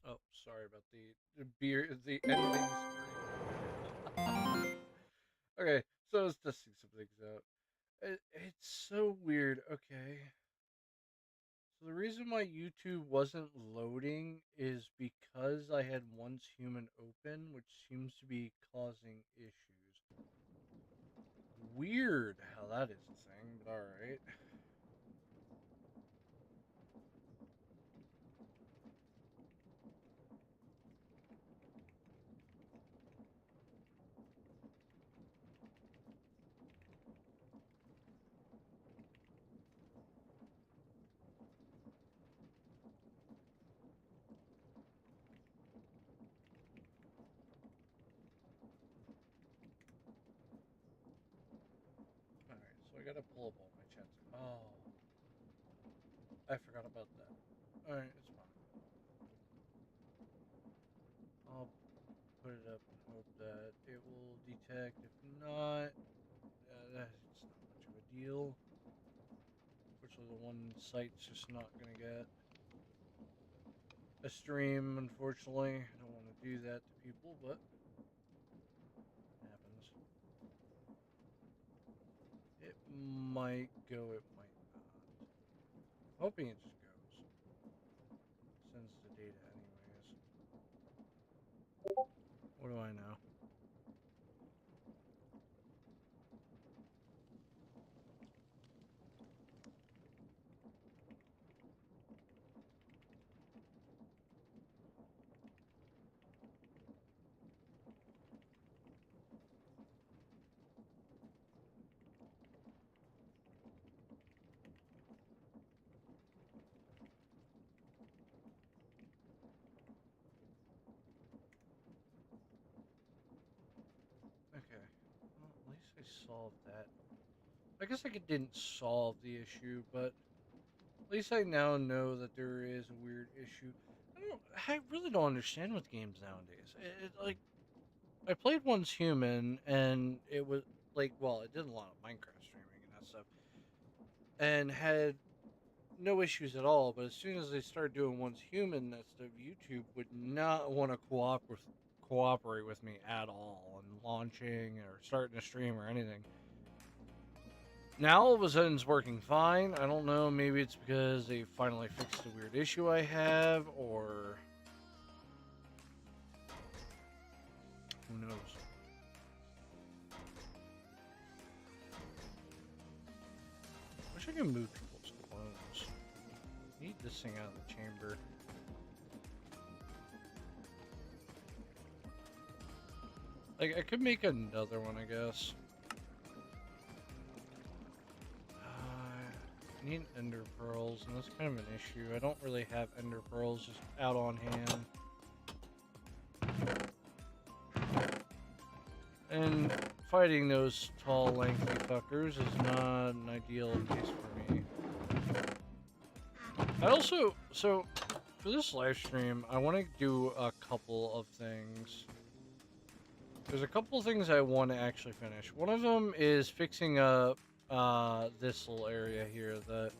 Oh, sorry about the beer, the editing screen. Okay, so I was testing some things out. It's so weird. Okay, so the reason why YouTube wasn't loading is because I had once human open, which seems to be causing issues. Weird how that is a thing, but all right. All right, so I gotta pull up all my chats. Oh, I forgot about that. All right, it's fine. I'll put it up and hope that it will detect. If not, it's not much of a deal. Unfortunately, the one site's just not going to get a stream, unfortunately. I don't want to do that to people, but it happens. It might go, it might not. I'm hoping it just goes. Sends the data anyways. What do I know? Okay. Well, at least I solved that. I guess I didn't solve the issue, but at least I now know that there is a weird issue. I really don't understand with games nowadays. Like I played Once Human, and it was like, well, I did a lot of Minecraft streaming and that stuff, and had no issues at all. But as soon as they started doing Once Human, that stuff, YouTube would not want to cooperate with me at all on launching or starting a stream or anything. Now all of a sudden it's working fine. I don't know. Maybe it's because they finally fixed the weird issue I have, or who knows. Wish I could move people's clones. Need this thing out of the chamber. Like, I could make another one, I guess. I need ender pearls, and that's kind of an issue. I don't really have ender pearls just out on hand. And fighting those tall, lengthy fuckers is not an ideal case for me. I also, so, for this live stream, I want to do a couple of things. There's a couple of things I want to actually finish. One of them is fixing up this little area here that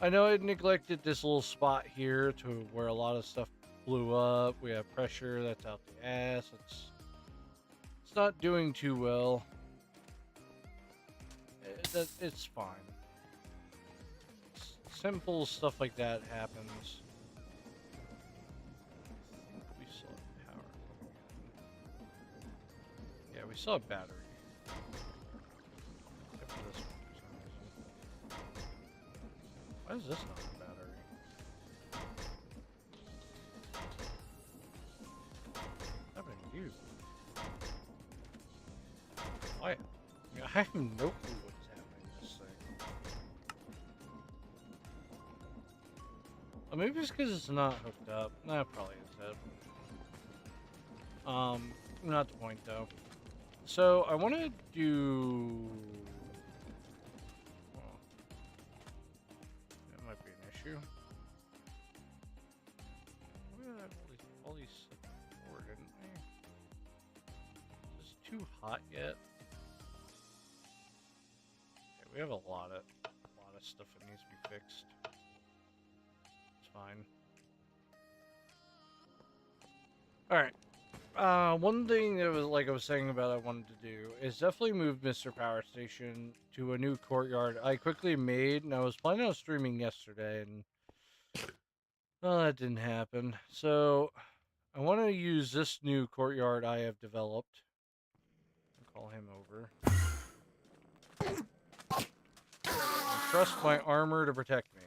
I know I neglected this little spot here to where a lot of stuff blew up. We have pressure that's out the ass. It's not doing too well. It's fine. Simple stuff like that happens. We still have power coming in. Yeah, we still have battery. Except for this one for some reason. Why is this not a battery? What's happening to you? Why? I have no clue what's happening to this thing. Maybe it's because it's not hooked up. That probably is it. Not the point though. So I want to do. Well, that might be an issue. We have all these before, didn't we? Is this too hot yet? Okay, we have a lot of stuff that needs to be fixed. It's fine. All right. One thing that was like I was saying about I wanted to do is definitely move Mr. Power Station to a new courtyard I quickly made, and I was planning on streaming yesterday, and well, that didn't happen. So I want to use this new courtyard I have developed. I'll call him over. And trust my armor to protect me,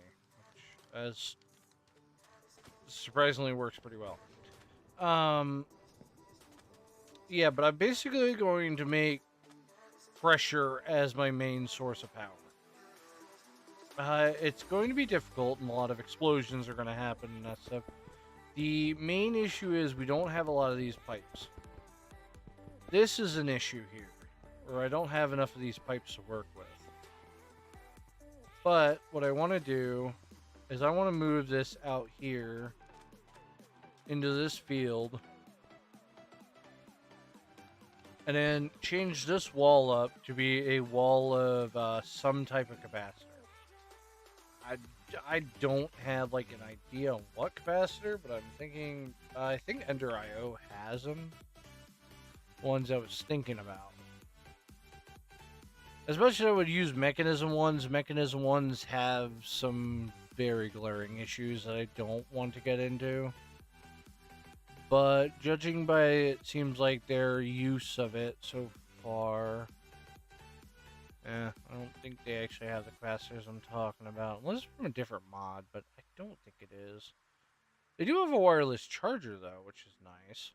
which as surprisingly works pretty well. Yeah, but I'm basically going to make pressure as my main source of power. It's going to be difficult, and a lot of explosions are going to happen and that stuff. The main issue is we don't have a lot of these pipes. This is an issue here, where I don't have enough of these pipes to work with. But what I want to do is I want to move this out here into this field, and then change this wall up to be a wall of some type of capacitor. I don't have like an idea on what capacitor, but I'm thinking I think Ender IO has them. Ones I was thinking about. Especially I would use mechanism ones. Mechanism ones have some very glaring issues that I don't want to get into. But judging by it seems like their use of it so far, I don't think they actually have the capacitors I'm talking about. Unless it's from a different mod, but I don't think it is. They do have a wireless charger, though, which is nice.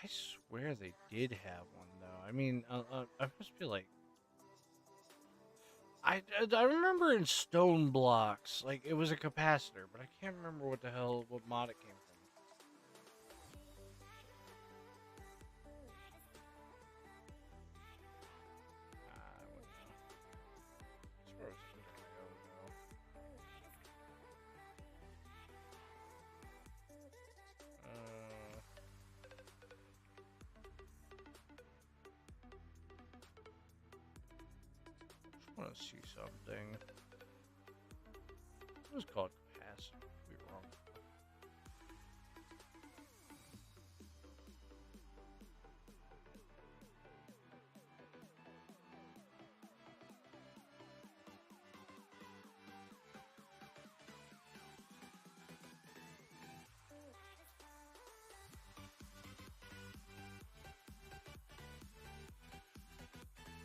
I swear they did have one, though. I mean, I must be like... I remember in Stone Blocks, like, it was a capacitor, but I can't remember what mod it came from. I wouldn't know. I swear it was Ender IO, though. I want to see something. It was called capacitor. Could be wrong.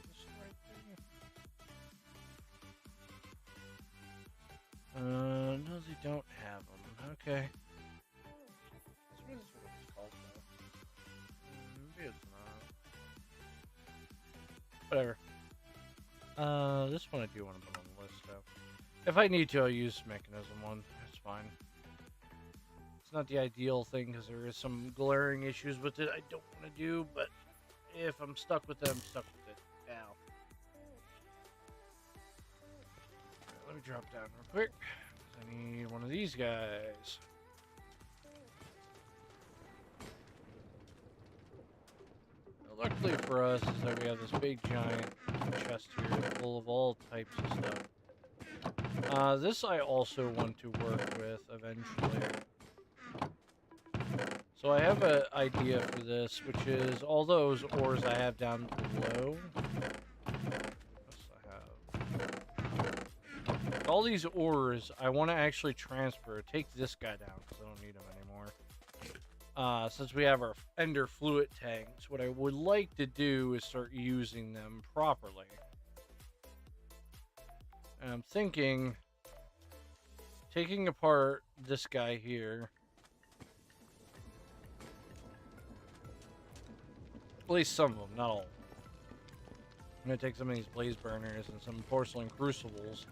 Is this the right thing? No, they don't have them. Okay. This is what it's called, though. Maybe it's not. Whatever. This one I do want to put on the list, though. If I need to, I'll use mechanism one. That's fine. It's not the ideal thing, because there is some glaring issues with it I don't want to do, but if I'm stuck with it, I'm stuck with it. Now. Let me drop down real quick. I need one of these guys. Now, luckily for us is that we have this big giant chest here full of all types of stuff. This I also want to work with eventually. So I have an idea for this, which is all those ores I have down below. All these ores, I want to actually transfer. Take this guy down because I don't need him anymore. Since we have our Ender fluid tanks, what I would like to do is start using them properly. And I'm thinking taking apart this guy here. At least some of them, not all. I'm going to take some of these blaze burners and some porcelain crucibles.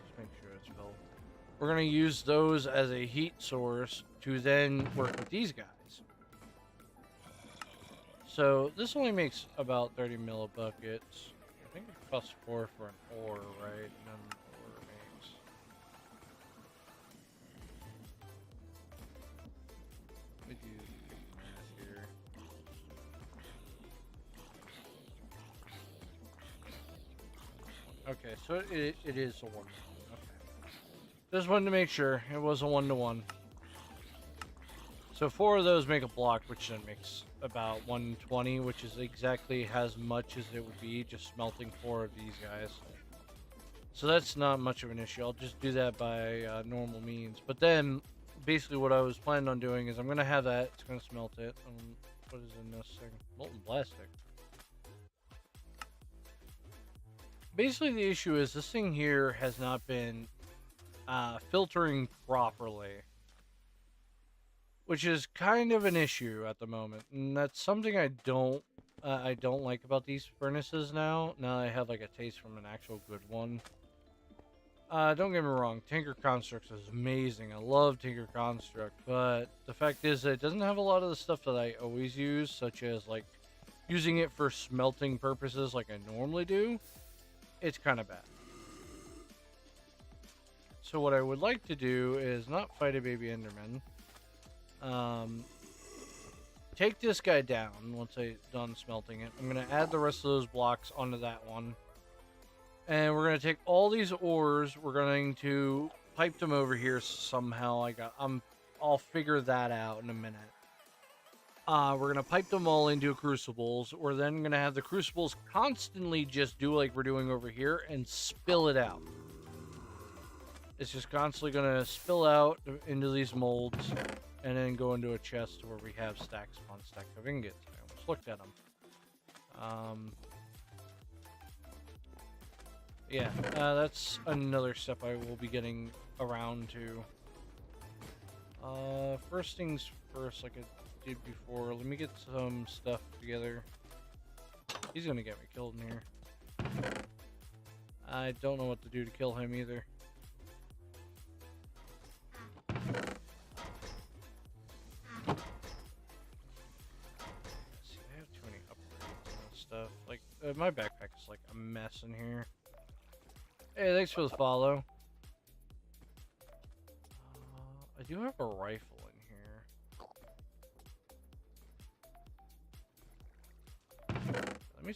Just make sure it's filled. We're going to use those as a heat source to then work with these guys. So this only makes about 30 millibuckets. I think it costs 4 for an ore, right? And then ore makes... Let me do this here. Okay, so it is a 1. Okay. Just wanted to make sure it was a 1-to-1. So 4 of those make a block, which then makes about 120, which is exactly as much as it would be just smelting 4 of these guys. So that's not much of an issue. I'll just do that by normal means. But then, basically what I was planning on doing is I'm going to have that. It's going to smelt it. What is in this thing? Molten plastic. Basically the issue is this thing here has not been filtering properly, which is kind of an issue at the moment, and that's something I don't like about these furnaces now. Now I have like a taste from an actual good one. Don't get me wrong, Tinker Construct is amazing. I love Tinker Construct, but the fact is that it doesn't have a lot of the stuff that I always use, such as like using it for smelting purposes like I normally do. It's kind of bad. So what I would like to do is not fight a baby Enderman. Take this guy down once I'm done smelting it. I'm going to add the rest of those blocks onto that one. And we're going to take all these ores. We're going to pipe them over here somehow. I'll figure that out in a minute. We're going to pipe them all into crucibles. We're then going to have the crucibles constantly just do like we're doing over here and spill it out. It's just constantly going to spill out into these molds and then go into a chest where we have stacks upon stacks of ingots. I almost looked at them. Yeah, that's another step I will be getting around to. First things first, like I did before, let me get some stuff together. He's gonna get me killed in here. I don't know what to do to kill him either. See, I have too many upgrades and stuff. Like, my backpack is like a mess in here. Hey, thanks for the follow. I do have a rifle in here. Let me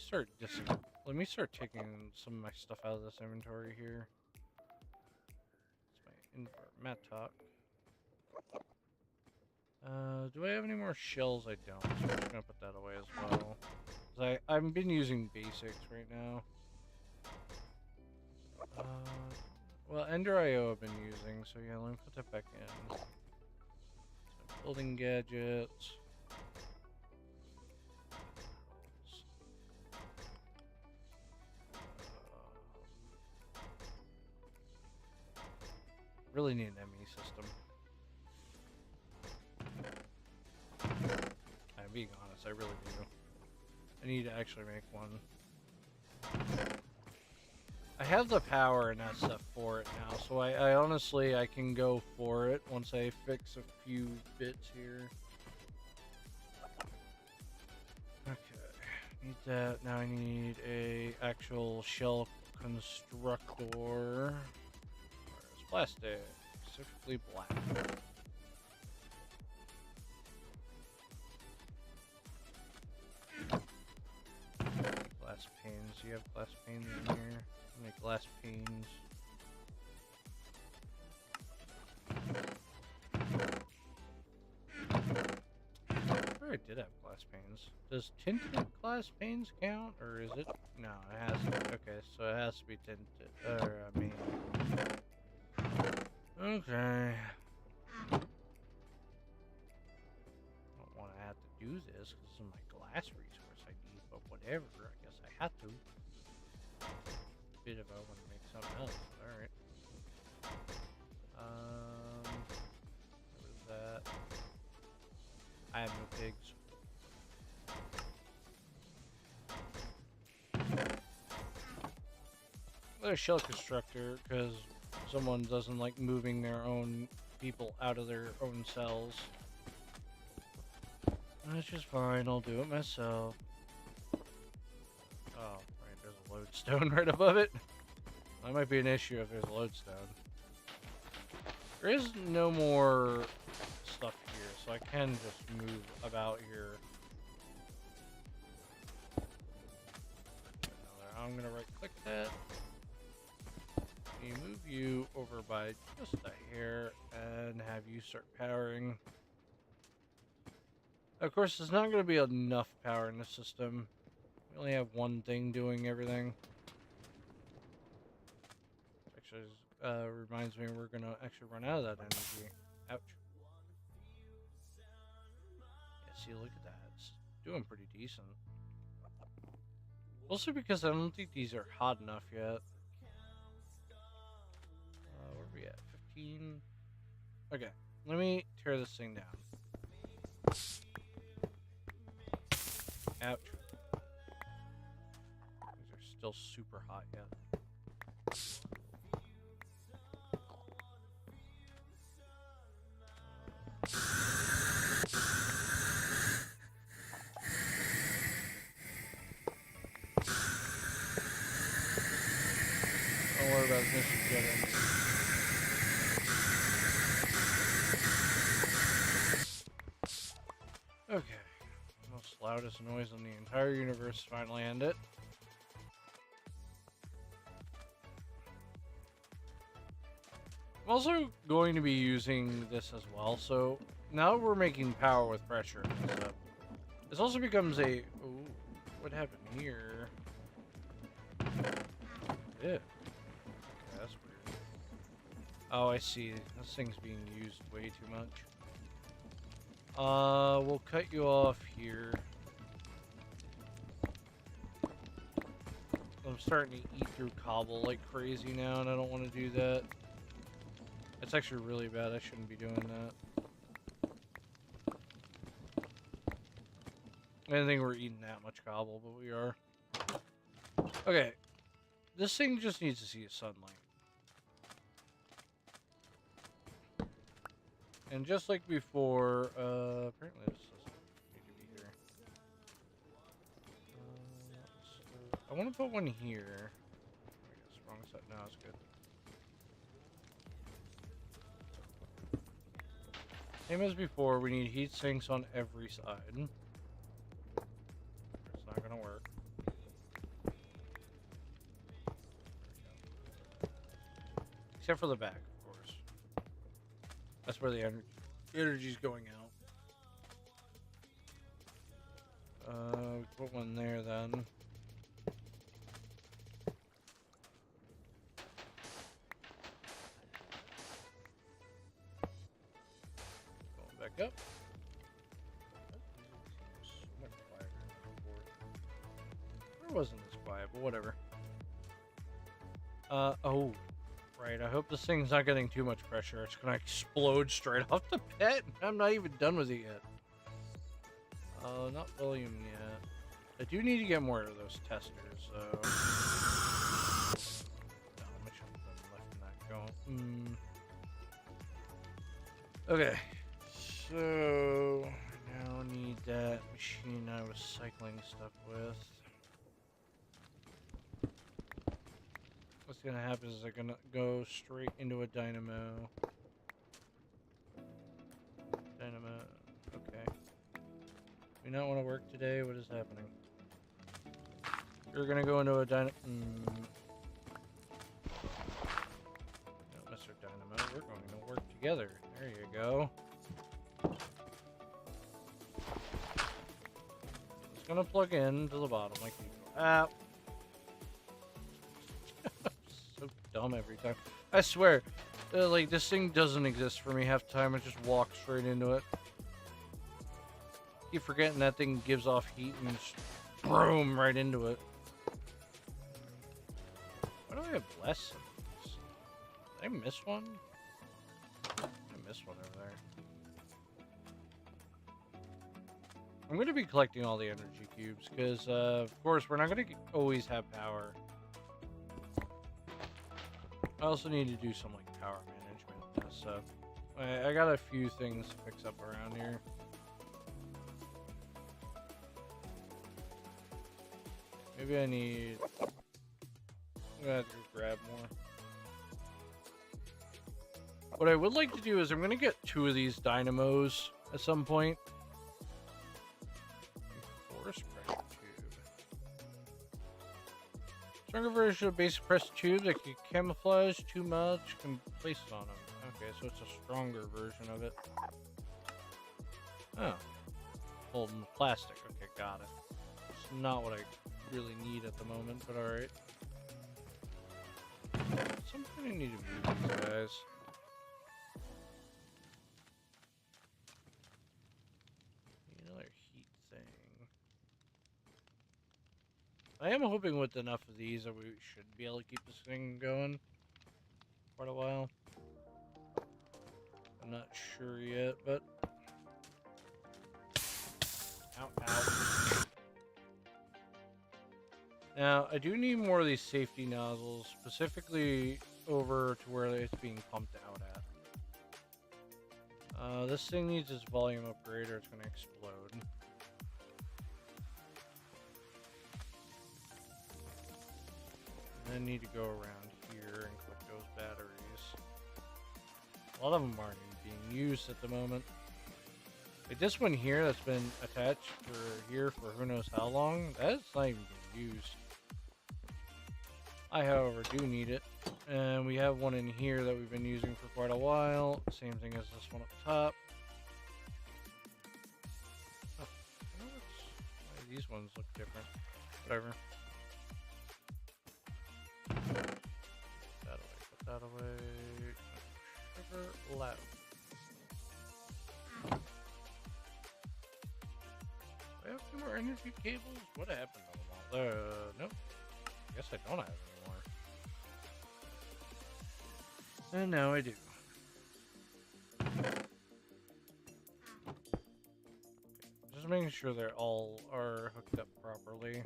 start taking some of my stuff out of this inventory here. It's my mat top. Do I have any more shells? I don't. So I'm just gonna put that away as well. 'Cause I've been using basics right now. Well, Ender IO I've been using, so yeah, let me put that back in. So, building gadgets. Really need an ME system. I'm being honest, I really do. I need to actually make one. I have the power and that stuff for it now, so I honestly, I can go for it once I fix a few bits here. Okay, need that. Now I need a actual shell constructor. Where's plastic? Specifically black. Glass panes. Do you have glass panes in here? Make glass panes. I did have glass panes. Does tinted glass panes count, or is it? No, it has to. Okay, so it has to be tinted. I mean. Okay. I don't want to have to do this because of my glass resource I need, but whatever. I guess I have to. Bit if I want to make something else. Alright. What is that? I have no pigs. Another shell constructor, because someone doesn't like moving their own people out of their own cells. That's just fine, I'll do it myself. Oh, right, there's a lodestone right above it. That might be an issue if there's a lodestone. There is no more stuff here, so I can just move about here. I'm gonna right click that. me move you over by just a hair and have you start powering. Of course, there's not going to be enough power in the system. We only have one thing doing everything. Actually, reminds me we're going to actually run out of that energy. Ouch. Yeah, see, look at that. It's doing pretty decent. Also because I don't think these are hot enough yet. Where are we at? 15? Okay, let me tear this thing down. Ouch. These are still super hot yet. Don't worry about this yet. Okay. Most loudest noise in the entire universe finally ended. I'm also going to be using this as well, so now we're making power with pressure. So this also becomes a... Ooh, what happened here? Yeah. Okay, that's weird. Oh, I see. This thing's being used way too much. We'll cut you off here. I'm starting to eat through cobble like crazy now, and I don't want to do that. It's actually really bad. I shouldn't be doing that. I didn't think we're eating that much cobble, but we are. Okay. This thing just needs to see sunlight. And just like before, apparently this doesn't need to be here. I want to put one here. I guess wrong side. No, it's good. Same as before, we need heat sinks on every side. It's not gonna work. Except for the back, of course. That's where the energy's going out. Put one there then. Going back up. So much quieter than before. Where wasn't this quiet, but whatever. Oh. Right, I hope this thing's not getting too much pressure. It's gonna explode straight off the pit. I'm not even done with it yet. Not volume yet. I do need to get more of those testers, so... No, I should have left that going. Okay, so... I now need that machine I was cycling stuff with. What's gonna happen is they're gonna go straight into a dynamo. Okay. We not want to work today? What is happening? You're gonna go into a dynamo. No, Mr. Dynamo, we're going to work together. There you go. It's gonna plug in to the bottom like you go. Ah. So dumb every time. I swear, like this thing doesn't exist for me half the time. I just walk straight into it. Keep forgetting that thing gives off heat and just boom right into it. Why do I have less of these? Did I miss one? I missed one over there. I'm going to be collecting all the energy cubes because, of course, we're not going to always have power. I also need to do some like power management stuff. I got a few things to fix up around here. Maybe I need... I'm gonna have to grab more. What I would like to do is I'm gonna get 2 of these dynamos at some point. Force pressure tube. Stronger version of basic press tube that can camouflage too much, can place it on them. Okay, so it's a stronger version of it. Oh. Holding plastic. Okay, got it. It's not what I really need at the moment, but alright. Something I need to move these guys. Another heat thing. I am hoping with enough of these that we should be able to keep this thing going quite a while. I'm not sure yet, but... Ow, ow. Now, I do need more of these safety nozzles, specifically over to where it's being pumped out at. This thing needs its volume upgrade or it's going to explode. And then need to go around here and click those batteries. A lot of them aren't even being used at the moment. Like this one here that's been attached for who knows how long, that's not even being used. I, however, do need it. And we have one in here that we've been using for quite a while. Same thing as this one up top. Oh, these ones look different. Whatever. Put that away. Sugar loud. I have 2 more energy cables? What happened to them all? Nope. I guess I don't have any more. And now I do. Just making sure they all are hooked up properly.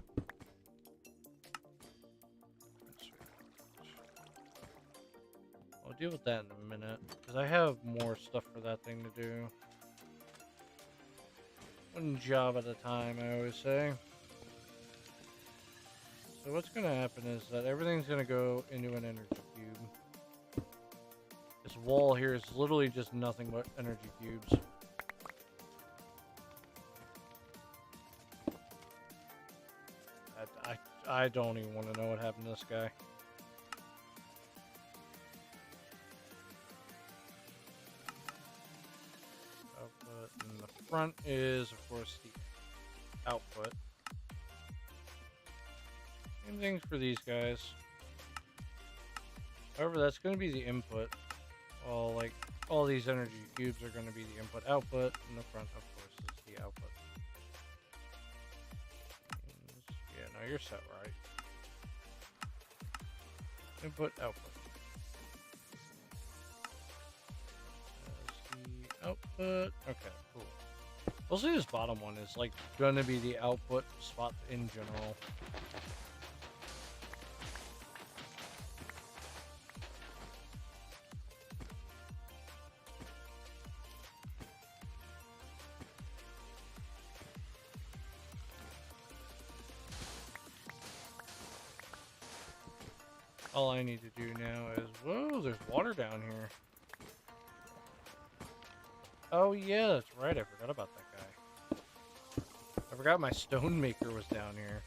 I'll deal with that in a minute, because I have more stuff for that thing to do. One job at a time, I always say. So what's going to happen is that everything's going to go into an energy cube. This wall here is literally just nothing but energy cubes. I don't even want to know what happened to this guy. Output, and the front is, of course, the output. Same things for these guys. However, that's going to be the input. All these energy cubes are going to be the input-output, and the front, of course, is the output. Yeah, no, you're set right. Input, output. That's the output. Okay, cool. Mostly this bottom one is like going to be the output spot in general. All I need to do now is, whoa, there's water down here. Oh yeah, that's right, I forgot about that guy. I forgot my stone maker was down here.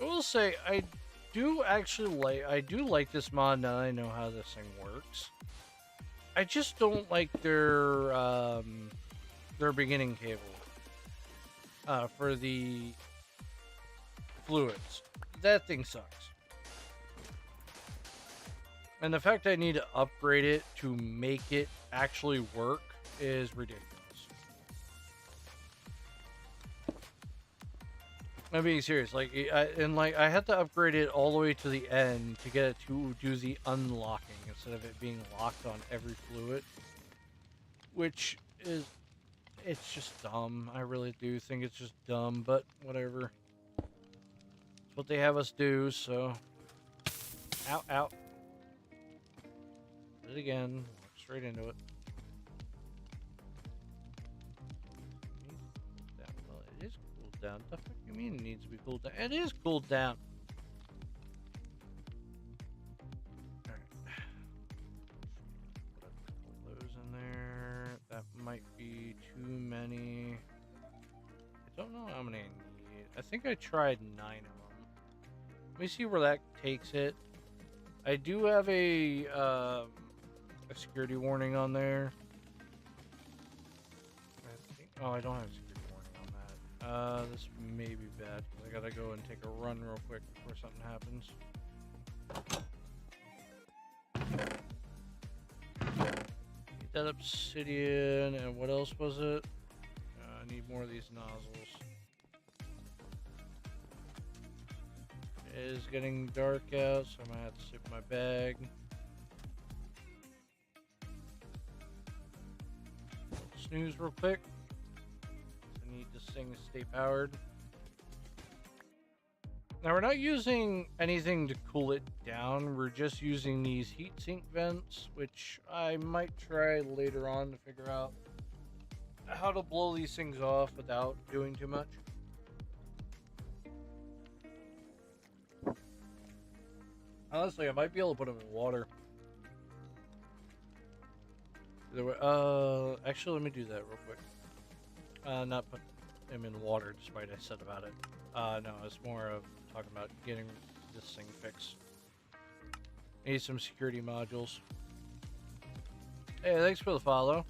I will say, I do like this mod now that I know how this thing works. I just don't like their beginning cable for the fluids. That thing sucks. And the fact I need to upgrade it to make it actually work is ridiculous. I'm being serious. I had to upgrade it all the way to the end to get it to do the unlocking instead of it being locked on every fluid, which is, it's just dumb. I really do think it's just dumb, but whatever. It's what they have us do, so. Ow, ow. Did it again. Walk straight into it. Well, it is cooled down. The fuck you mean it needs to be cooled down? It is cooled down. Alright. think I tried 9 of them. Let me see where that takes it. I do have a security warning on there. Oh, I don't have a security warning on that. This may be bad because I gotta go and take a run real quick before something happens. Need that obsidian, and what else was it? I need more of these nozzles. It is getting dark out, so I'm gonna have to sit in my bag. Snooze real quick. I need this thing to stay powered. Now we're not using anything to cool it down. We're just using these heatsink vents, which I might try later on to figure out how to blow these things off without doing too much. Honestly, I might be able to put them in water. Actually, let me do that real quick. Not put them in water, despite I said about it. No, it's more of talking about getting this thing fixed. Need some security modules. Hey, thanks for the follow.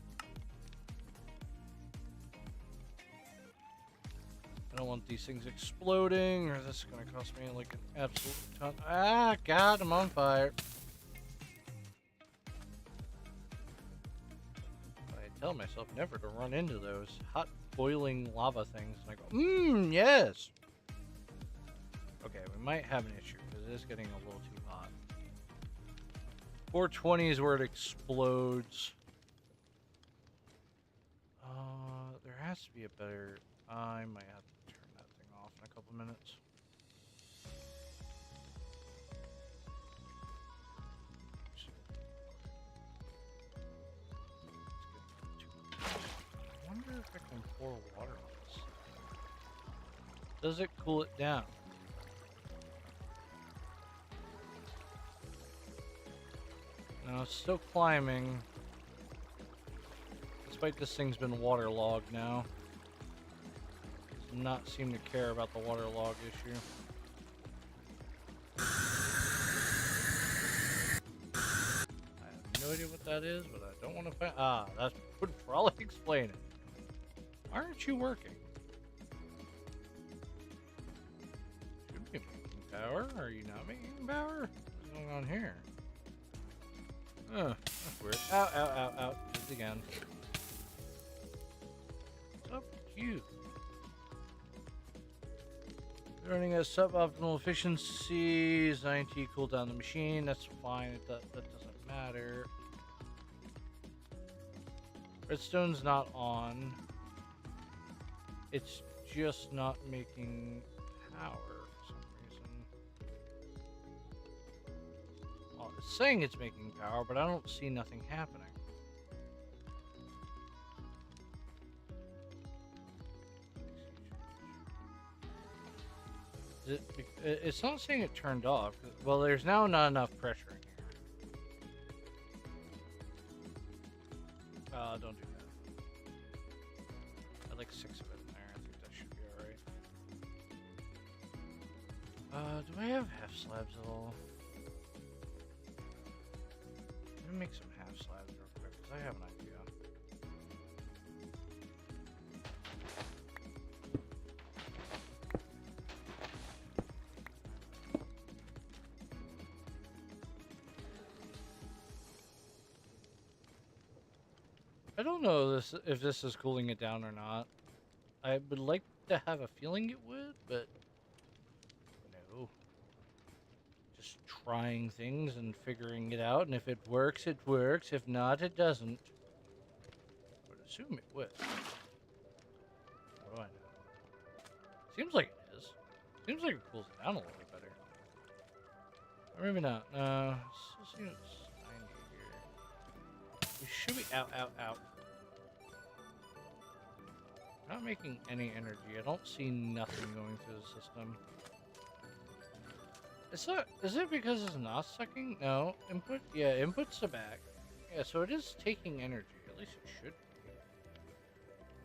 I don't want these things exploding, or this is going to cost me like an absolute ton. Ah, God, I'm on fire. I tell myself never to run into those hot, boiling lava things. And I go, yes. Okay, we might have an issue, because it is getting a little too hot. 420 is where it explodes. There has to be a better... I might have to turn that thing off in a couple minutes. I wonder if I can pour water on this. Does it cool it down? No, it's still climbing. Despite this thing's been waterlogged now. Does not seem to care about the waterlog issue. I have no idea what that is, but I don't want to find. Ah, that would probably explain it. Why aren't you working? Should be making power. Are you not making power? What's going on here? That's weird. Ow, ow, ow, ow. Do it again. What's up with you? Running at suboptimal efficiencies. 90 cool down the machine. That's fine. That doesn't matter. Redstone's not on. It's just not making power for some reason. Well, it's saying it's making power, but I don't see nothing happening. It's not saying it turned off. Well, there's now not enough pressure in here. Don't do that. I like 6 of it in there. I think that should be alright. Do I have half slabs at all? Let me make some half slabs real quick, because I have an idea. I don't know if this is cooling it down or not. I would like to have a feeling it would, but no. Just trying things and figuring it out, and if it works, it works. If not, it doesn't. I would assume it would. What do I know? Seems like it is. Seems like it cools it down a little bit better. Or maybe not. Let's see what's 90 here. We should be out. Not making any energy. I don't see nothing going through the system. Is it because it's not sucking? No. Input? Yeah, inputs are back. Yeah, so it is taking energy. At least it should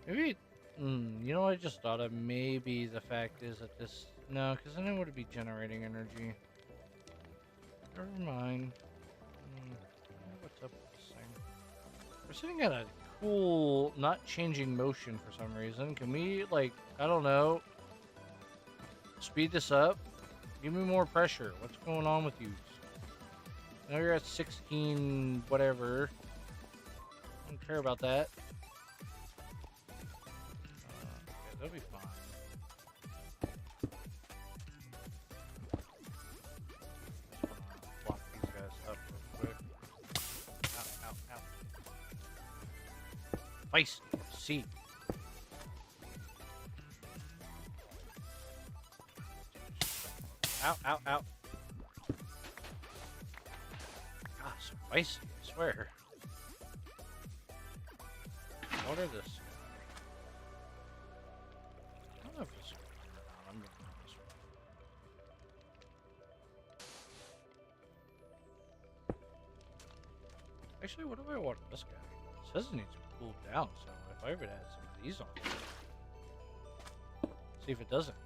be. You know what I just thought of? Maybe the fact is that this... No, because then it would be generating energy. Never mind. What's up with this thing? We're sitting at a cool, not changing motion for some reason. Can we, like, I don't know, speed this up? Give me more pressure. What's going on with you? Now you're at 16, whatever. I don't care about that. Okay, that'll be fine. Just wanna block these guys up real quick. Ow, ow, ow. Feisty, see. Ow, ow, ow. God, so feisty, I swear. What are this? I don't know if it's... I'm gonna do this one. Actually, what do I want this guy? It says it needs to cool down, so if I would add some of these on there, see if it doesn't.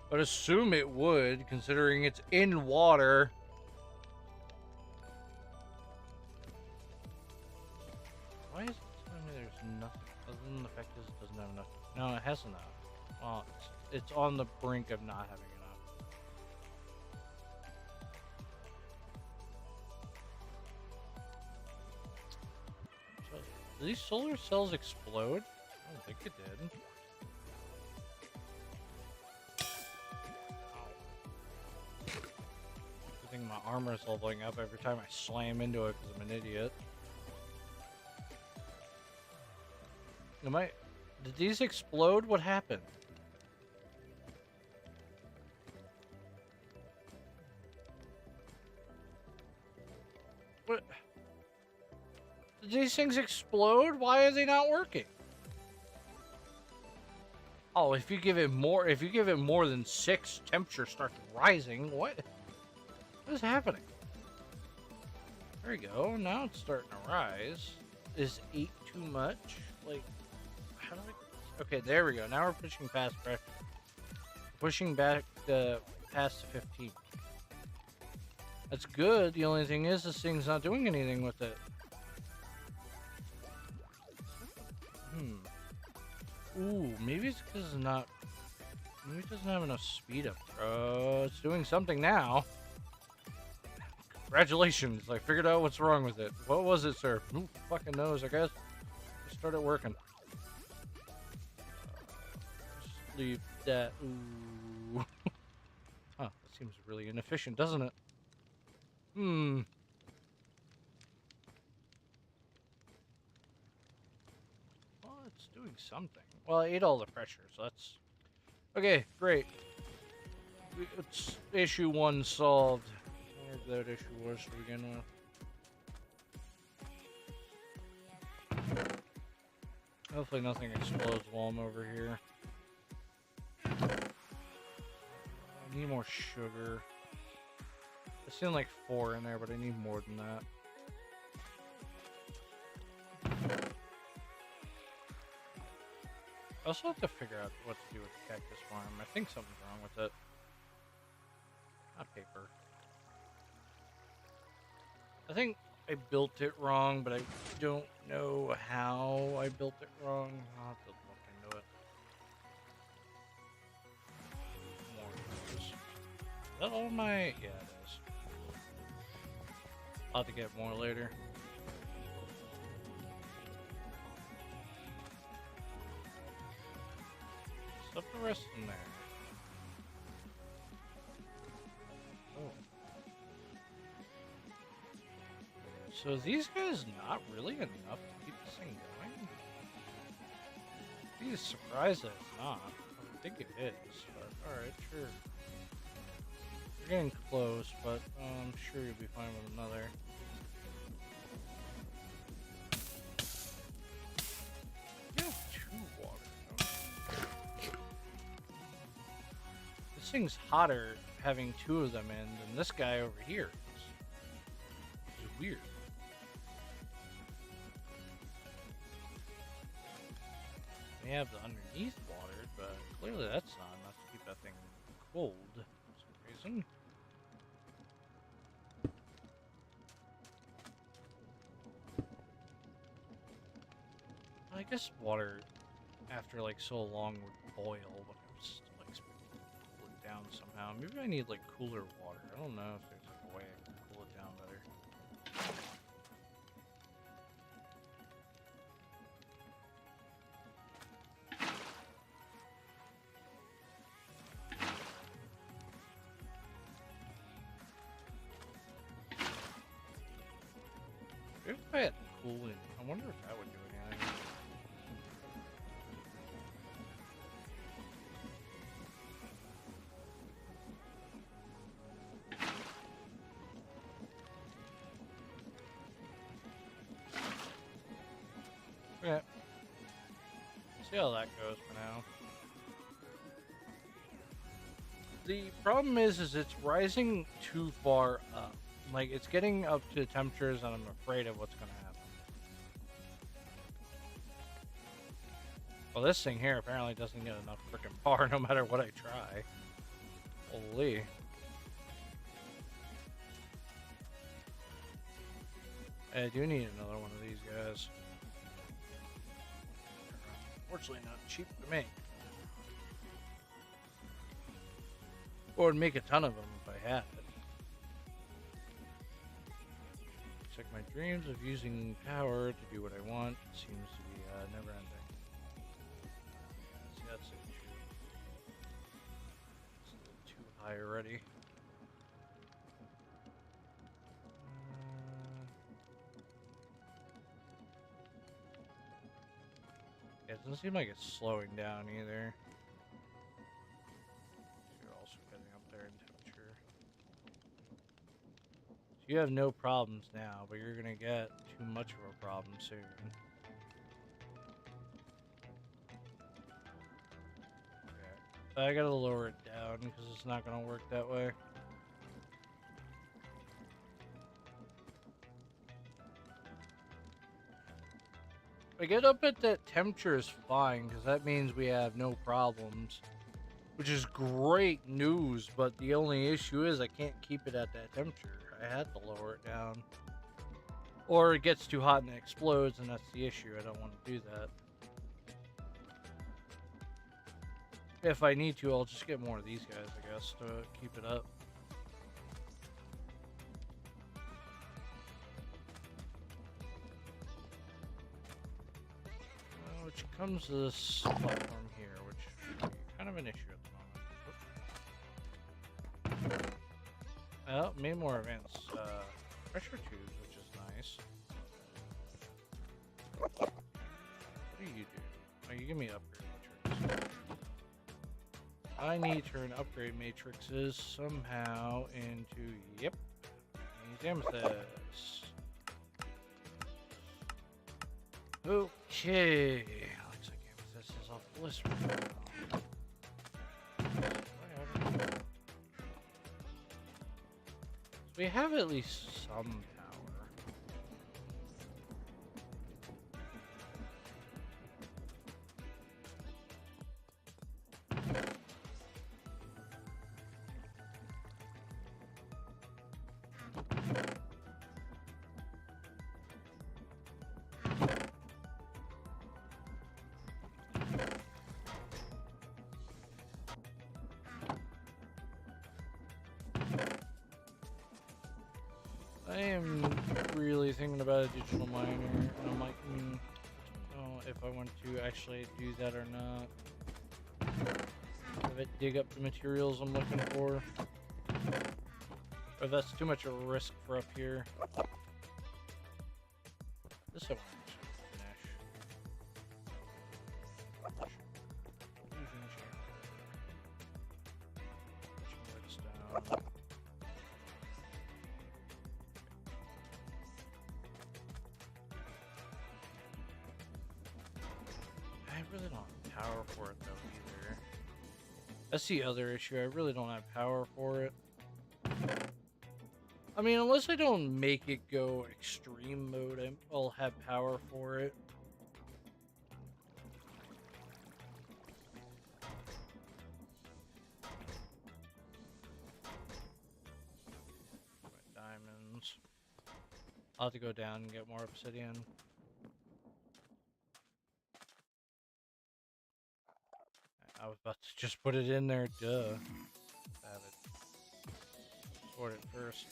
But assume it would, considering it's in water. Why is it telling me there's nothing? Other than the fact is it doesn't have enough. No, it has enough. Well, it's on the brink of not having enough. So, do these solar cells explode? I don't think it did. I think my armor is leveling up every time I slam into it because I'm an idiot. Did these explode? What happened? What? Did these things explode? Why are they not working? Oh, if you give it more than 6, temperature starts rising. What is happening? There we go. Now it's starting to rise. Is 8 too much? Like, how do I... Okay, there we go. Now we're pushing past pressure. Pushing back past 15. That's good. The only thing is this thing's not doing anything with it. Ooh, maybe it's because it's not... Maybe it doesn't have enough speed up. It's doing something now. Congratulations. I figured out what's wrong with it. What was it, sir? Who fucking knows, I guess. Just started working. Just leave that. Ooh. Huh, that seems really inefficient, doesn't it? Well, it's doing something. Well, I ate all the pressure, so that's... Okay, great. It's issue 1 solved. Whatever that issue was to begin with. Hopefully nothing explodes while I'm over here. I need more sugar. I seen like 4 in there, but I need more than that. I also have to figure out what to do with the cactus farm. I think something's wrong with it. Not paper. I think I built it wrong, but I don't know how I built it wrong. I'll have to look into it. More of those. Is that all my... Yeah, it is. I'll have to get more later. Stuff the rest in there. Oh. So these guys not really enough to keep this thing going? I'm surprised that it's not. I think it is, but alright, sure. You're getting close, but I'm sure you'll be fine with another. You have 2 water, don't you? This thing's hotter having 2 of them in than this guy over here is. Which is weird. may have the underneath watered, but clearly that's not enough to keep that thing cold for some reason. I guess water after like so long would boil, but I'm still like supposed to cool it down somehow. Maybe I need like cooler water. I don't know if there's like a way I can cool it down better. Maybe if I had cooling, I wonder if that would do anything. Okay. See how that goes for now. The problem is it's rising too far up. Like, it's getting up to temperatures and I'm afraid of what's going to happen. Well, this thing here apparently doesn't get enough freaking power no matter what I try. Holy. I do need another one of these guys. Unfortunately, not cheap to make. Or would make a ton of them if I had it. It's like my dreams of using power to do what I want seems to be never ending. See, that's an issue. It's a little too high already. Yeah, it doesn't seem like it's slowing down either. You're also getting up there in temperature. So you have no problems now, but you're gonna get too much of a problem soon. Okay. I gotta lower it down because it's not gonna work that way. If I get up at that temperature is fine because that means we have no problems, which is great news, but the only issue is I can't keep it at that temperature. I had to lower it down. Or it gets too hot and it explodes, and that's the issue. I don't want to do that. If I need to, I'll just get more of these guys, I guess, to keep it up. Which comes to this platform here, which is kind of an issue at the moment. Well, made more advanced pressure tubes, which is nice. What do you do? Oh, you give me upgrade matrix. I need to turn upgrade matrices somehow into, yep, these amethysts. Okay, looks like amethyst is off the list right now. We have at least some power. I am really thinking about a digital miner, and I'm like, I don't know if I want to actually do that or not. Have it dig up the materials I'm looking for. Or that's too much of a risk for up here. This I want to finish. Down. I really don't have power for it though either. That's the other issue. I really don't have power for it. I mean, unless I don't make it go extreme mode, I'll have power for it. I'll have to go down and get more obsidian. I was about to just put it in there, duh. Have it. Sort it first.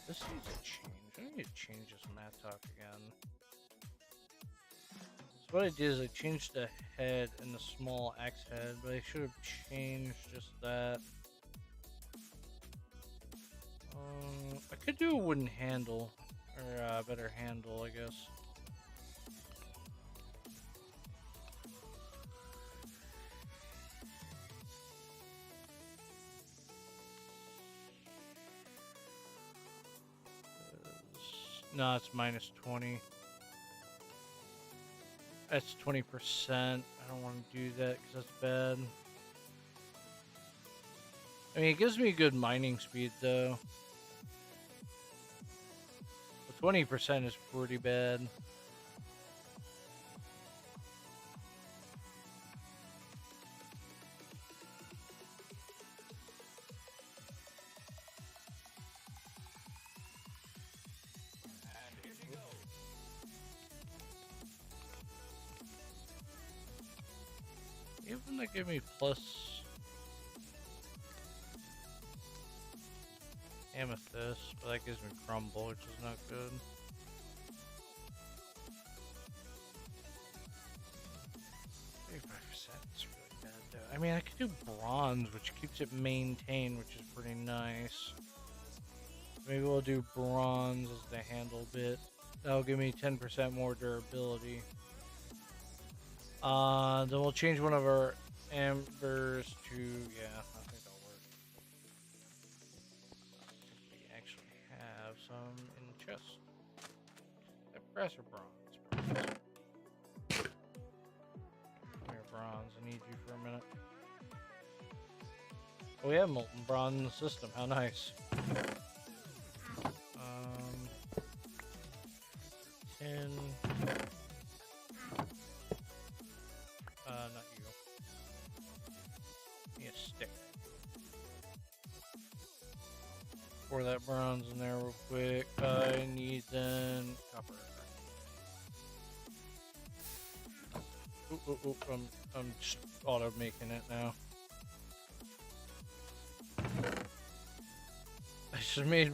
This needs a change. I need to change this mat talk again. So what I did is I changed the head and the small axe head, but I should have changed just that. I could do a wooden handle, or a better handle, I guess. No, it's minus 20. That's 20%. I don't want to do that because that's bad. I mean, it gives me good mining speed, though. But 20% is pretty bad. Even that give me plus amethyst, but that gives me crumble, which is not good. It's really bad though. I mean, I could do bronze, which keeps it maintained, which is pretty nice. Maybe we'll do bronze as the handle bit. That'll give me 10% more durability. Then we'll change one of our embers to, yeah, I think that'll work. We actually have some in the chest. Brass or bronze? Bronze. Come here, bronze. I need you for a minute. Oh, we have molten bronze in the system. How nice. 10. Not you. Need a stick. Pour that bronze in there real quick. I need then copper. Oop, I'm just auto making it now. I just made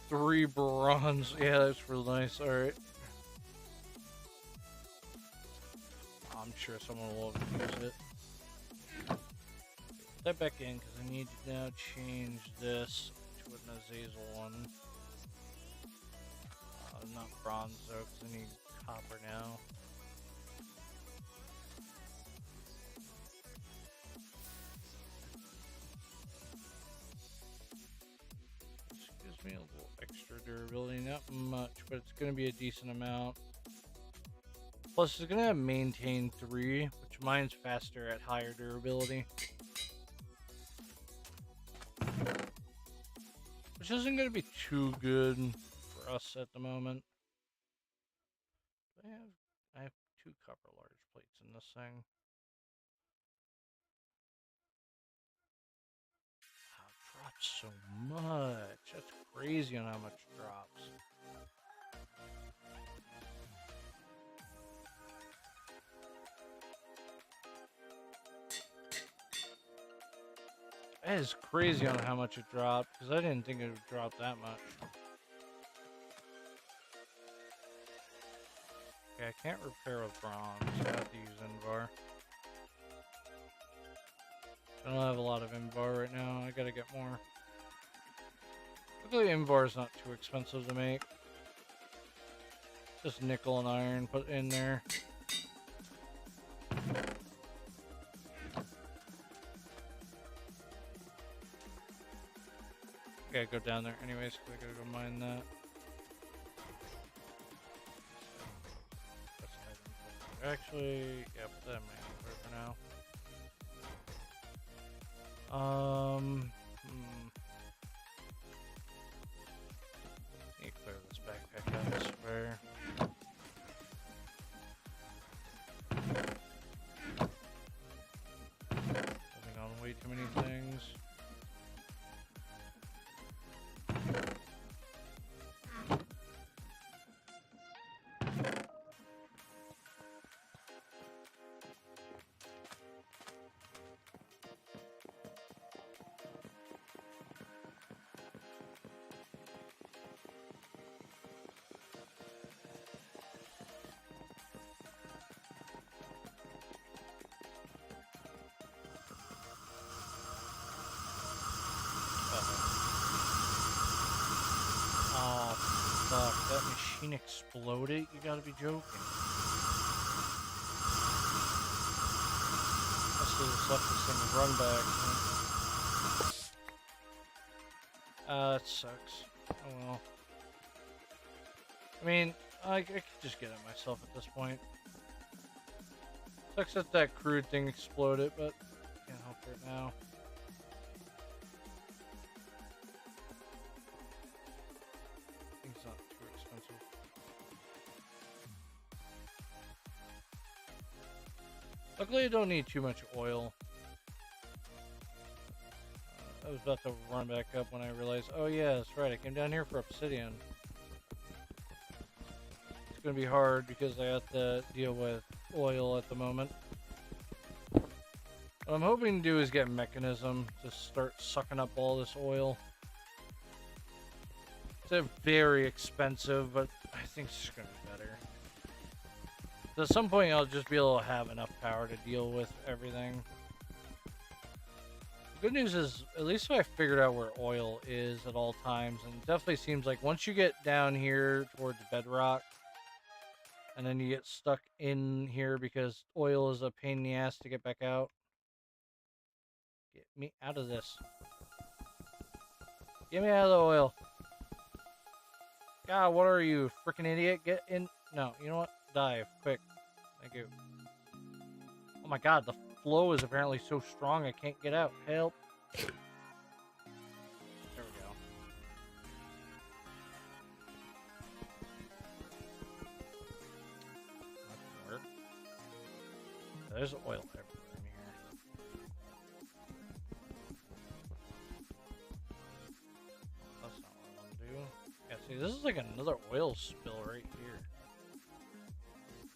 3 bronze. Yeah, that's real nice. All right. I'm sure someone will use it. Put that back in because I need to now change this to an Azazel one. Not bronze though, because I need copper now. This gives me a little extra durability, not much, but it's going to be a decent amount. Plus, it's going to have maintain 3, which mine's faster at higher durability. Which isn't going to be too good for us at the moment. I have 2 copper large plates in this thing. Wow, it drops so much. That's crazy on how much it drops. That is crazy on how much it dropped, because I didn't think it would drop that much. Okay, I can't repair with bronze, so I have to use Invar. I don't have a lot of Invar right now, I gotta get more. Luckily Invar is not too expensive to make. Just nickel and iron put in there. Gotta go down there anyways, because I gotta go mine that. Actually, yeah, put that in my inventory for now. Need to clear this backpack out, I swear. machine exploded? You gotta be joking. Must have just left this thing run back. That sucks. Oh well. I mean, I could just get it myself at this point. Sucks that that crude thing exploded, but can't help it now. It's not too expensive. Luckily, I don't need too much oil. I was about to run back up when I realized, oh yeah, that's right, I came down here for obsidian. It's gonna be hard because I have to deal with oil at the moment. What I'm hoping to do is get a mechanism to start sucking up all this oil. It's very expensive, but I think it's just gonna be better. So at some point, I'll just be able to have enough power to deal with everything. The good news is, at least I figured out where oil is at all times, and it definitely seems like once you get down here towards bedrock, and then you get stuck in here because oil is a pain in the ass to get back out. Get me out of this. Get me out of the oil. God, what are you, freaking idiot? Get in. No, you know what? Dive, quick. Thank you. Oh my god, the flow is apparently so strong I can't get out. Help. There we go. That can work. There's oil everywhere in here. That's not what I want to do. Yeah, see, this is like another oil spill right here.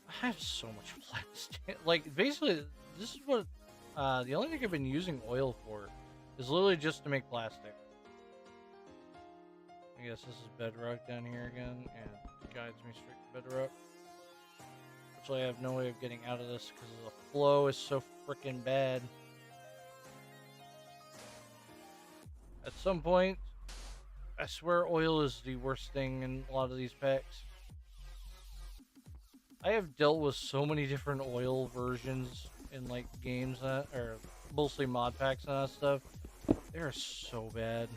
I have so much plastic. Like, basically, this is what, the only thing I've been using oil for is literally just to make plastic. I guess this is bedrock down here again, and it guides me straight to bedrock. Actually, I have no way of getting out of this because the flow is so freaking bad. At some point, I swear oil is the worst thing in a lot of these packs. I have dealt with so many different oil versions in like games that, or mostly mod packs and that stuff. They're so bad.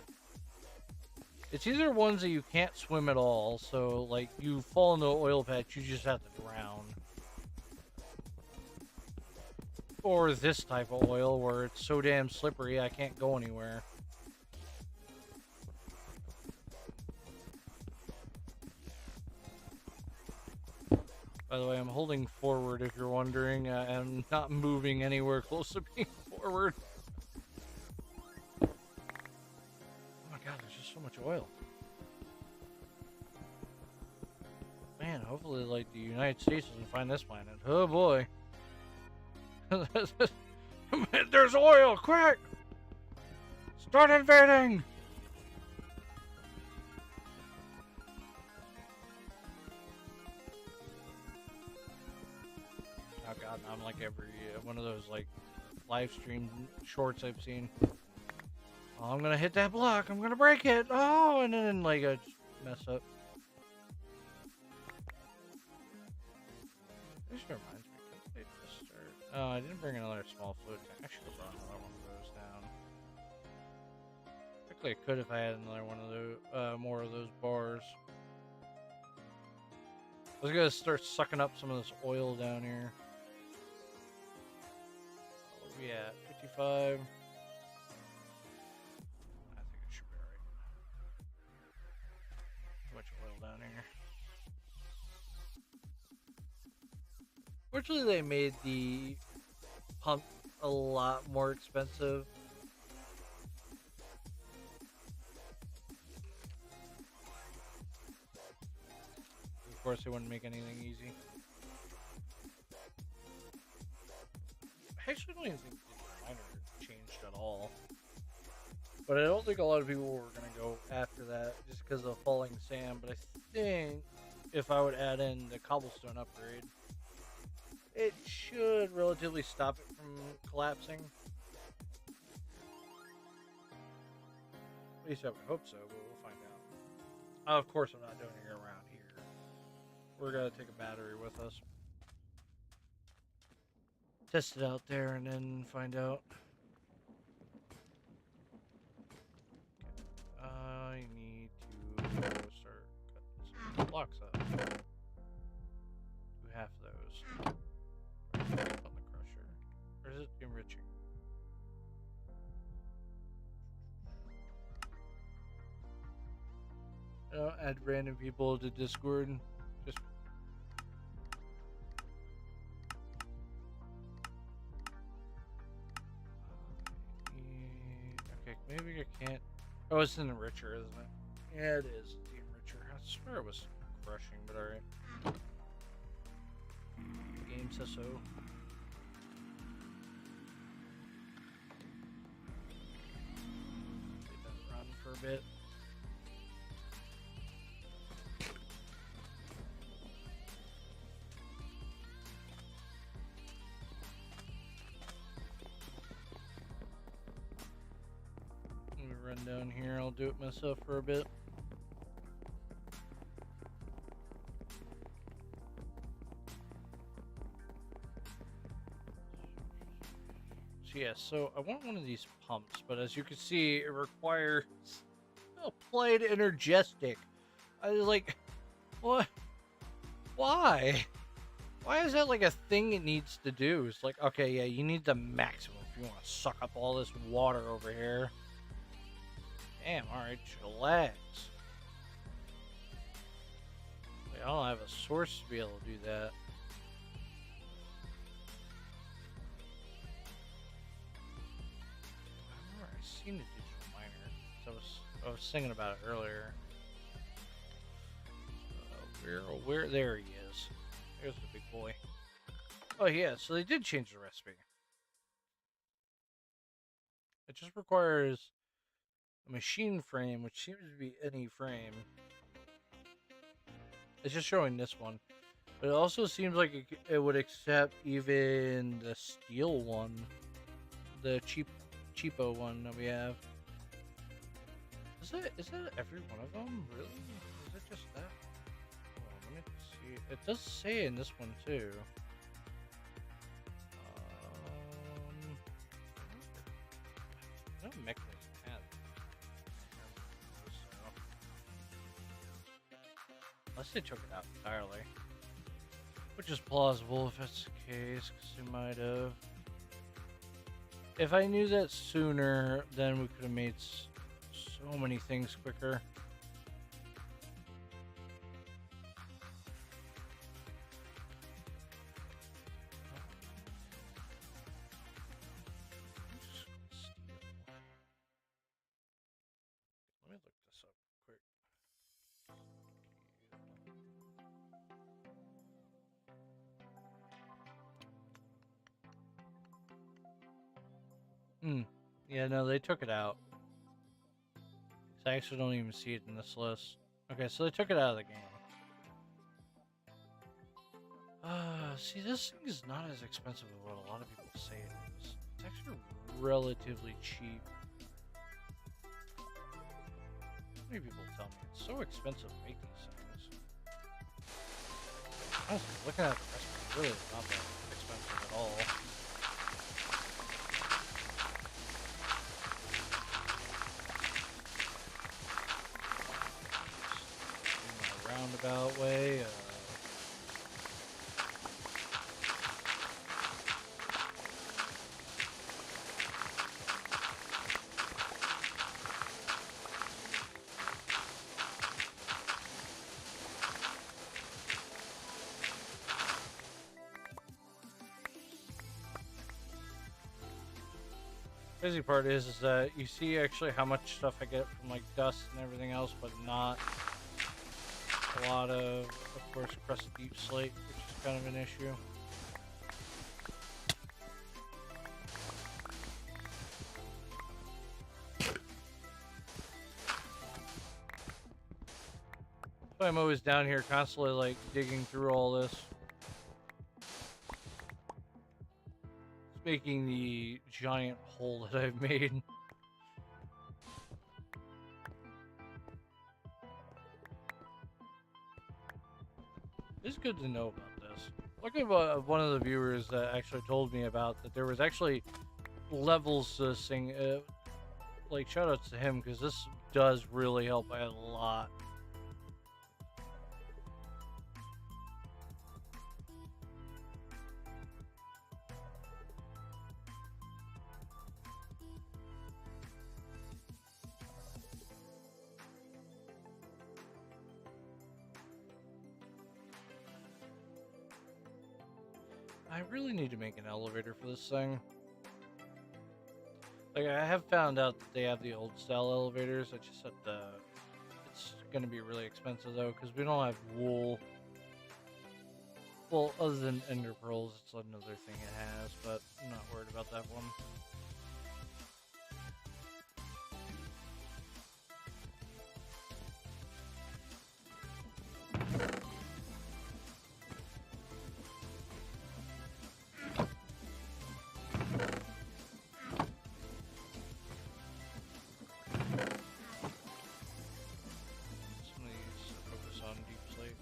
It's either ones that you can't swim at all, so like you fall into an oil patch, you just have to drown. Or this type of oil where it's so damn slippery I can't go anywhere. By the way, I'm holding forward if you're wondering. I'm not moving anywhere close to being forward. Oh my god, there's just so much oil. Man, hopefully, like, the United States doesn't find this planet. Oh boy. There's oil! Quick! Start invading! Oh god, I'm like every one of those like live stream shorts I've seen. Oh, I'm gonna hit that block. I'm gonna break it. Oh, and then like I just mess up. This reminds me. Can I just start? Oh, I didn't bring another small float tank. I should have brought another one of those down. Actually, I could if I had another one of those, more of those bars. I was gonna start sucking up some of this oil down here. What are we at? 55. I think it should be alright. Too much oil down here. Fortunately, they made the pump a lot more expensive. Of course, they wouldn't make anything easy. I actually don't even think the miner changed at all. But I don't think a lot of people were going to go after that just because of falling sand. But I think if I would add in the cobblestone upgrade, it should relatively stop it from collapsing. At least I would hope so, but we'll find out. Of course, I'm not doing it around here. we're gonna take a battery with us. Test it out there and then find out. I need to start cutting some blocks up. Do half of those. On the crusher. Or is it enriching? Add random people to Discord. Just okay, maybe I can't. Oh, it's an enricher, isn't it? Yeah, it is. It's the enricher. I swear it was crushing, but alright. The game says so. Let that run for a bit. Run down here, I'll do it myself for a bit. So yeah, so I want one of these pumps, but as you can see, it requires applied energestic. I was like, what? Why? Why is that like a thing it needs to do? It's like, okay, yeah, you need the maximum if you want to suck up all this water over here. Damn, alright, chillax. Wait, I don't have a source to be able to do that. I remember I seen a digital miner. So I was thinking about it earlier. Where? There he is. There's the big boy. Oh yeah, so they did change the recipe. It just requires a machine frame, which seems to be any frame. It's just showing this one. But it also seems like it would accept even the steel one. The cheapo one that we have. Is that every one of them? Really? Is it just that? Oh, let me see. It does say in this one too. No mechanism has it. Unless they took it out entirely. Which is plausible if that's the case, because they might have. If I knew that sooner, then we could have made so many things quicker. Let me look this up quick. Yeah, no, they took it out. So I actually don't even see it in this list. Okay, so they took it out of the game. See, this thing is not as expensive as what a lot of people say it is. It's actually relatively cheap. Many people tell me it's so expensive to make these things. Honestly, looking at the recipe, it's really not that expensive at all. In a roundabout way. Crazy part is that you see actually how much stuff I get from like dust and everything else, but not a lot of course, crusted deep slate, which is kind of an issue. So I'm always down here constantly like digging through all this. It's making the giant hole that I've made. It's good to know about this. Look at one of the viewers that actually told me about that there was actually levels to this thing. Like, shout outs to him because this does really help a lot. I really need to make an elevator for this thing. Like, I have found out that they have the old style elevators. I just have to. It's going to be really expensive though, because we don't have wool. Well, other than ender pearls, it's another thing it has, but I'm not worried about that one. Some of these focus on deep slate.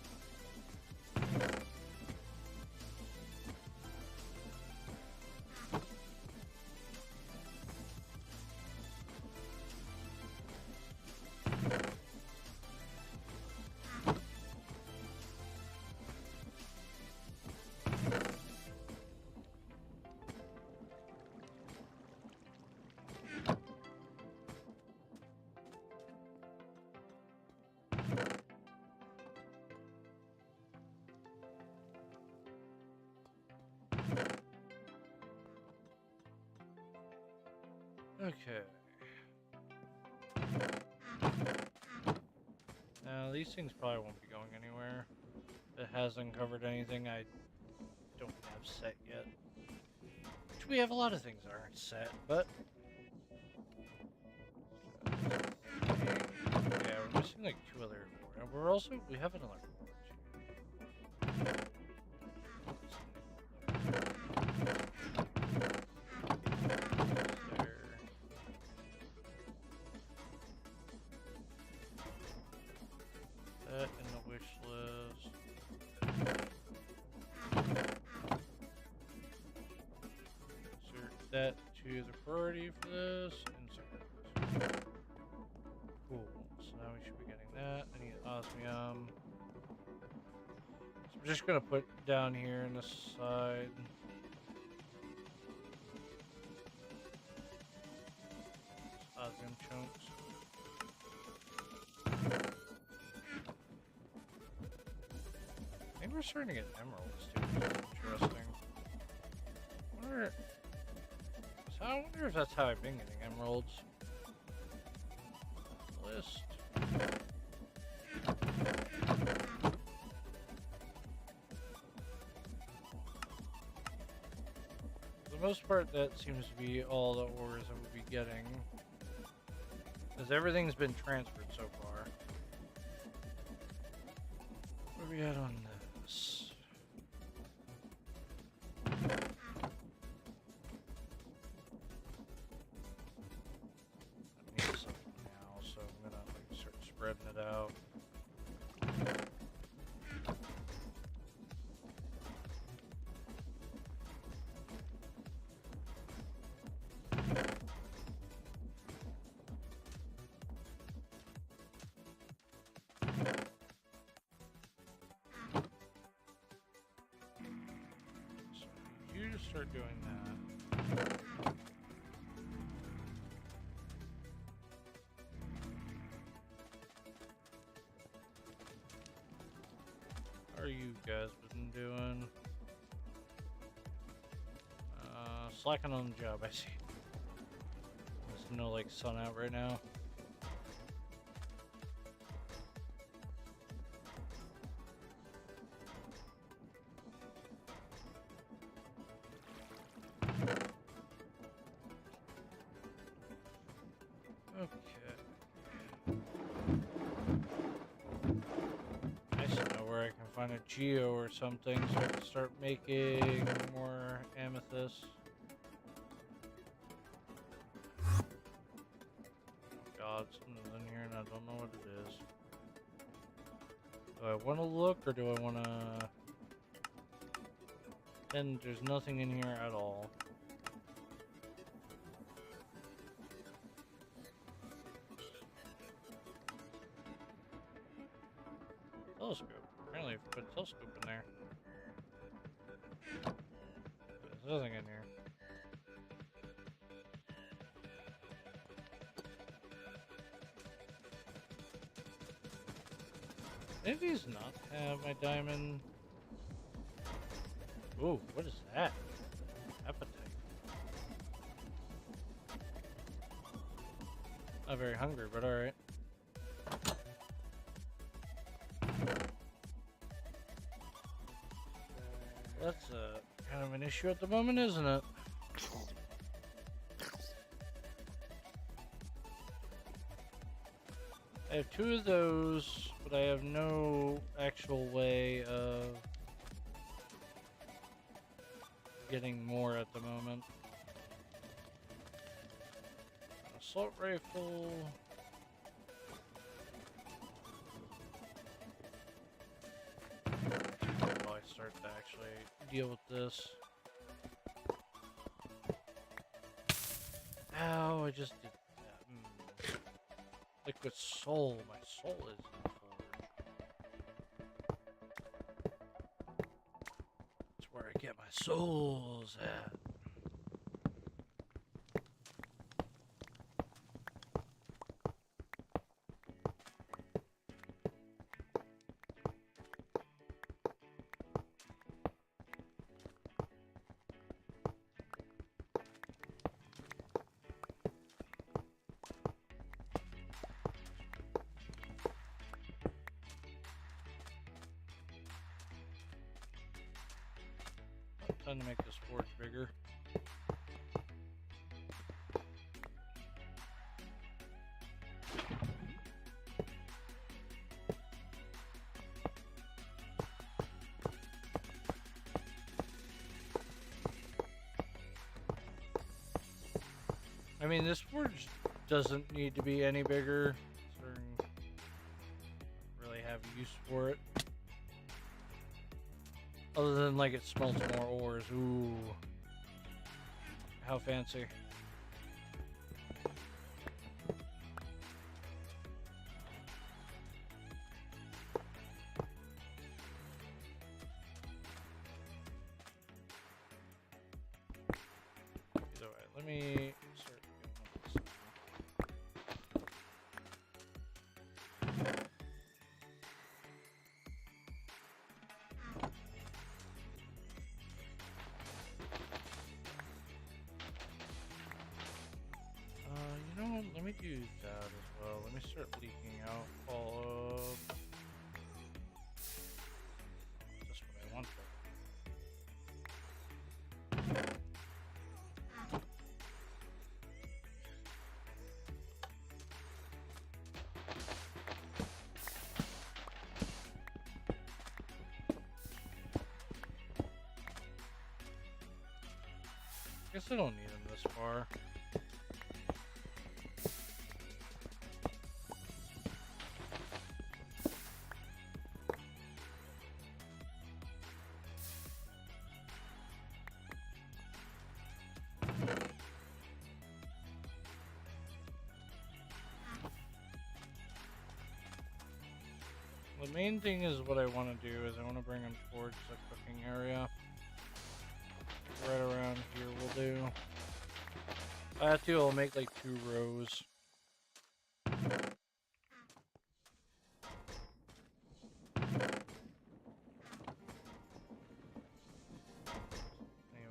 Okay. Now, these things probably won't be going anywhere. It hasn't covered anything I don't have set yet. Which we have a lot of things that aren't set, but... Yeah, we're missing like 2 other... And we're also... We have another that in the wish list. Insert that to the priority for this. Insert. Cool. So now we should be getting that. I need osmium. So I'm just gonna put down here in the side. Osmium chunks. I think we're starting to get emeralds too. Interesting. I wonder if that's how I've been getting emeralds. List. For the most part, that seems to be all the ores that we'll be getting. Because everything's been transferred so far. Where are we at on this? I need something now, so I'm gonna like start spreading it out. You just start doing that. How are you guys been doing? Slacking on the job, I see. There's no like sun out right now. Okay. Nice to know where I can find a geo or something so I can start making more amethyst. Oh God, something's in here and I don't know what it is. Do I want to look or do I want to... And there's nothing in here at all. Telescope. Apparently if you put a telescope in there. There's nothing in here. Maybe he's not have my diamond. Ooh, what is that? Appetite. Not very hungry, but alright. That's kind of an issue at the moment, isn't it? I have 2 of those, but I have no actual way of getting more at the moment. Assault rifle. While I start to actually deal with this. Ow, I just did that. Liquid soul. My soul is in the forge. That's where I get my souls at. Time to make this forge bigger. I mean, this forge doesn't need to be any bigger. So really have use for it. Other than, like, it smelts more ores. Ooh. How fancy. Either way, let me start getting this. You know what? Let me do that as well. Let me start leaking out all of just what I want. Guess I don't need them this far. The main thing is what I want to do is I want to bring them towards the cooking area. Right around here will do. If I have to, I'll make like 2 rows. Any of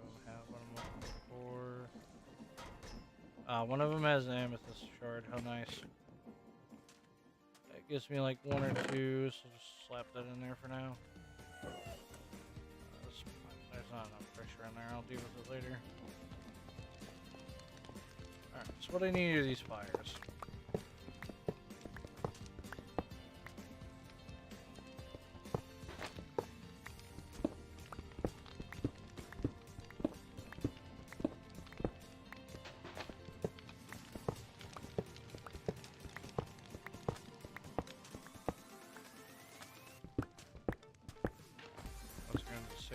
them have what I'm looking for. One of them has an amethyst shard. How nice. That gives me like 1 or 2, so just slap that in there for now. There's not enough pressure in there. I'll deal with it later. Alright, so what I need are these fires.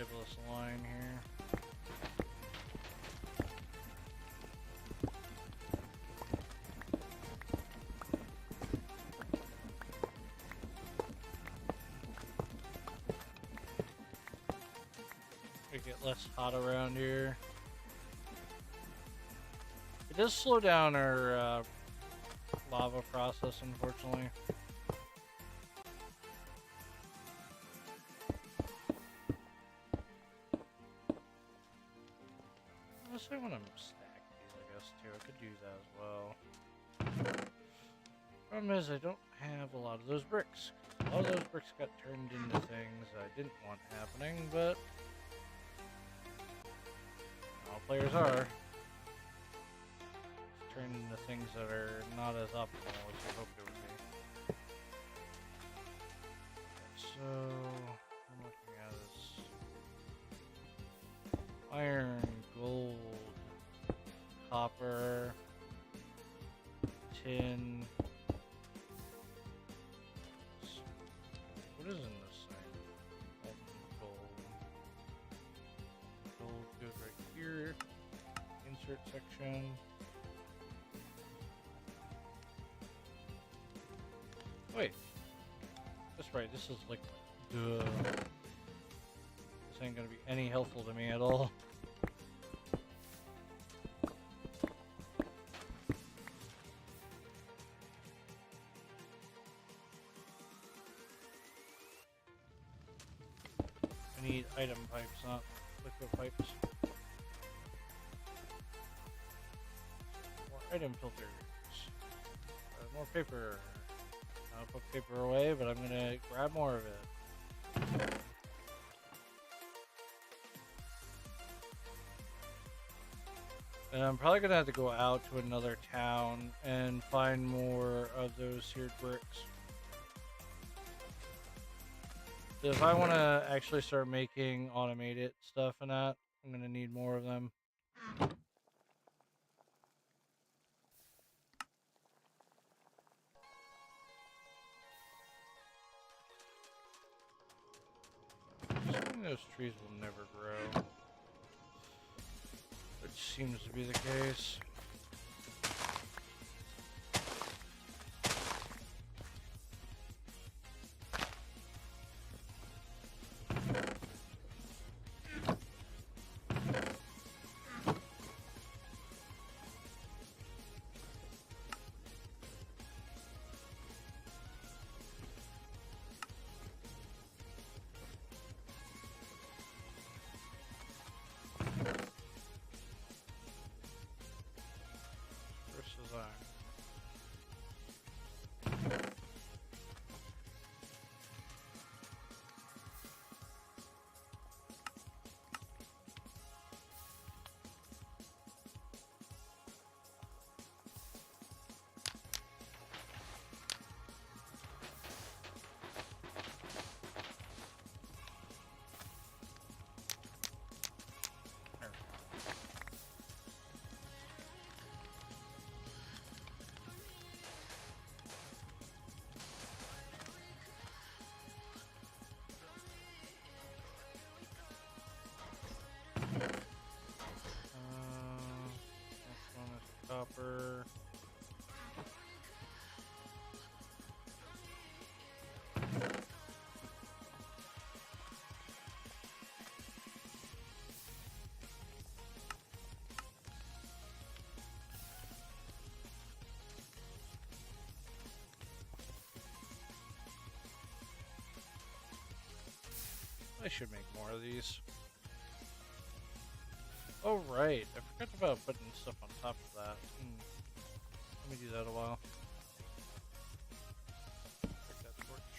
disable this line here. Make it less hot around here. It does slow down our lava process, unfortunately. Unless I want to stack these, I guess, too. I could do that as well. Problem is, I don't have a lot of those bricks. A lot of those bricks got turned into things I didn't want happening, but all players are. It's turned into things that are not as optimal as you hoped it would be. So, I'm looking at is iron, gold, copper, tin. What is in this thing? Gold. Gold goes right here. Insert section. Wait. That's right, this is liquid. Duh. This ain't gonna be any helpful to me at all. I need item pipes, not liquid pipes. More item filters. More paper. I'll put paper away, but I'm gonna grab more of it. And I'm probably gonna have to go out to another town and find more of those seared bricks. If I want to actually start making automated stuff and that, I'm going to need more of them. Assuming those trees will never grow, which seems to be the case. Copper. I should make more of these. Oh right, I forgot about putting stuff on top of that. Let me do that a while. Take that torch.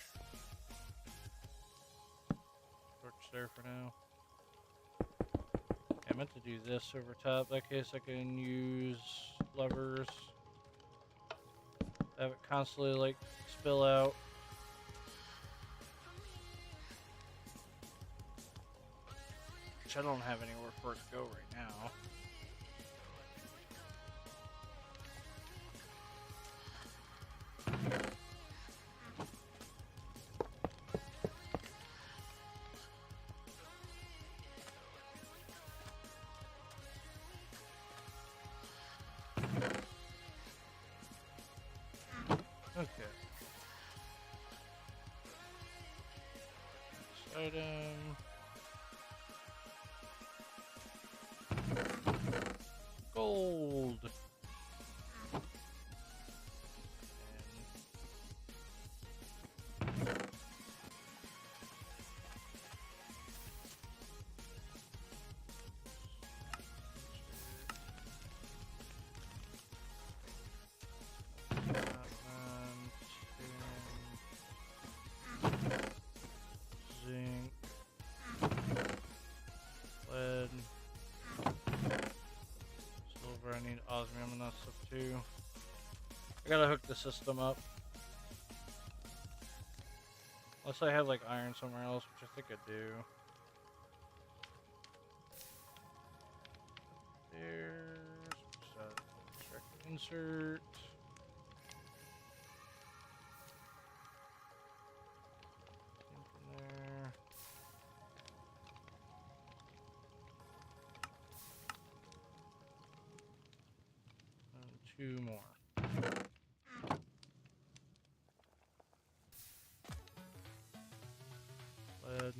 Torch there for now. I meant to do this over top. That case I can use levers. Have it constantly like spill out. Which I don't have anywhere for it to go right now. item. Gold. Zinc. Lead. Silver, I need osmium and that stuff too. I gotta hook the system up. Unless I have like iron somewhere else, which I think I do. There's extract insert. In there. And 2 more. Lead.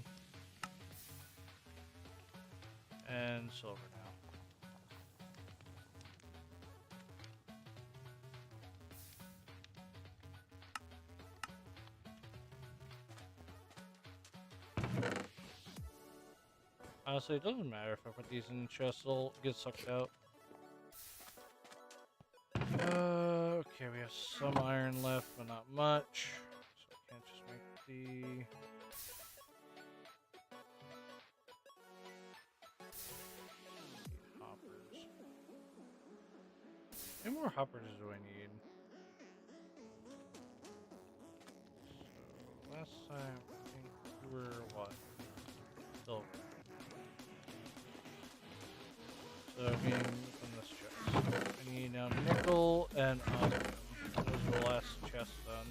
And silver now. Honestly, it doesn't matter if I put these in the chest, they'll get sucked out. Okay, we have some iron left, but not much. So I can't just make the... hoppers. How many more hoppers do I need? So, last time, I think we were, what? Silver. So, I mean, from this chest. I need now nickel and osmium. Those are the last chests done.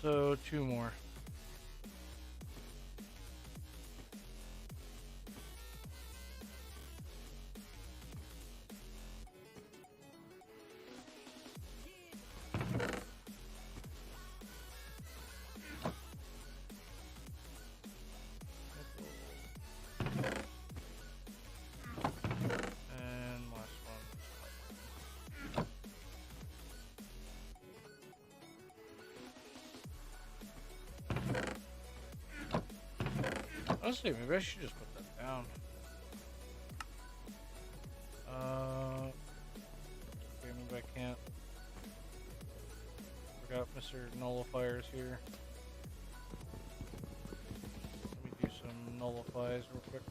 So, 2 more. Honestly, maybe I should just put that down. Okay, maybe I can't. Forgot Mr. Nullifiers here. Let me do some nullifies real quick.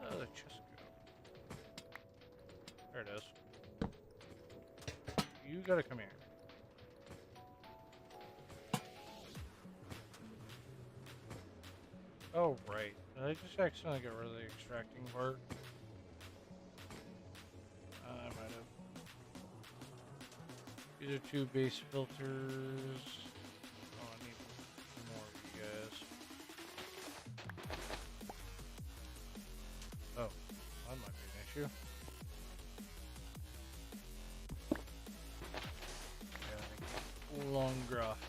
Oh, the chest go. There it is. You gotta come here. Oh, right. Did I just accidentally get rid of the extracting part? I might have. These are 2 base filters. Oh, I need more of you guys. Oh, that might be an issue. Yeah, long graph.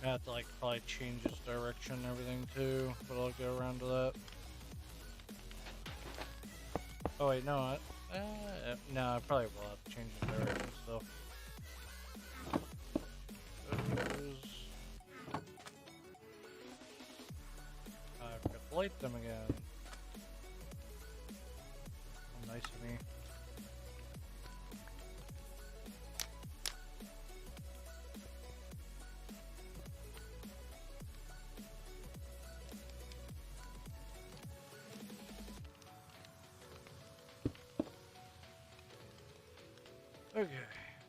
I have to like probably change its direction and everything too, but I'll get around to that. Oh wait, no, no, I probably will have to change the direction still. I forgot to light them again. How nice of me. Okay,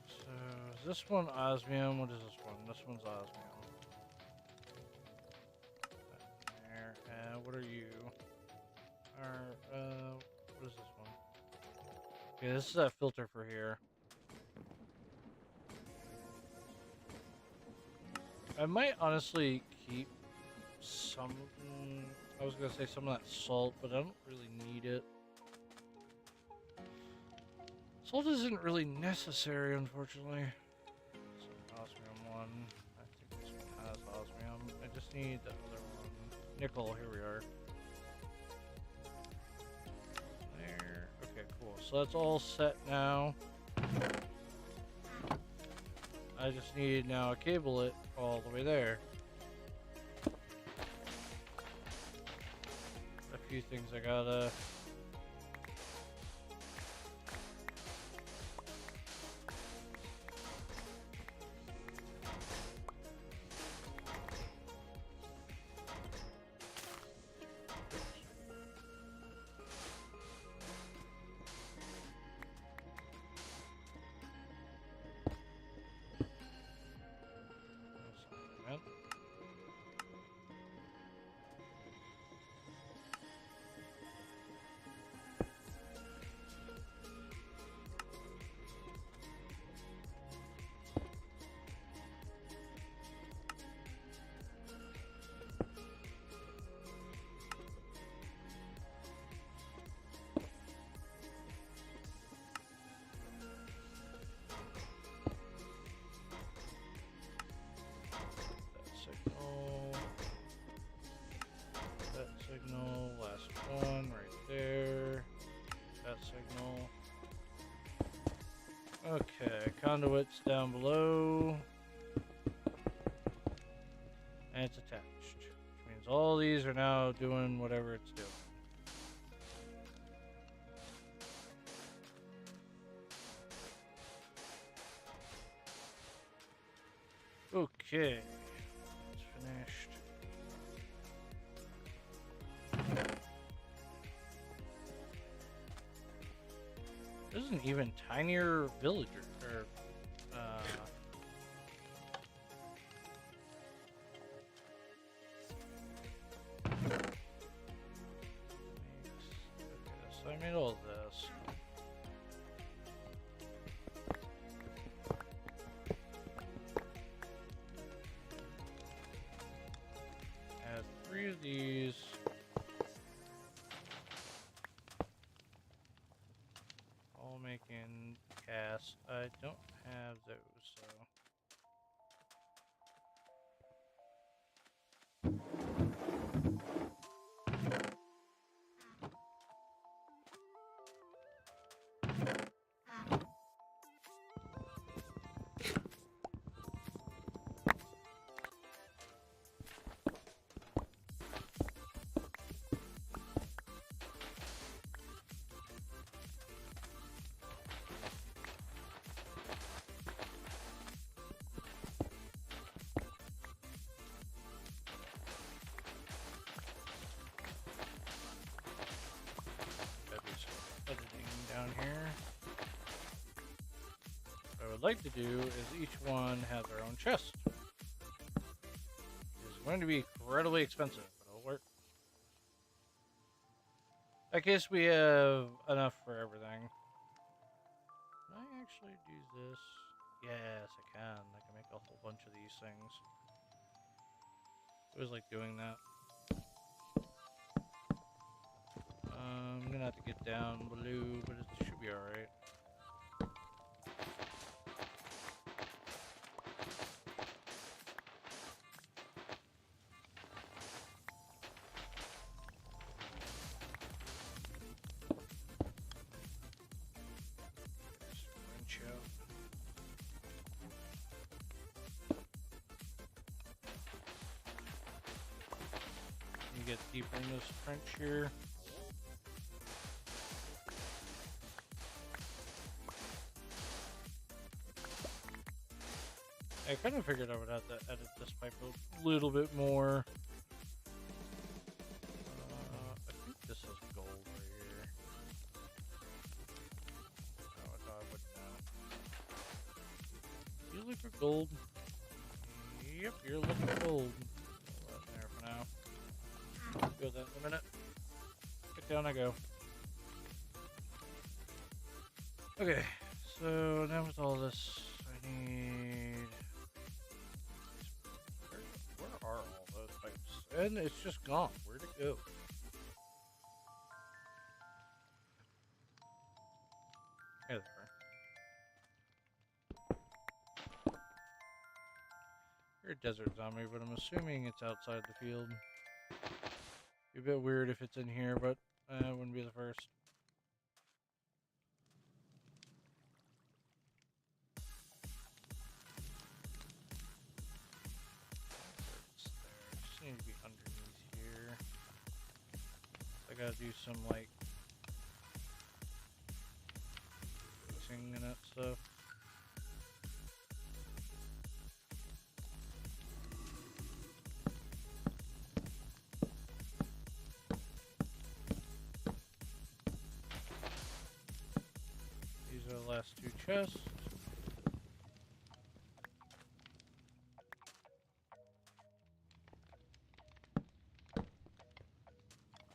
so is this one osmium? What is this one? This one's osmium. There. And what are you? What is this one? Okay, this is that filter for here. I might honestly keep some. I was gonna say some of that salt, but I don't really need it. Salt isn't really necessary, unfortunately. So, osmium 1. I think this one has osmium. I just need the other one. Nickel, here we are. There. Okay, cool. So that's all set now. I just need now to cable it all the way there. A few things I gotta... That signal, last one right there. That signal. Okay, conduit's down below. And it's attached. Which means all these are now doing whatever it's doing. Okay. It's finished. This is an even tinier villager, or, so I made all this. Add 3 of these. All making cast. I don't have those, so. Down here. What I would like to do is each one have their own chest. It's going to be incredibly expensive, but it'll work. I guess we have enough for everything. Can I actually do this? Yes, I can. I can make a whole bunch of these things. I always like doing that. I'm gonna have to get down below, but it should be alright. Wrench out. You get deeper in this French here. I kind of figured I would have to edit this pipe a little bit more. I think this is gold right here. Oh, I thought I wouldn't know. You look for gold. Yep, you're looking for gold. Put that in there for now. Go that in a minute. Get down I go. Okay, so now with all this, I need... Where are all those pipes? and it's just gone. Where'd it go? There they are. You're a desert zombie, but I'm assuming it's outside the field. Be a bit weird if it's in here, but it wouldn't be the first. Just need to be underneath here. I gotta do some like fixing and that stuff. These are the last two chests.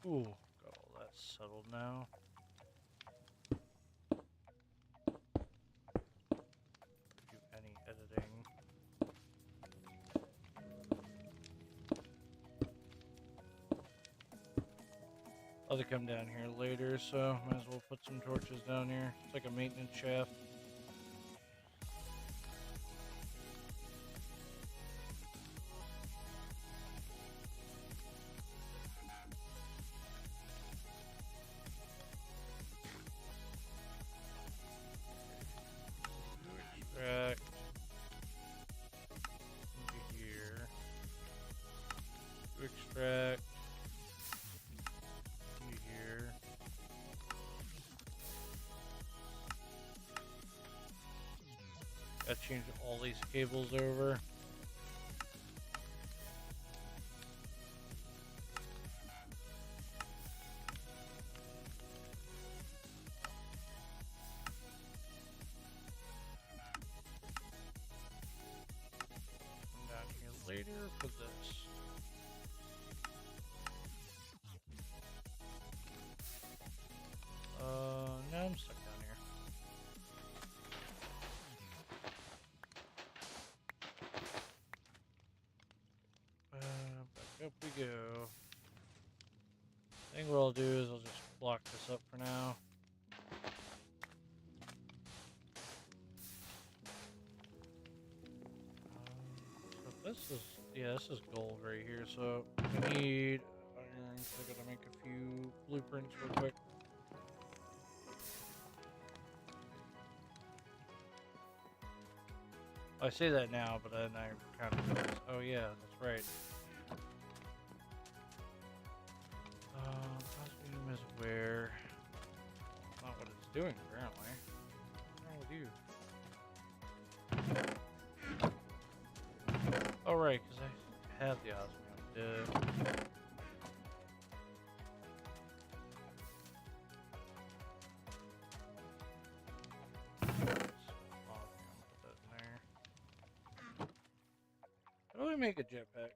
Ooh, got all that settled now. Do any editing. I'll have to come down here later, so might as well put some torches down here. It's like a maintenance shaft. Extract into here. Extract into here. Gotta change all these cables over. Come down here later for this. Now I'm stuck down here. Back up we go. I think what I'll do is I'll just block this up for now. So this is, yeah, this is gold right here. So I need iron, so I gotta make a few blueprints real quick. I say that now, but then I kind of realize, oh yeah, that's right. Costume is where? Not what it's doing, apparently. What's wrong with you? Oh right, because I have the osmium. How do I make a jetpack?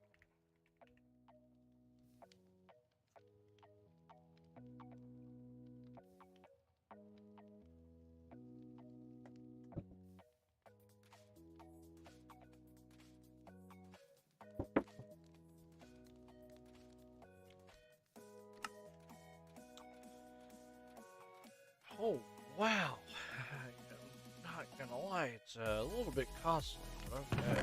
Oh, wow. I'm not gonna lie, it's a little bit costly, but okay.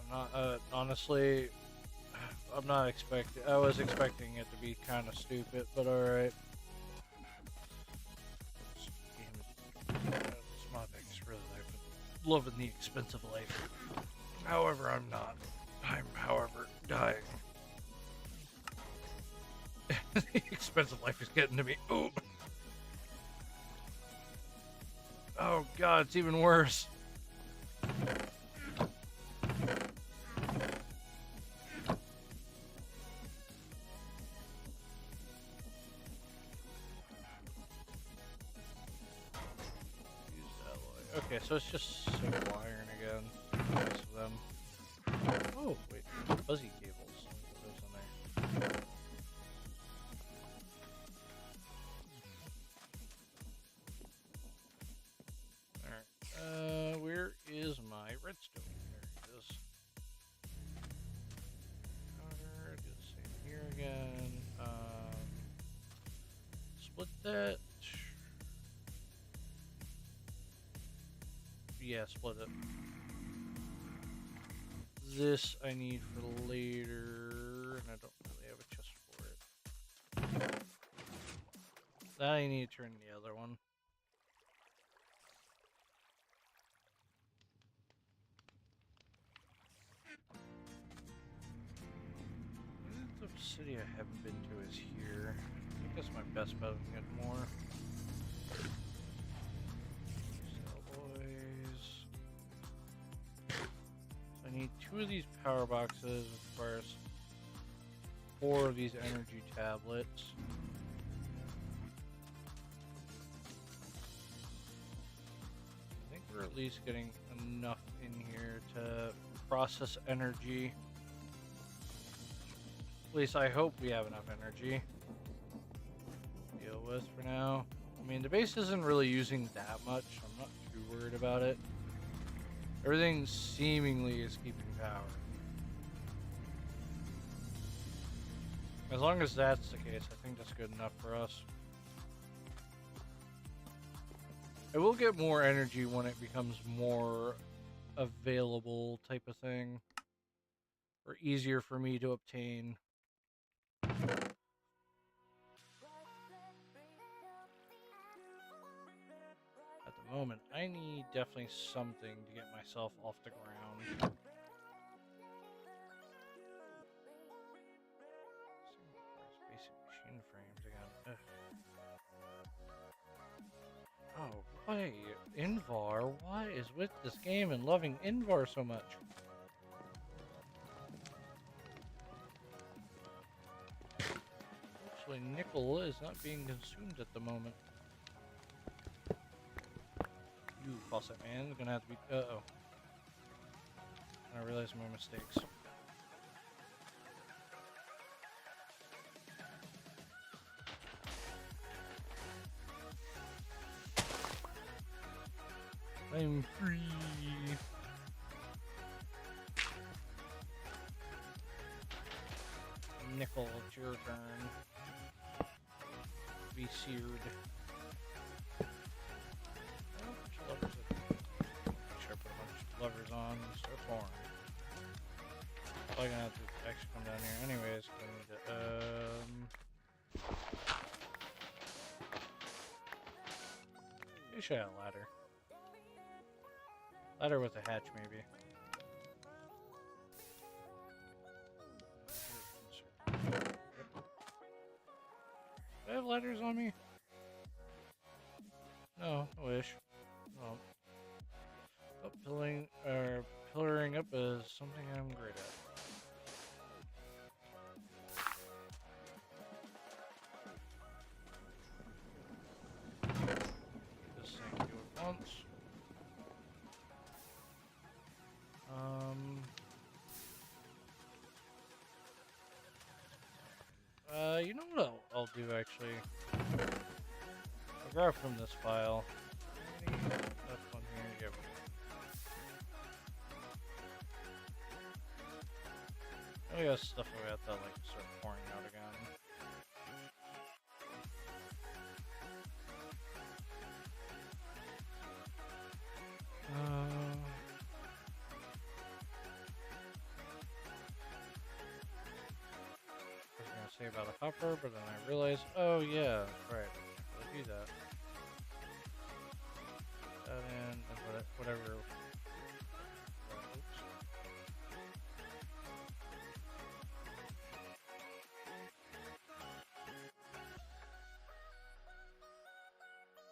I'm not, honestly, I'm not expecting, I was expecting it to be kind of stupid, but alright. This game is my biggest really life. Loving the expensive life. However, I'm not. I'm, however, dying. The expensive life is getting to me. Ooh. Oh god, it's even worse. Okay, so it's just simple iron again. Most of them. Oh, wait, fuzzy cables. Put those in there. Alright, where is my redstone? that. Yeah, split it. This I need for later, and I don't really have a chest for it. That I need to turn the other one. The city I haven't been to is here. I think that's my best bet of getting more. Boys. So I need 2 of these power boxes, which requires 4 of these energy tablets. I think we're at least getting enough in here to process energy. At least I hope we have enough energy to deal with for now. I mean, the base isn't really using that much. I'm not too worried about it. Everything seemingly is keeping power. As long as that's the case, I think that's good enough for us. It will get more energy when it becomes more available type of thing. Or easier for me to obtain. At the moment, I need definitely something to get myself off the ground. Basic machine frames again. Ugh. Oh, boy, Invar, what is with this game and loving Invar so much? Actually, nickel is not being consumed at the moment. You, faucet man, is gonna have to be. Uh-oh. I realize my mistakes. I'm free. Nickel, it's your turn. Be seared. Make sure I put a bunch of levers on and start pouring. Probably gonna have to actually come down here anyways, because I need to, you should have a ladder. Ladder with a hatch, maybe. Do I have ladders on me? No, I wish. Well, pillaring up is something I'm great at. This thing do it once. You know what I'll do actually? I'll grab from this file. That one here, yep. Oh, we got stuff we have to like start pouring out again. Say about a hopper, but then I realized, oh yeah, right, I'll do that. That in, and whatever. Oops.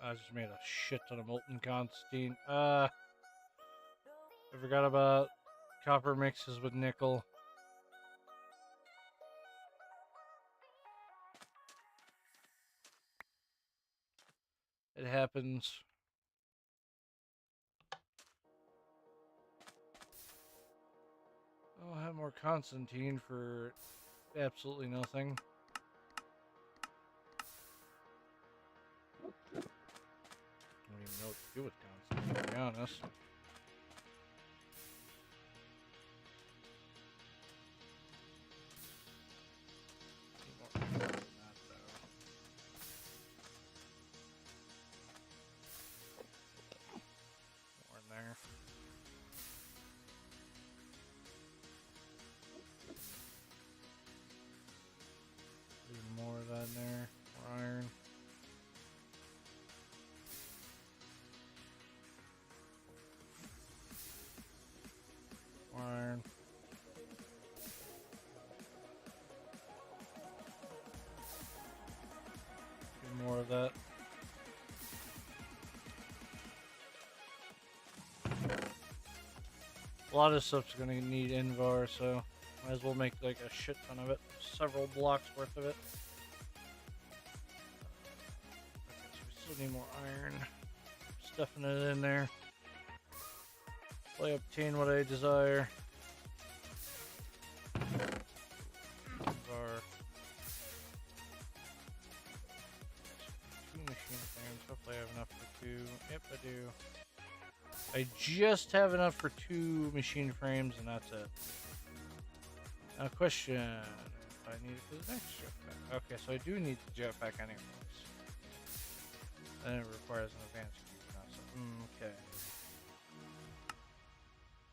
I just made a shit ton of molten Constantine. I forgot about copper mixes with nickel. It happens. I'll have more Constantine for absolutely nothing. I don't even know what to do with Constantine, to be honest. more of that. A lot of stuff's gonna need Invar, so might as well make like a shit ton of it. Several blocks worth of it. Okay, so we still need more iron. Stuffing it in there. Till I obtain what I desire. Invar. 2 machine frames. Hopefully I have enough for 2. Yep, I do. I just have enough for 2 machine frames, and that's it. Now, question: if I need it for the next jetpack? Okay, so I do need the jetpack anyways. And it requires an advanced cube now. So, okay.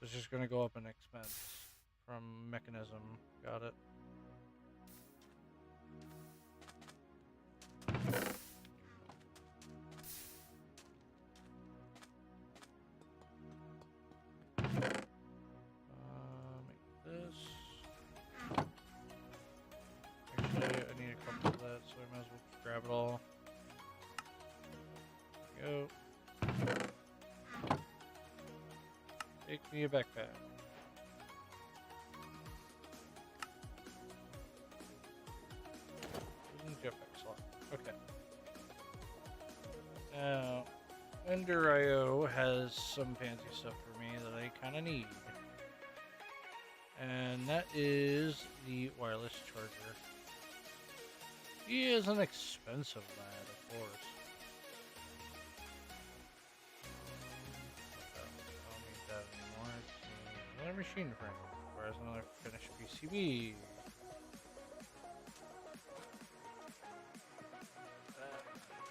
It's just gonna go up in expense from mechanism. Got it. Make this. Actually, I need a couple of that, so I might as well just grab it all. There we go. Take me a backpack. Jetpack slot. Okay. Now, Ender.io has some fancy stuff for me that I kind of need. And that is the wireless charger. He is an expensive lad, of course. I don't need that anymore. It's another machine frame. Requires another finished PCB.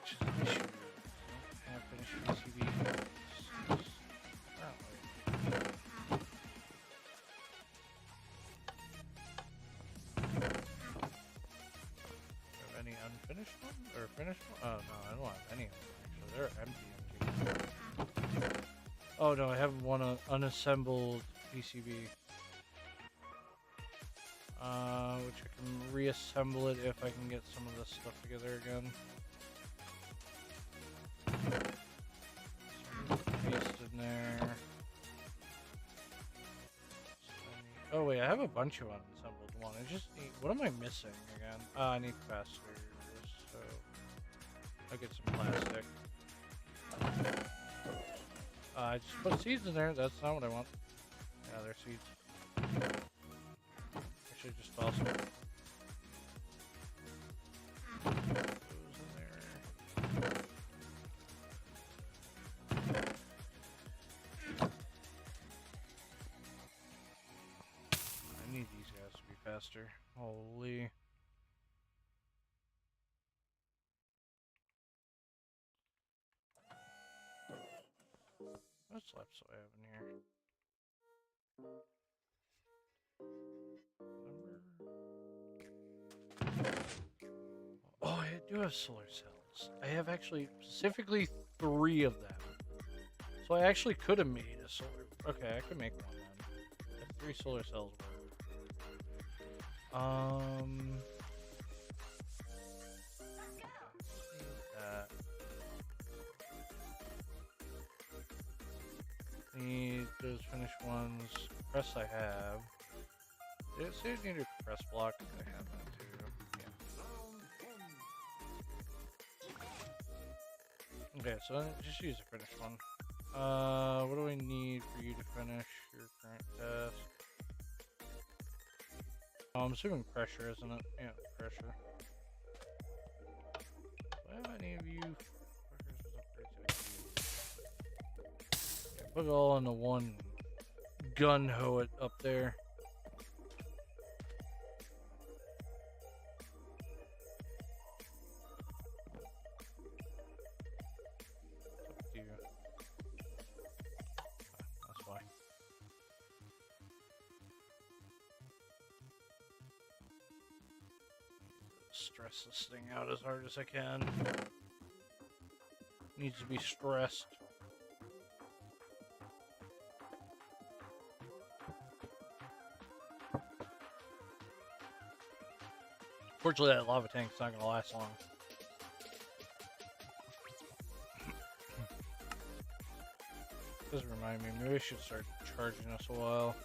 Which is an issue. I don't have finished PCB. Unfinished one? Or finished one? Oh no, I don't have any of them actually. They're empty. Oh no, I have one unassembled PCB. Which I can reassemble it if I can get some of this stuff together again. Paste in there. Oh wait, I have a bunch of unassembled one. I just need. What am I missing again? I need capacitors. So I'll get some plastic. I just put seeds in there. That's not what I want. Yeah, they're seeds. I should just toss them. Those in there. I need these guys to be faster. Holy. What slaps do I have in here? Oh, I do have solar cells. I have actually specifically 3 of them. So I actually could have made a solar. Okay, I could make one then. If 3 solar cells work. Need those finished ones. Compress I have. Did it say I need a compress block? I have that too. Yeah. Okay, so just use a finished one. What do I need for you to finish your current task? Oh, I'm assuming pressure, isn't it? Yeah, pressure. Do I have any of you? Put it all into one gun ho it up there. Up to you. That's fine. Stress this thing out as hard as I can. Needs to be stressed. Fortunately, that lava tank's not going to last long. Does remind me, maybe I should start charging us a while.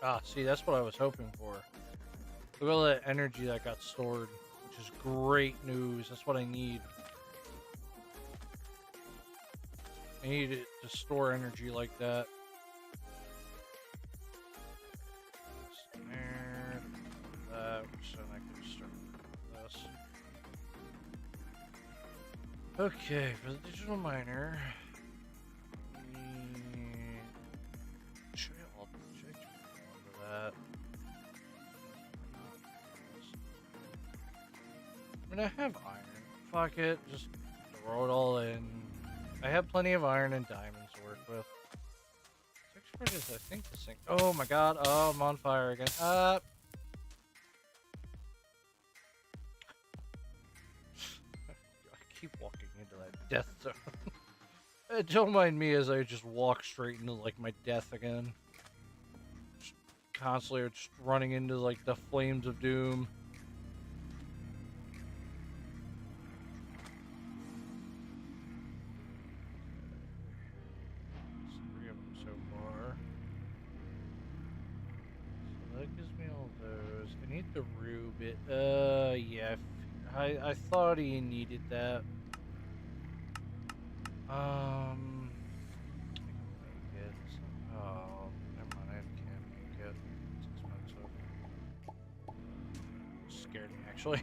Ah, see, that's what I was hoping for. Look at all that energy that got stored, which is great news. That's what I need. I need it to store energy like that. There, that, which then I can start this. Okay, for the digital miner, should I just go onto that? I mean, I have iron. Fuck it, just throw it all in. I have plenty of iron and diamonds to work with. Expert is, I think, this thing. Oh my god, oh, I'm on fire again. I keep walking into that death zone. Don't mind me as I just walk straight into, like, my death again. Just constantly just running into, like, the flames of doom. The Rubit. Yeah. I thought he needed that. I can make it. Oh, never mind. I can't make it. It's expensive. Scared me, actually.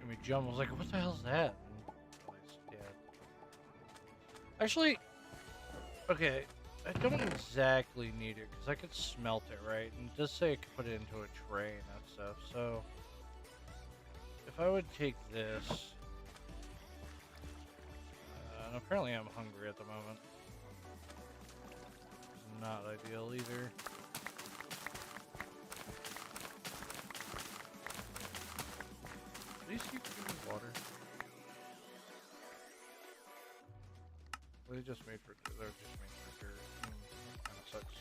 Made me jump. I was like, what the hell's that? Yeah. Actually, okay. I don't exactly need it because I could smelt it, right? And it does say I could put it into a tray and that stuff. So if I would take this, and apparently I'm hungry at the moment. It's not ideal either. At least you can give me water. They just made for they're just made for dirt. That kind of sucks.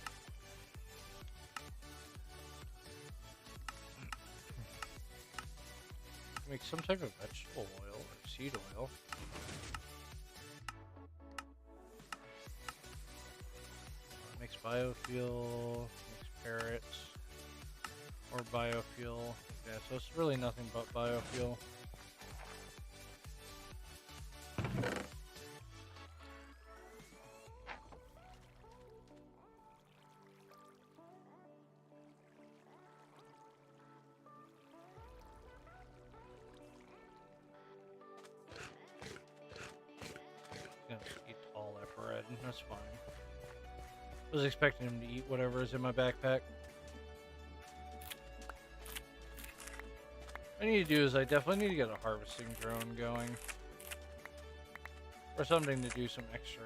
Make some type of vegetable oil or seed oil. Makes biofuel, makes parrots, or biofuel. Yeah, so it's really nothing but biofuel. That's fine. I was expecting him to eat whatever is in my backpack. What I need to do is I definitely need to get a harvesting drone going. Or something to do some extra.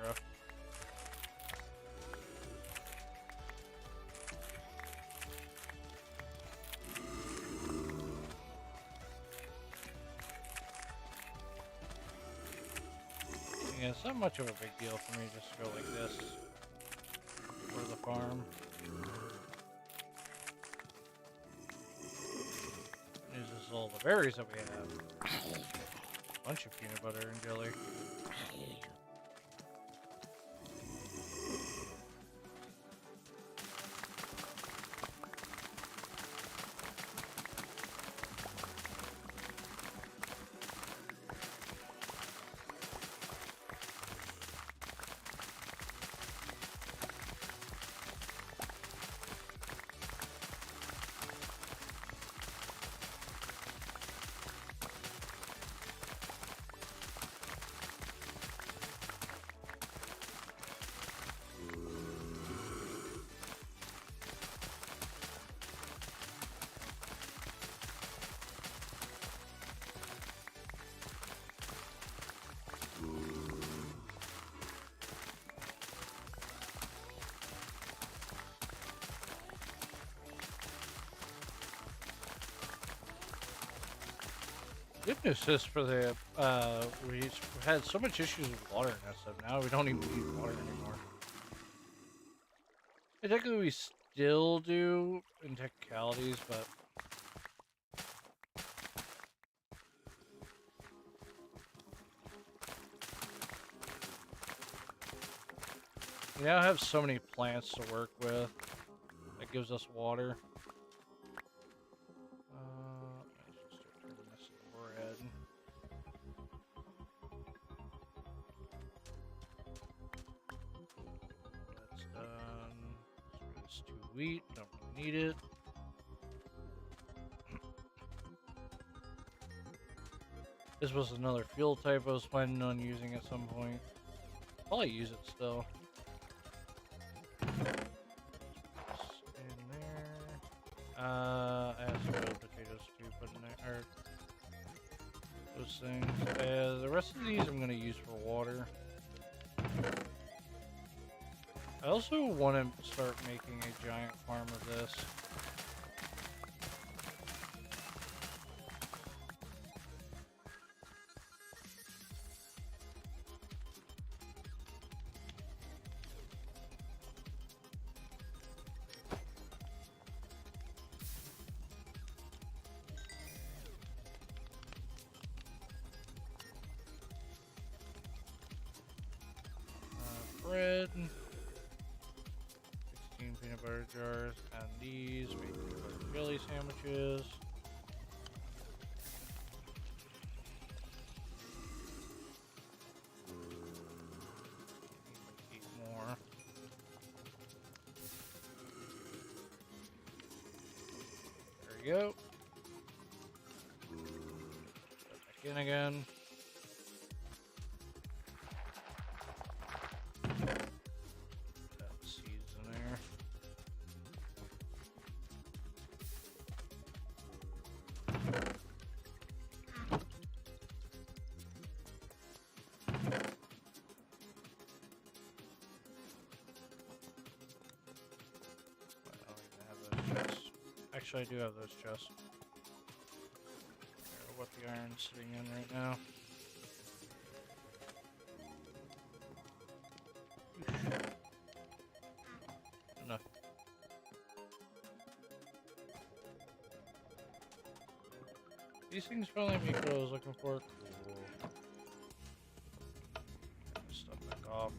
Yeah, it's not much of a big deal for me just to go like this for the farm. Use this all the berries that we have. A bunch of peanut butter and jelly. Good news is for the, we had so much issues with water and that stuff. Now we don't even need water anymore. Technically we still do in technicalities, but We now have so many plants to work with. That gives us water. Let's just start turning this red. That's done. Let's do this 2 wheat. Don't really need it. This was another fuel type I was planning on using at some point. Probably use it still. In there. I have some little potatoes too, put in there. Or those things. The rest of these I'm gonna use for water. I also want to start making a giant farm of this. Bread. 16 peanut butter jars. And these. Make peanut butter jelly sandwiches. Eat more. There we go. Put that back in again. Actually, I do have those chests. What the iron's sitting in right now. Enough. These things finally make what I was looking for. Cool. Take this stuff back off.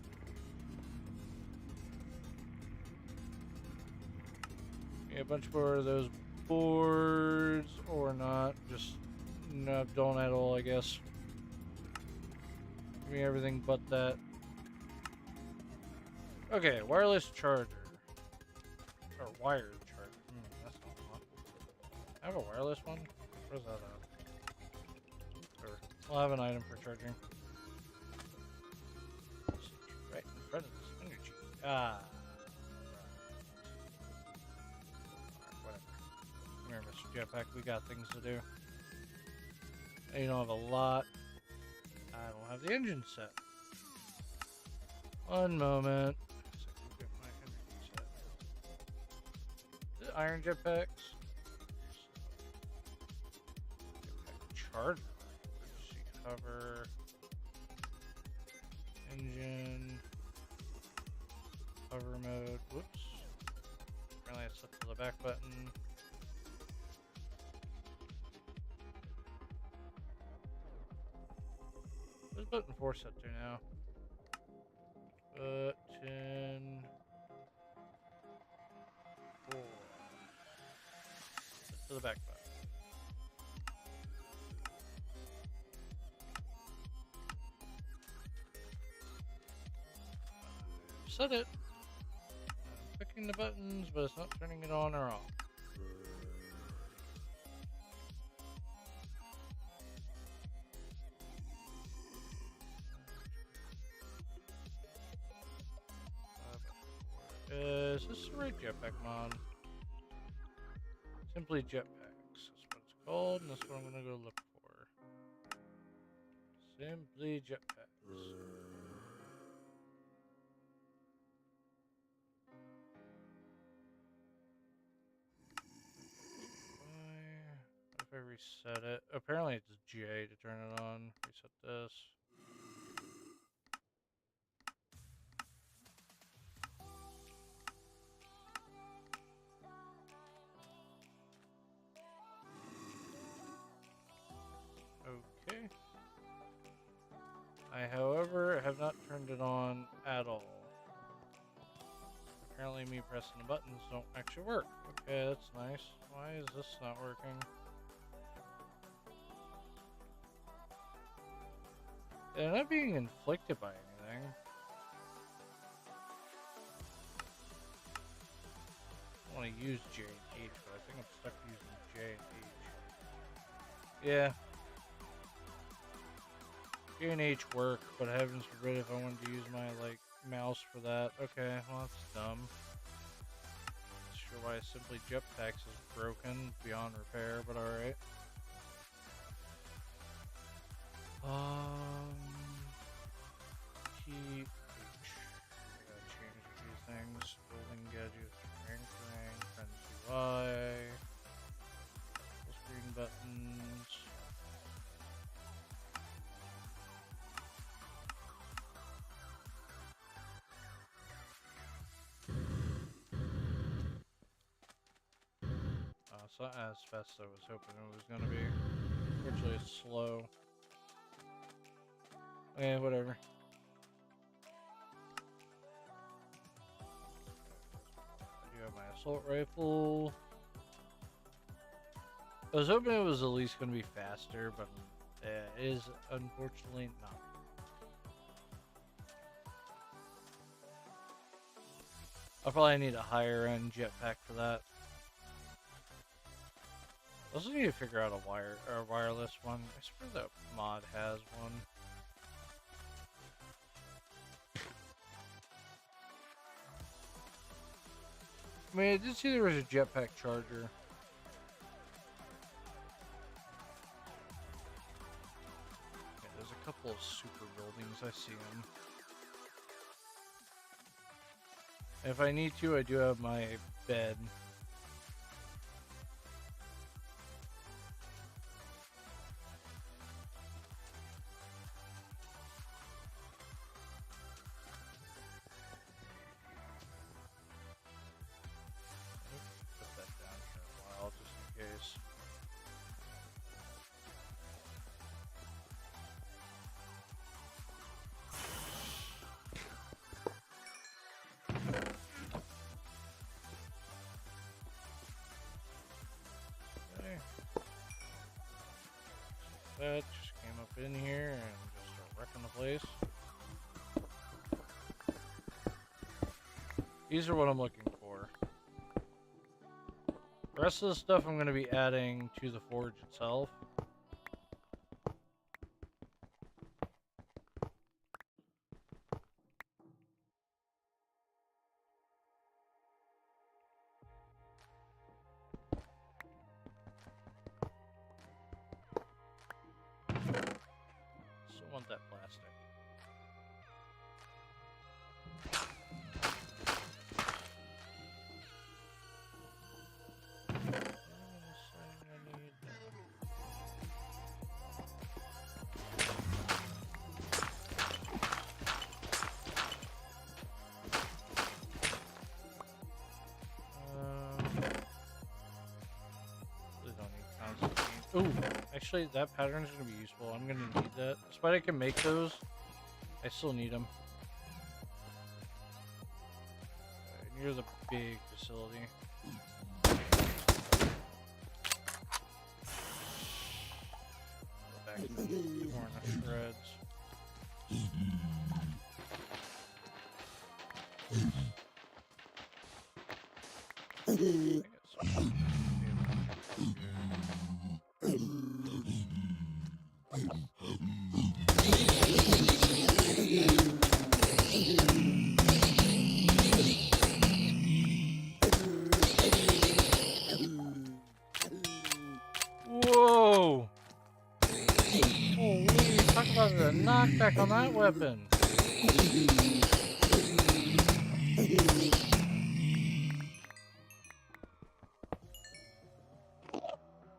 Yeah, a bunch more of those boards, or not. Just no, don't at all, I guess. Give me everything but that. Okay, wireless charger. Or wired charger. That's not one. I have a wireless one? Where's that at? Or, I'll have an item for charging. Right in front of this energy. Ah. Here, Mr. Jetpack, we got things to do. You don't have a lot. I don't have the engine set. One moment. Get my engine set. Is it iron jetpacks? Jetpack charger. Emergency cover. Engine. Hover mode. Whoops. Apparently it's set to the back button. What's button 4 set to now? Button 4. Set to the back button. Set it. I'm clicking the buttons, but it's not turning it on or off. Is this the right jetpack mod? Simply jetpacks. That's what it's called, and that's what I'm gonna go look for. Simply jetpacks. What if I reset it? Apparently it's J to turn it on. Reset this. Okay. I, however, have not turned it on at all. Apparently me pressing the buttons don't actually work. Okay, that's nice. Why is this not working? They're not being inflicted by anything. I want to use J and H, but I think I'm stuck using J and H. Yeah. J and H work, but heavens forbid if I wanted to use my, like, mouse for that. Okay, well, that's dumb. Not sure why simply jetpacks is broken beyond repair, but alright. Key H. I gotta change a few things. Building gadgets, anchoring, friends UI, full screen buttons. It's not as fast as I was hoping it was gonna be. Unfortunately, it's slow. Eh, whatever. I do have my assault rifle. I was hoping it was at least going to be faster, but it is unfortunately not. I'll probably need a higher end jetpack for that. I also need to figure out a wireless one. I swear that mod has one. I mean, I did see there was a jetpack charger. Yeah, there's a couple of super buildings. I see them. If I need to, I do have my bed. Put that down for a while, just in case. Okay. That just came up in here and just start wrecking the place. These are what I'm looking for. The rest of the stuff I'm going to be adding to the forge itself. Still want that plastic. Ooh, actually, that pattern is going to be useful. I'm going to need that. Despite I can make those, I still need them. Right, near the big facility. Go back to more in the shreds. Whoa! Holy, talk about the knockback on that weapon.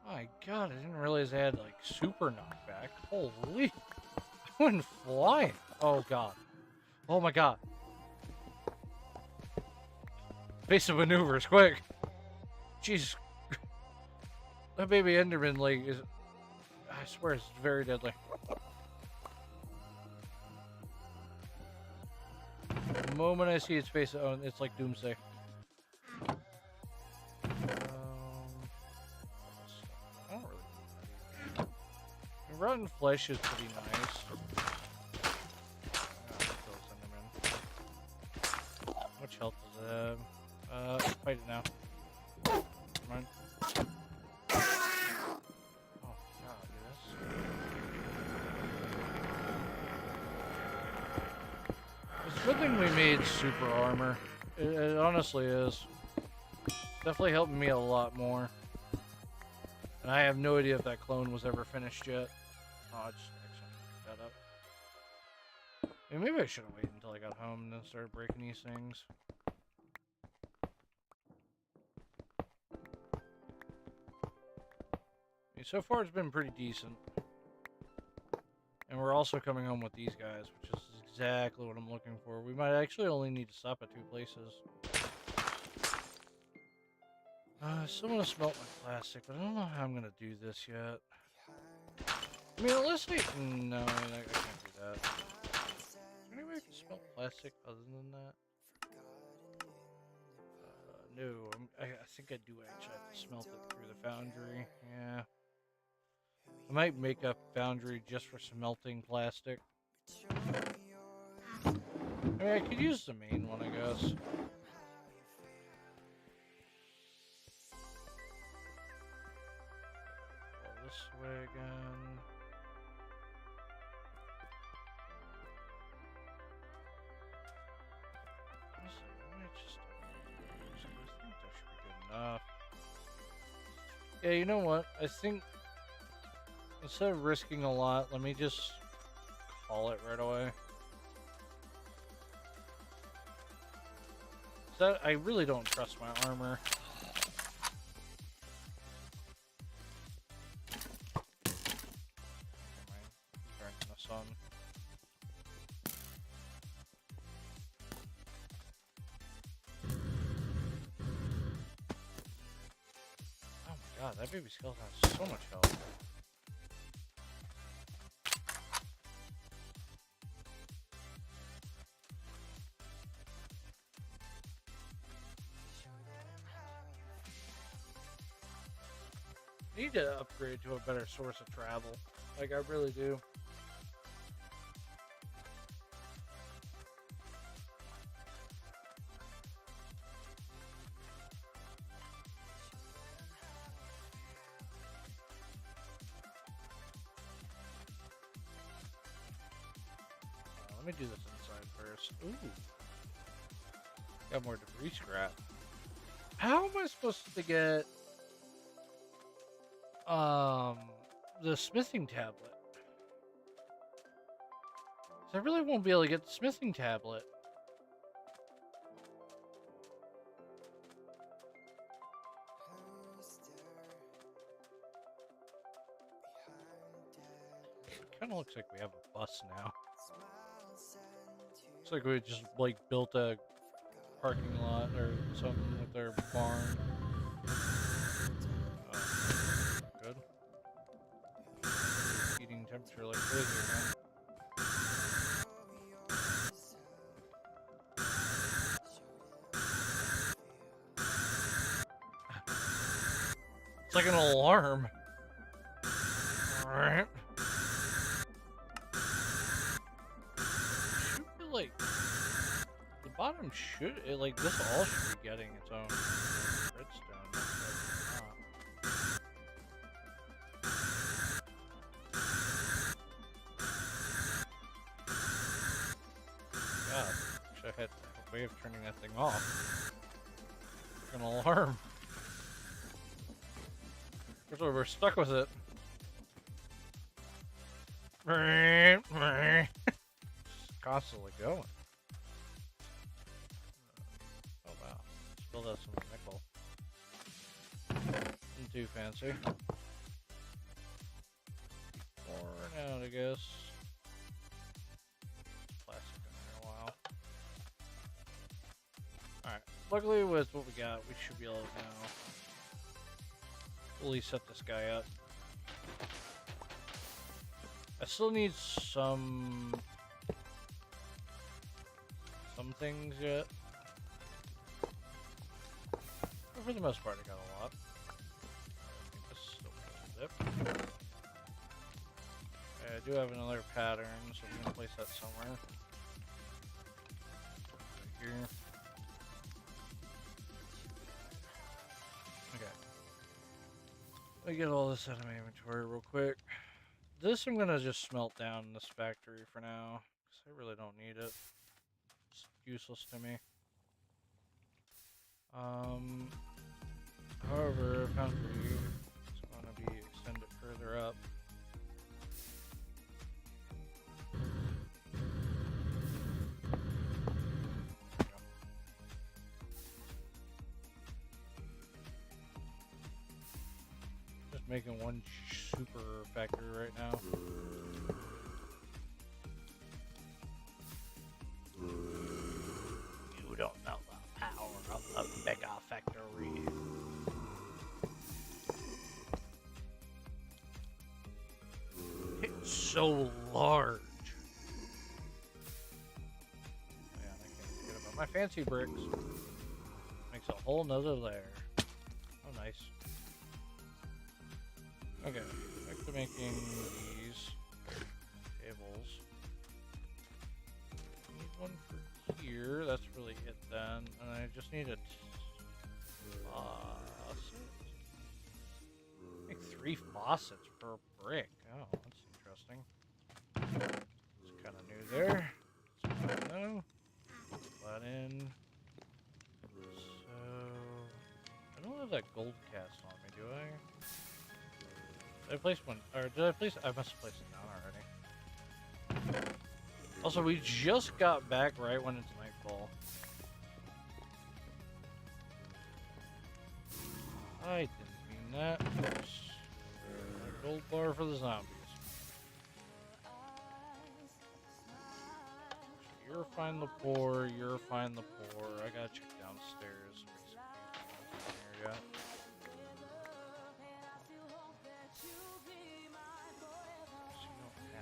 My god, I didn't realize they had like super knockback. Holy, I went flying. Oh god. Oh my god. Basic maneuvers, quick. Jesus. That baby Enderman, like, is... I swear it's very deadly. The moment I see its face, oh, it's like Doomsday. rotten flesh is pretty nice. Kill Cinnamon. How much health does it have? Fight it now. Come on. Oh god, it's a good thing we made super armor. It honestly is. Definitely helping me a lot more. And I have no idea if that clone was ever finished yet. Oh, I just accidentally picked that up. I mean, maybe I should have waited until I got home and then started breaking these things. I mean, so far it's been pretty decent. And we're also coming home with these guys, which is exactly what I'm looking for. We might actually only need to stop at 2 places. I still want to smelt my plastic, but I don't know how I'm going to do this yet. I mean, unless I... No, I can't do that. Is there any way I can smelt plastic other than that? No, I think I do actually have to smelt it through the foundry. Yeah. I might make a foundry just for smelting plastic. I mean, I could use the main one, I guess. This way again. I might just... I think that should be good enough. Yeah, you know what? I think instead of risking a lot, let me just call it right away. So I really don't trust my armor. Burnt in the sun. Oh my god, that baby skeleton has so much health. I need to upgrade to a better source of travel. Like, I really do. Let me do this inside first. Ooh. Got more debris scrap. How am I supposed to get the smithing tablet? 'Cause I really won't be able to get the smithing tablet. Kind of looks like we have a bus now. Looks like we just like built a parking lot or something with their barn. Good. Heating temperature like crazy, man. It's like an alarm. Alright. Should be like the bottom should like this all should be getting its own redstone. God, wish I had a way of turning that thing off. Like an alarm. That's why we're stuck with it. Just constantly going. Oh wow. Spilled out some nickel. Nothing too fancy. Pouring out, I guess. Plastic in there a while. Alright. Luckily with what we got, we should be able to now fully set this guy up. I still need some things yet. But for the most part, I got a lot. I think this is still zip. I do have another pattern, so I'm gonna place that somewhere. Right here. Okay. Let me get all this out of my inventory real quick. This I'm gonna just smelt down in this factory for now, because I really don't need it. It's useless to me. However, foundry is gonna be extended further up. Just making one super factory right now. You don't know the power of the mega factory. It's so large. Man, I can't forget about my fancy bricks. Makes a whole nother layer. Oh, nice. Okay, back to making these tables. Need one for here. That's really it then. And I just need a faucet. Make 3 faucets per brick. Oh, that's interesting. It's kind of new there. No. That in. So I don't have that gold cast on me, do I? Did I place one? Or did I place? I must have placed it down already. Also, we just got back right when it's nightfall. I didn't mean that. Oops. A gold bar for the zombies. You're fine the poor. You're fine the poor. I gotta check downstairs. Here, yeah.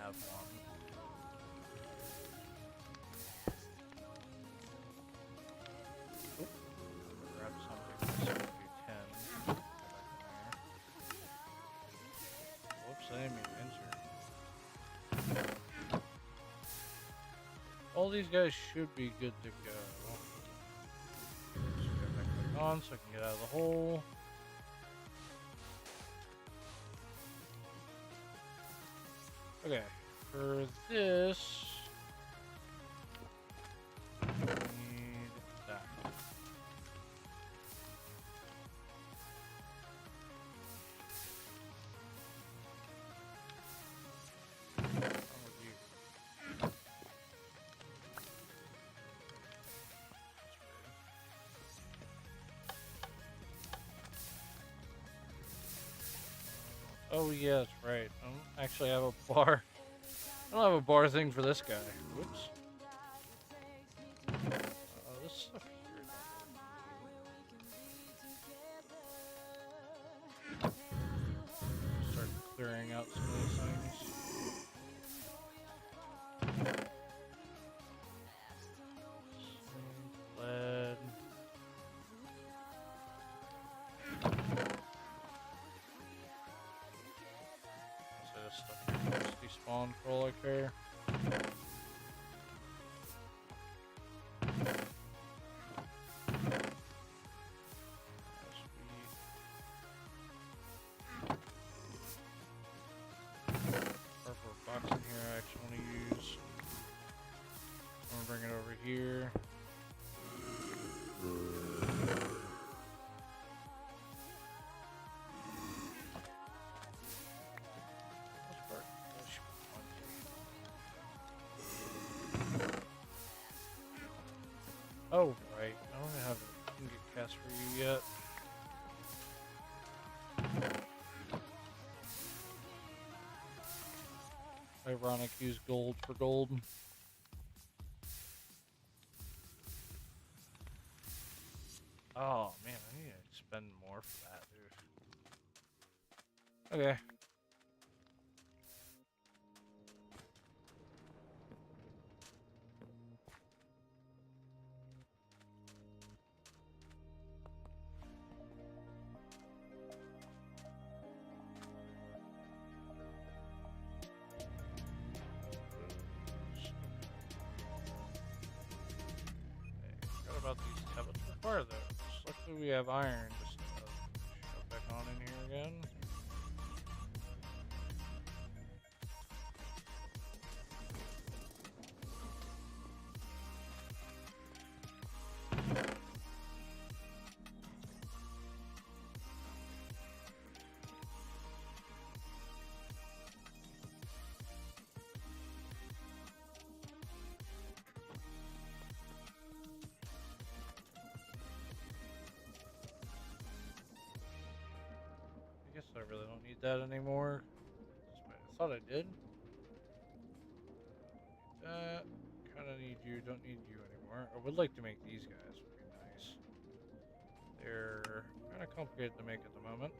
Have one. Oop. Grab something. So do 10. Whoops, I didn't mean to enter. All these guys should be good to go. Just get back on so I can get out of the hole. Okay, for this, I need that. What's wrong with you? Oh yeah, that's right. I don't actually have a bar. I don't have a bar thing for this guy. Whoops. This stuff here. Start clearing out some of these things. Lead. So this stuff just despawn for all I care. Purple box in here I actually want to use. I'm gonna bring it over here. Oh, right. I don't have a get cast for you yet. Ironic, use gold for gold. Oh, man, I need to spend more for that, dude. Okay. are those? Luckily we have iron just to shove back on in here again. I guess I really don't need that anymore. I thought I did. That. Kinda need you, don't need you anymore. I would like to make these guys, would be nice. They're kinda complicated to make at the moment.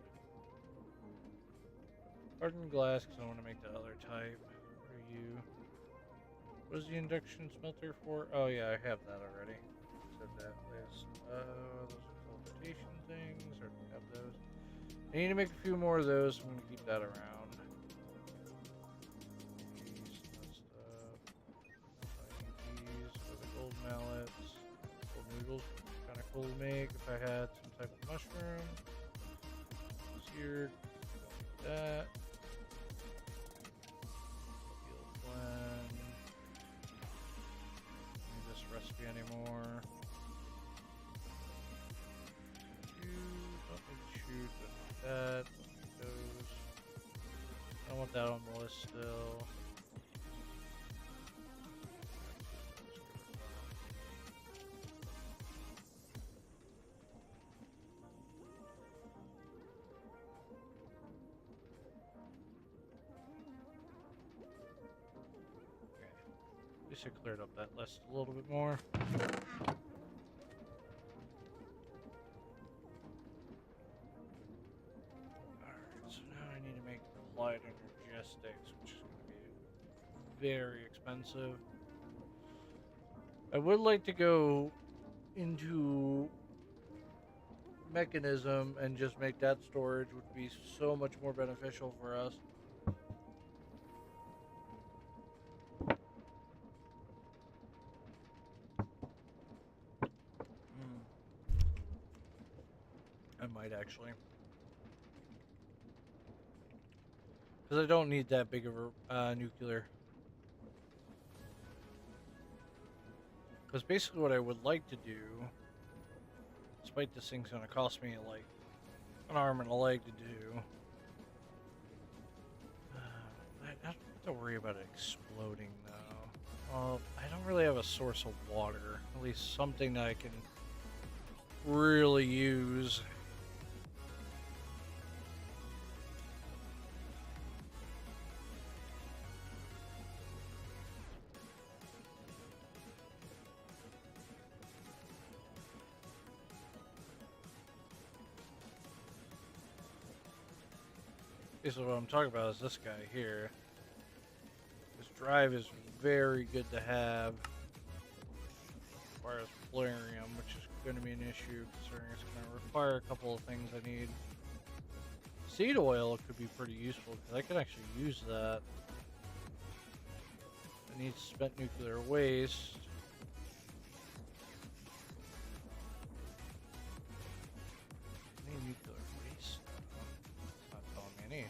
Hardened glass, because I want to make the other type. What are you? What is the induction smelter for? Oh yeah, I have that already. Said that list. Those are teleportation things. I already have those. I need to make a few more of those. I'm gonna keep that around. These, these for the gold mallets. Gold noodles, kind of cool to make if I had some type of mushroom. Seared. That. Recipe anymore. Don't need to shoot, don't need that, don't need those. I don't want that on the list still. At least I cleared up that list a little bit more. Alright, so now I need to make applied energetics, which is going to be very expensive. I would like to go into mechanism and just make that storage, would be so much more beneficial for us. I might actually. Because I don't need that big of a nuclear. Because basically what I would like to do, despite this thing's going to cost me like an arm and a leg to do, I don't have to worry about it exploding though. Well, I don't really have a source of water. At least something that I can really use. Basically what I'm talking about is this guy here. This drive is very good to have. Requires polarium, which is going to be an issue considering it's going to require a couple of things I need. Seed oil could be pretty useful because I can actually use that. I need spent nuclear waste. I need nuclear waste. It's not telling me any.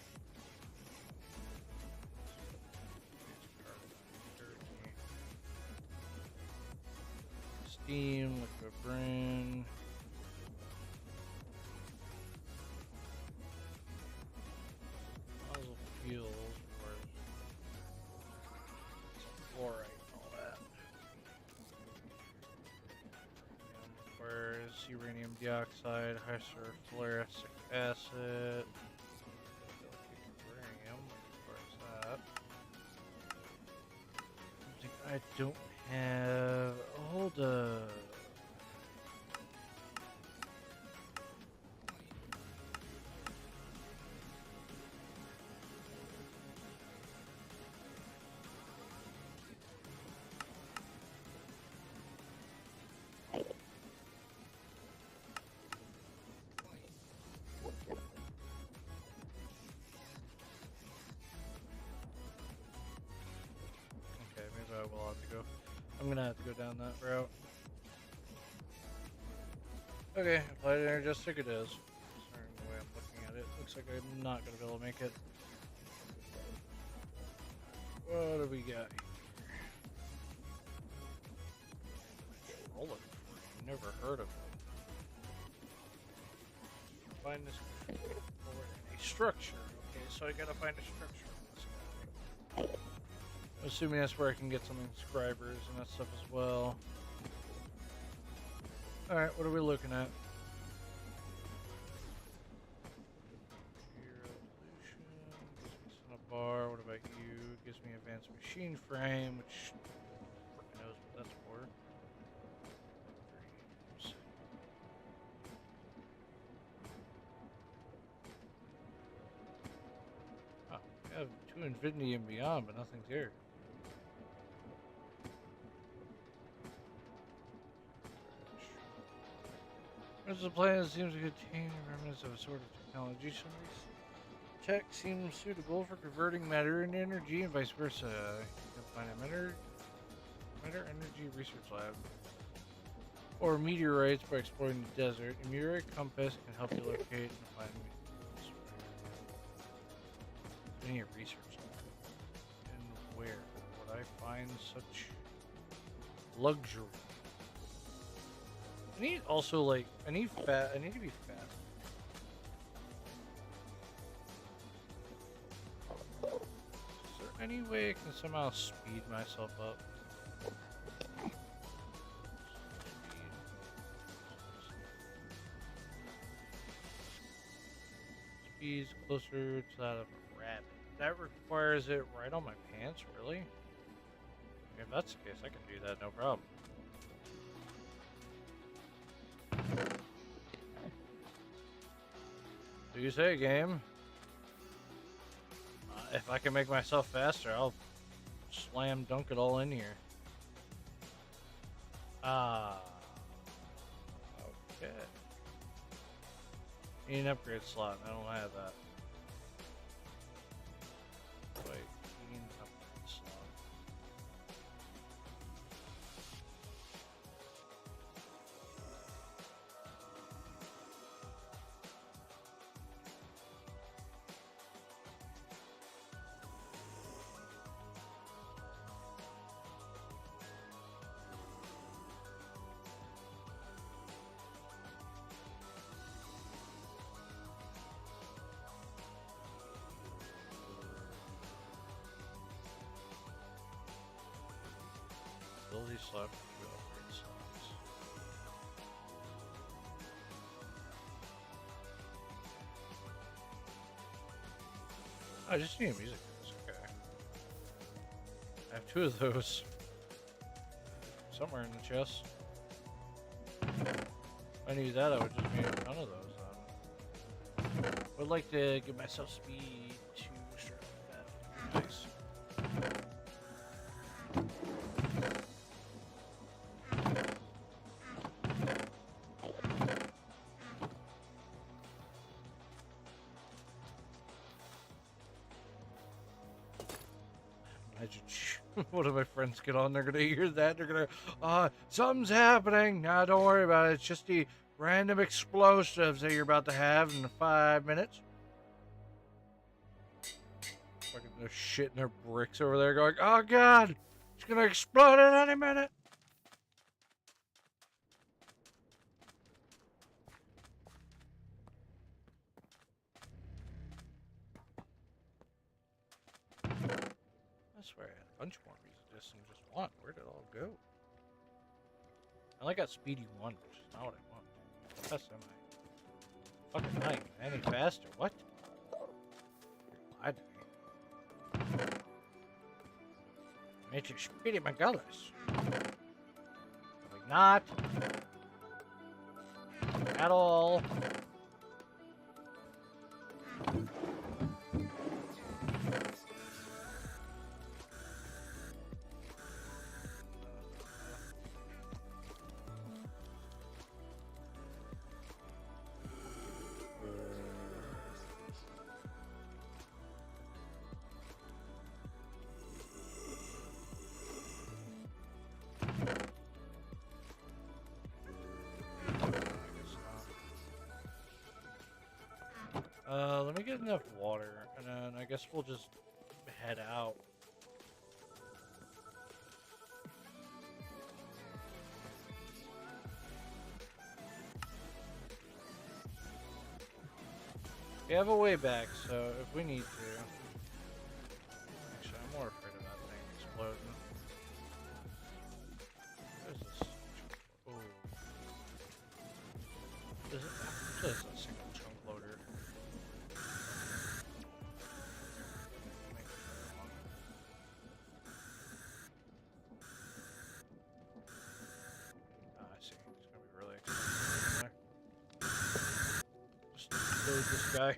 Steam, liquid brain. Fossil fuels, fluorite and all that. Requires uranium dioxide, high sulfuric acid. Uranium, requires that. I don't have. Hold up. Okay, maybe I will have to go. I'm gonna have to go down that route. Okay, applied energetic it is. Sorry, the way I'm looking at it. Looks like I'm not going to be able to make it. What do we got here? Roller. Never heard of it. Find this a structure. Okay, so I gotta find a structure on this guy. I'm assuming that's where I can get some subscribers and that stuff as well. Alright, what are we looking at? Resolution, gives me Cinnabar. What about you? Gives me advanced machine frame, which knows what that's for. Oh, we have 2 Infinity and Beyond, but nothing's here. The planet seems to contain remnants of a sort of technology. Some of this tech seems suitable for converting matter into energy and vice versa. You can find a matter energy research lab. Or meteorites by exploring the desert. A meteorite compass can help you locate and find meteorites. We need a research lab. And where would I find such luxury? I need also like I need to be fast. Is there any way I can somehow speed myself up? Speed's closer to that of a rabbit. That requires it right on my pants, really? If that's the case, I can do that, no problem. Do you say, game? If I can make myself faster, I'll slam dunk it all in here. Ah. Okay. Need an upgrade slot. I don't have that. Wait, need an upgrade slot. Ability slot for 2 upgrade slots. I just need a music disc. Okay. I have 2 of those. Somewhere in the chest. If I knew that, I would just need a ton of those. Would like to give myself speed to start with that. Nice. One of my friends get on, they're gonna hear that, they're gonna, something's happening. Nah, don't worry about it. It's just the random explosives that you're about to have in 5 minutes. Fucking they're shitting their bricks over there going, oh god, it's gonna explode at any minute. I swear I had a bunch more reasons than just one. Where did it all go? I only got Speedy 1, which is not what I want. How fast am I? Fucking not even any faster. What? You lied to me. Mr. Speedy McGullis. Like not. At all. me get enough water, and then I guess we'll just head out. We have a way back, so if we need to. Actually, I'm more afraid of that thing exploding. What is this? Oh. Is it? This is a single chunk loader. Ah, I see. It's gonna be really expensive there. Just load this guy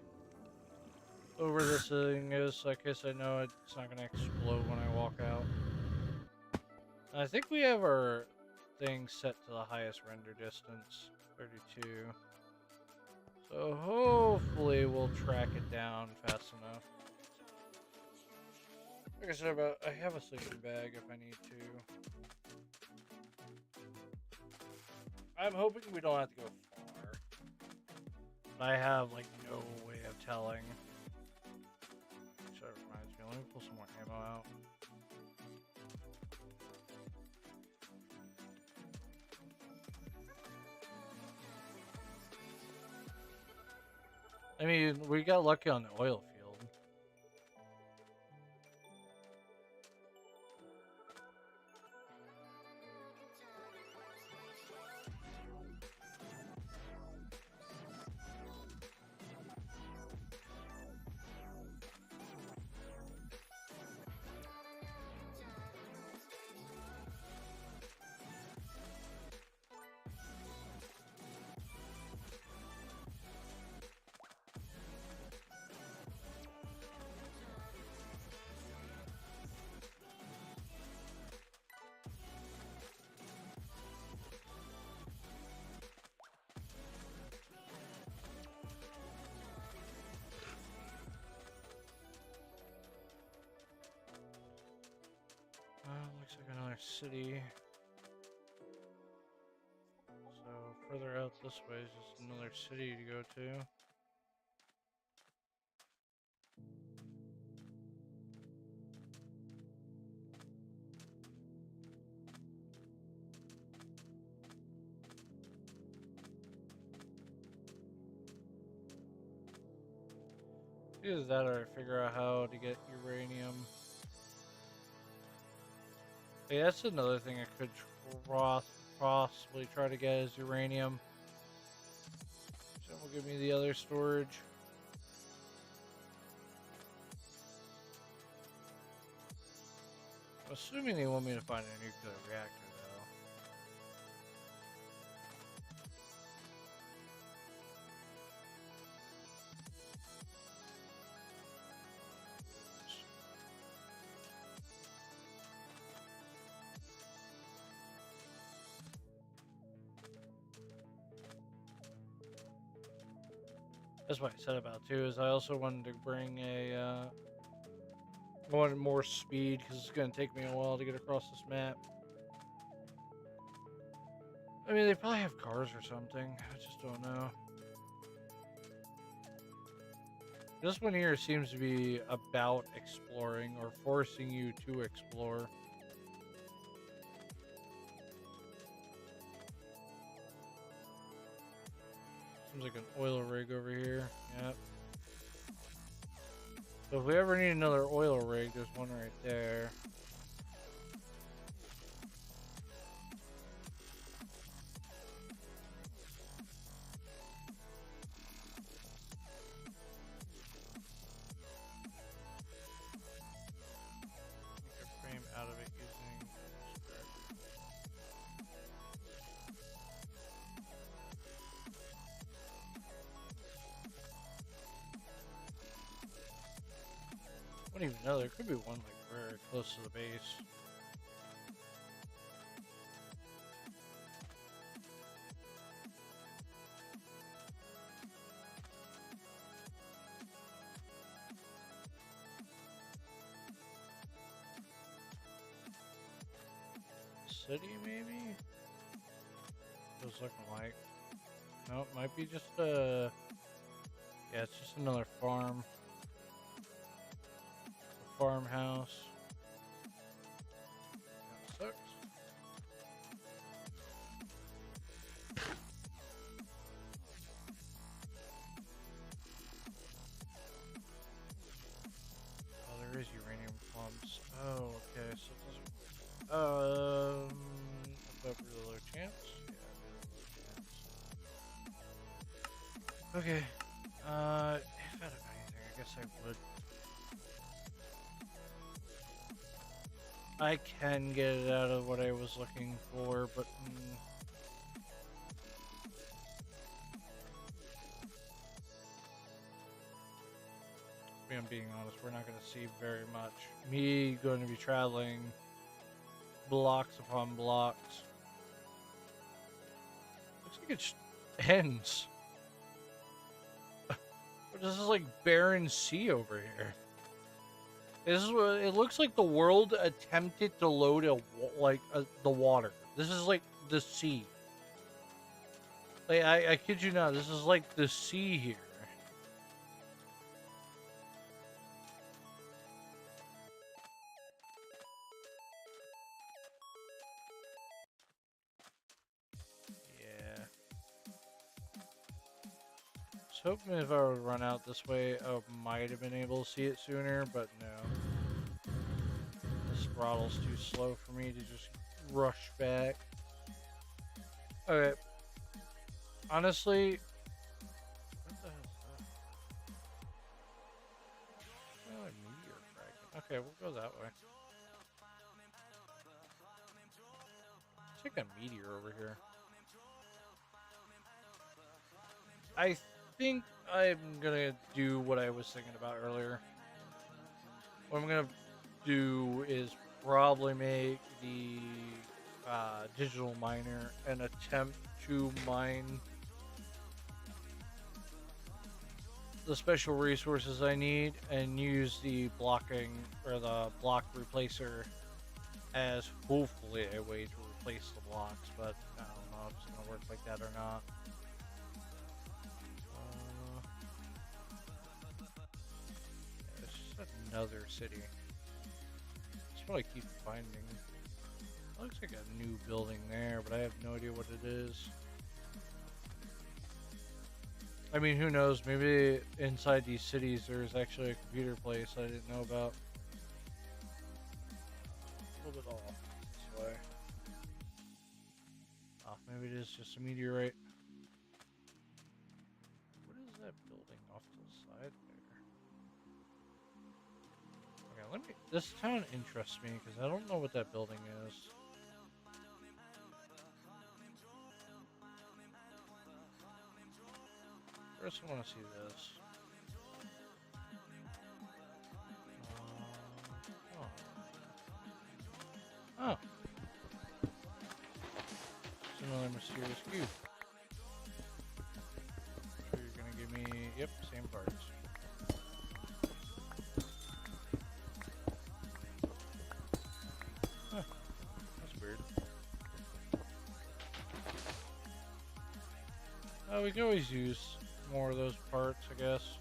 over this thing is, so in case I know it's not gonna explode when I walk out. And I think we have our thing set to the highest render distance, 32. So hopefully we'll track it down fast enough. Like I said, I have a sleeping bag if I need to. I'm hoping we don't have to go far. But I have like no way of telling. Actually, that reminds me. Let me pull some more ammo out. I mean, we got lucky on the oil field. Looks like another city. So further out this way is just another city to go to. Either that or I figure out how to get uranium. Hey, that's another thing I could possibly try to get is uranium. So will give me the other storage. I'm assuming they want me to find a nuclear reactor though. That's what I said about too, is I also wanted to bring a, I wanted more speed, because it's going to take me a while to get across this map. I mean, they probably have cars or something, I just don't know. This one here seems to be about exploring, or forcing you to explore. Seems like an oil rig over here. Yep. So if we ever need another oil rig, there's one right there. Make a frame out of it using. I don't even know. There could be one like very close to the base. City, maybe? What's looking like? No, it might be just a Yeah, it's just another farm. A farmhouse. That sucks. Oh, there is uranium plums. Oh, okay. So it doesn't. Above really low chance. Yeah, really low chance. Okay. If I don't know anything, I guess I would. I can get it out of what I was looking for, but. If I'm being honest, we're not going to see very much. Me going to be traveling blocks upon blocks. Looks like it just ends. This is like barren sea over here. This is what it looks like. The world attempted to load the water. This is like the sea. Like I kid you not. This is like the sea here. Yeah. I was hoping if I would run out this way, I might have been able to see it sooner, but no. This throttle's too slow for me to just rush back. Okay. Honestly, what the hell is that? Oh, a meteor fragment. Okay, we'll go that way. It's like a meteor over here. I think I'm gonna do what I was thinking about earlier. What I'm gonna do is probably make the digital miner and attempt to mine the special resources I need and use the blocking or the block replacer as hopefully a way to replace the blocks, but I don't know if it's gonna work like that or not. Yeah, it's just another city. That's what I keep finding. It looks like a new building there, but I have no idea what it is. I mean, who knows? Maybe inside these cities there's actually a computer place I didn't know about. A little bit off this way. Oh, maybe it is just a meteorite. What is that building off to the side there? Okay, let me. This town interests me because I don't know what that building is. First, I want to see this. Oh. It's another mysterious cube. So you're gonna give me, yep, same parts. Huh, that's weird. Oh, we can always use more of those parts, I guess.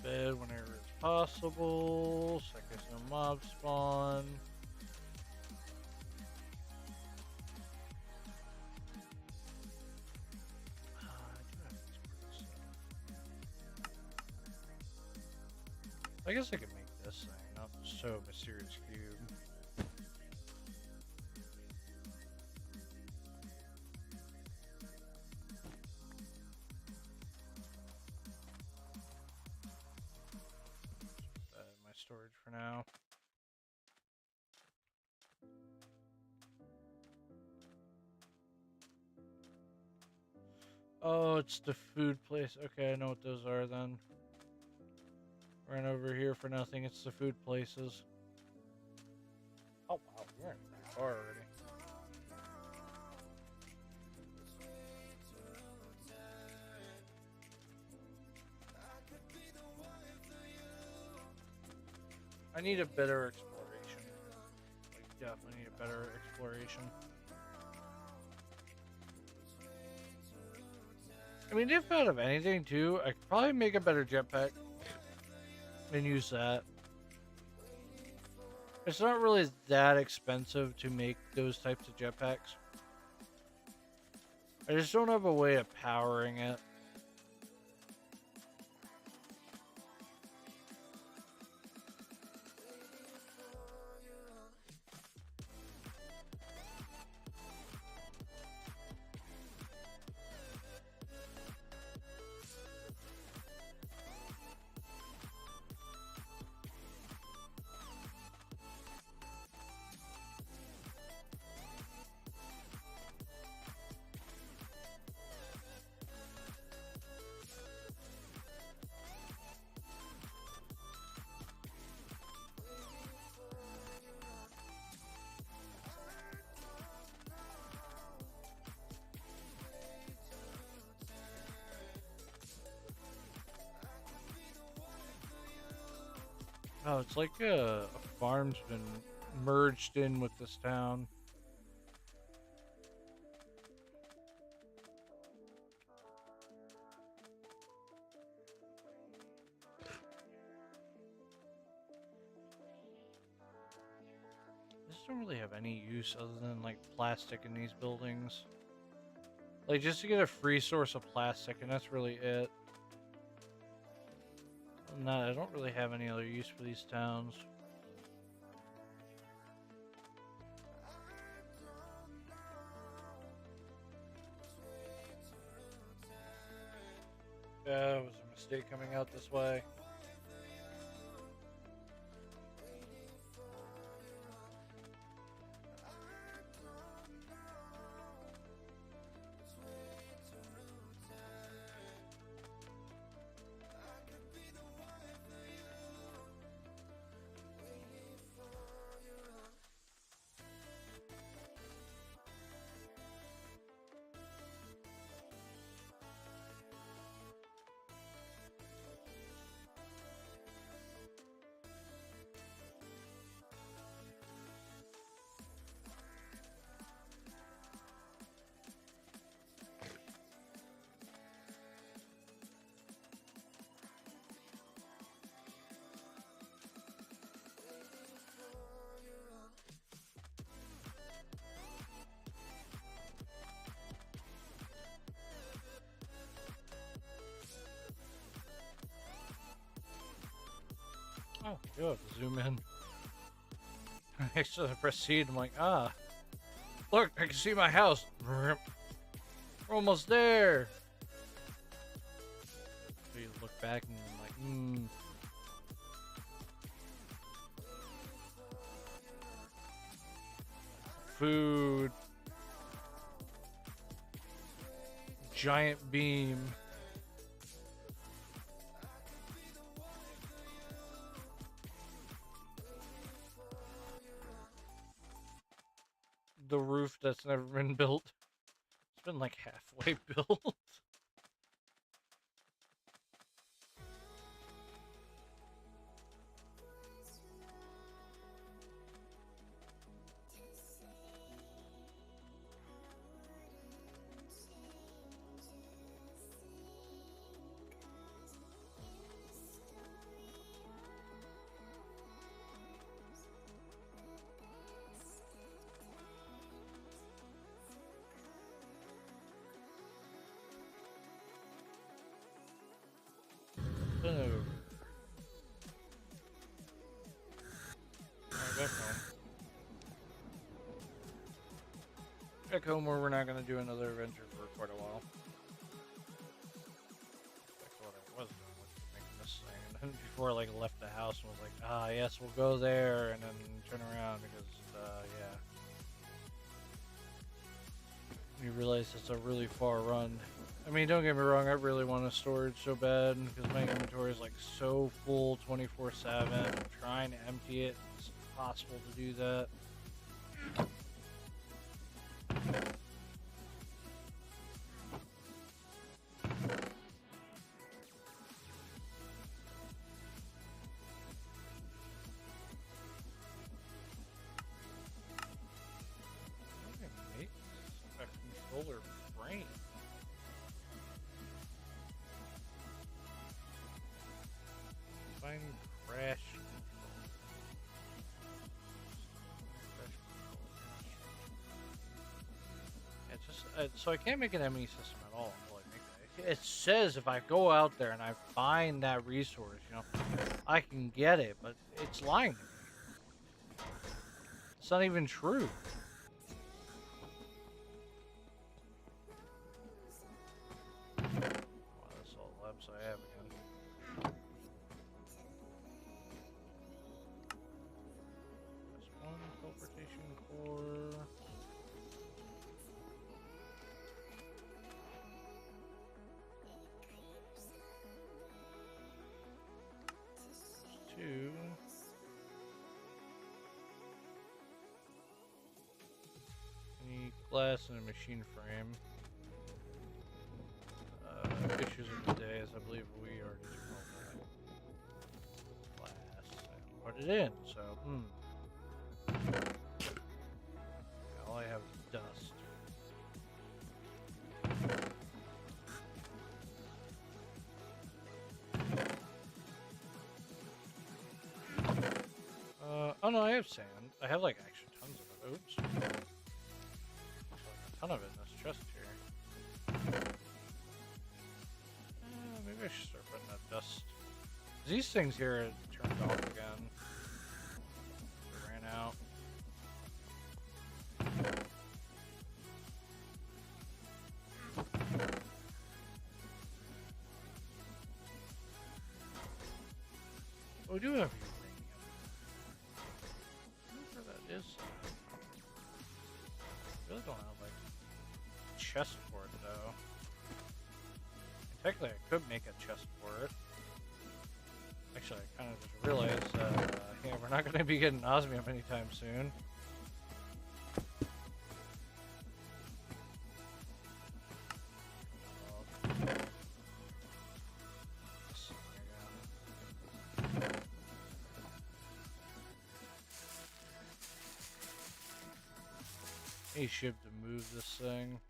Bed whenever it's possible, so I guess no mob spawn. I guess I could make this thing, not so mysterious cube. Put that in my storage for now. Oh, it's the food place. Okay, I know what those are then. Ran over here for nothing. It's the food places. Oh wow, we're in pretty far already. I need a better exploration. Like, definitely need a better exploration. I mean, if out of anything, too, I could probably make a better jetpack and use that. It's not really that expensive to make those types of jetpacks. I just don't have a way of powering it. Oh, it's like a farm's been merged in with this town. This don't really have any use other than like plastic in these buildings. Like just to get a free source of plastic, and that's really it. I don't really have any other use for these towns. Yeah, it was a mistake coming out this way. Oh, you have to zoom in. Actually, I proceed. I'm like, look, I can see my house. We're almost there. So you look back and I'm like, food. Giant beam. The roof that's never been built. It's been like halfway built. Oh. Back home. Back home where we're not going to do another adventure for quite a while. That's what I was doing was making this thing. And then before I left the house and was like, yes, we'll go there and then turn around because, yeah. You realize it's a really far run. I mean, don't get me wrong, I really want a storage so bad because my inventory is so full 24/7. I'm trying to empty it. It's impossible to do that. Define crash control. It's just so I can't make an ME system at all until I make it. It says if I go out there and I find that resource, I can get it, but it's lying to me. It's not even true. Wow, that's all the labs I have again. There's one teleportation core. Two. Any glass and a machine frame. Issues of the day, as I believe we already took all that. Glass. And put it in, so, yeah, all I have is dust. Oh no, I have sand. I have like actually tons of it. Oops. Like a ton of it in this chest here. Maybe I should start putting that dust. These things here turned off again. They ran out. Oh, we do have uranium. I wonder where that is. I really don't have like a chest for it though. Technically, I could make a chest for it. Actually, I kind of just realized yeah, we're not going to be getting osmium anytime soon. Hey, ship to move this thing.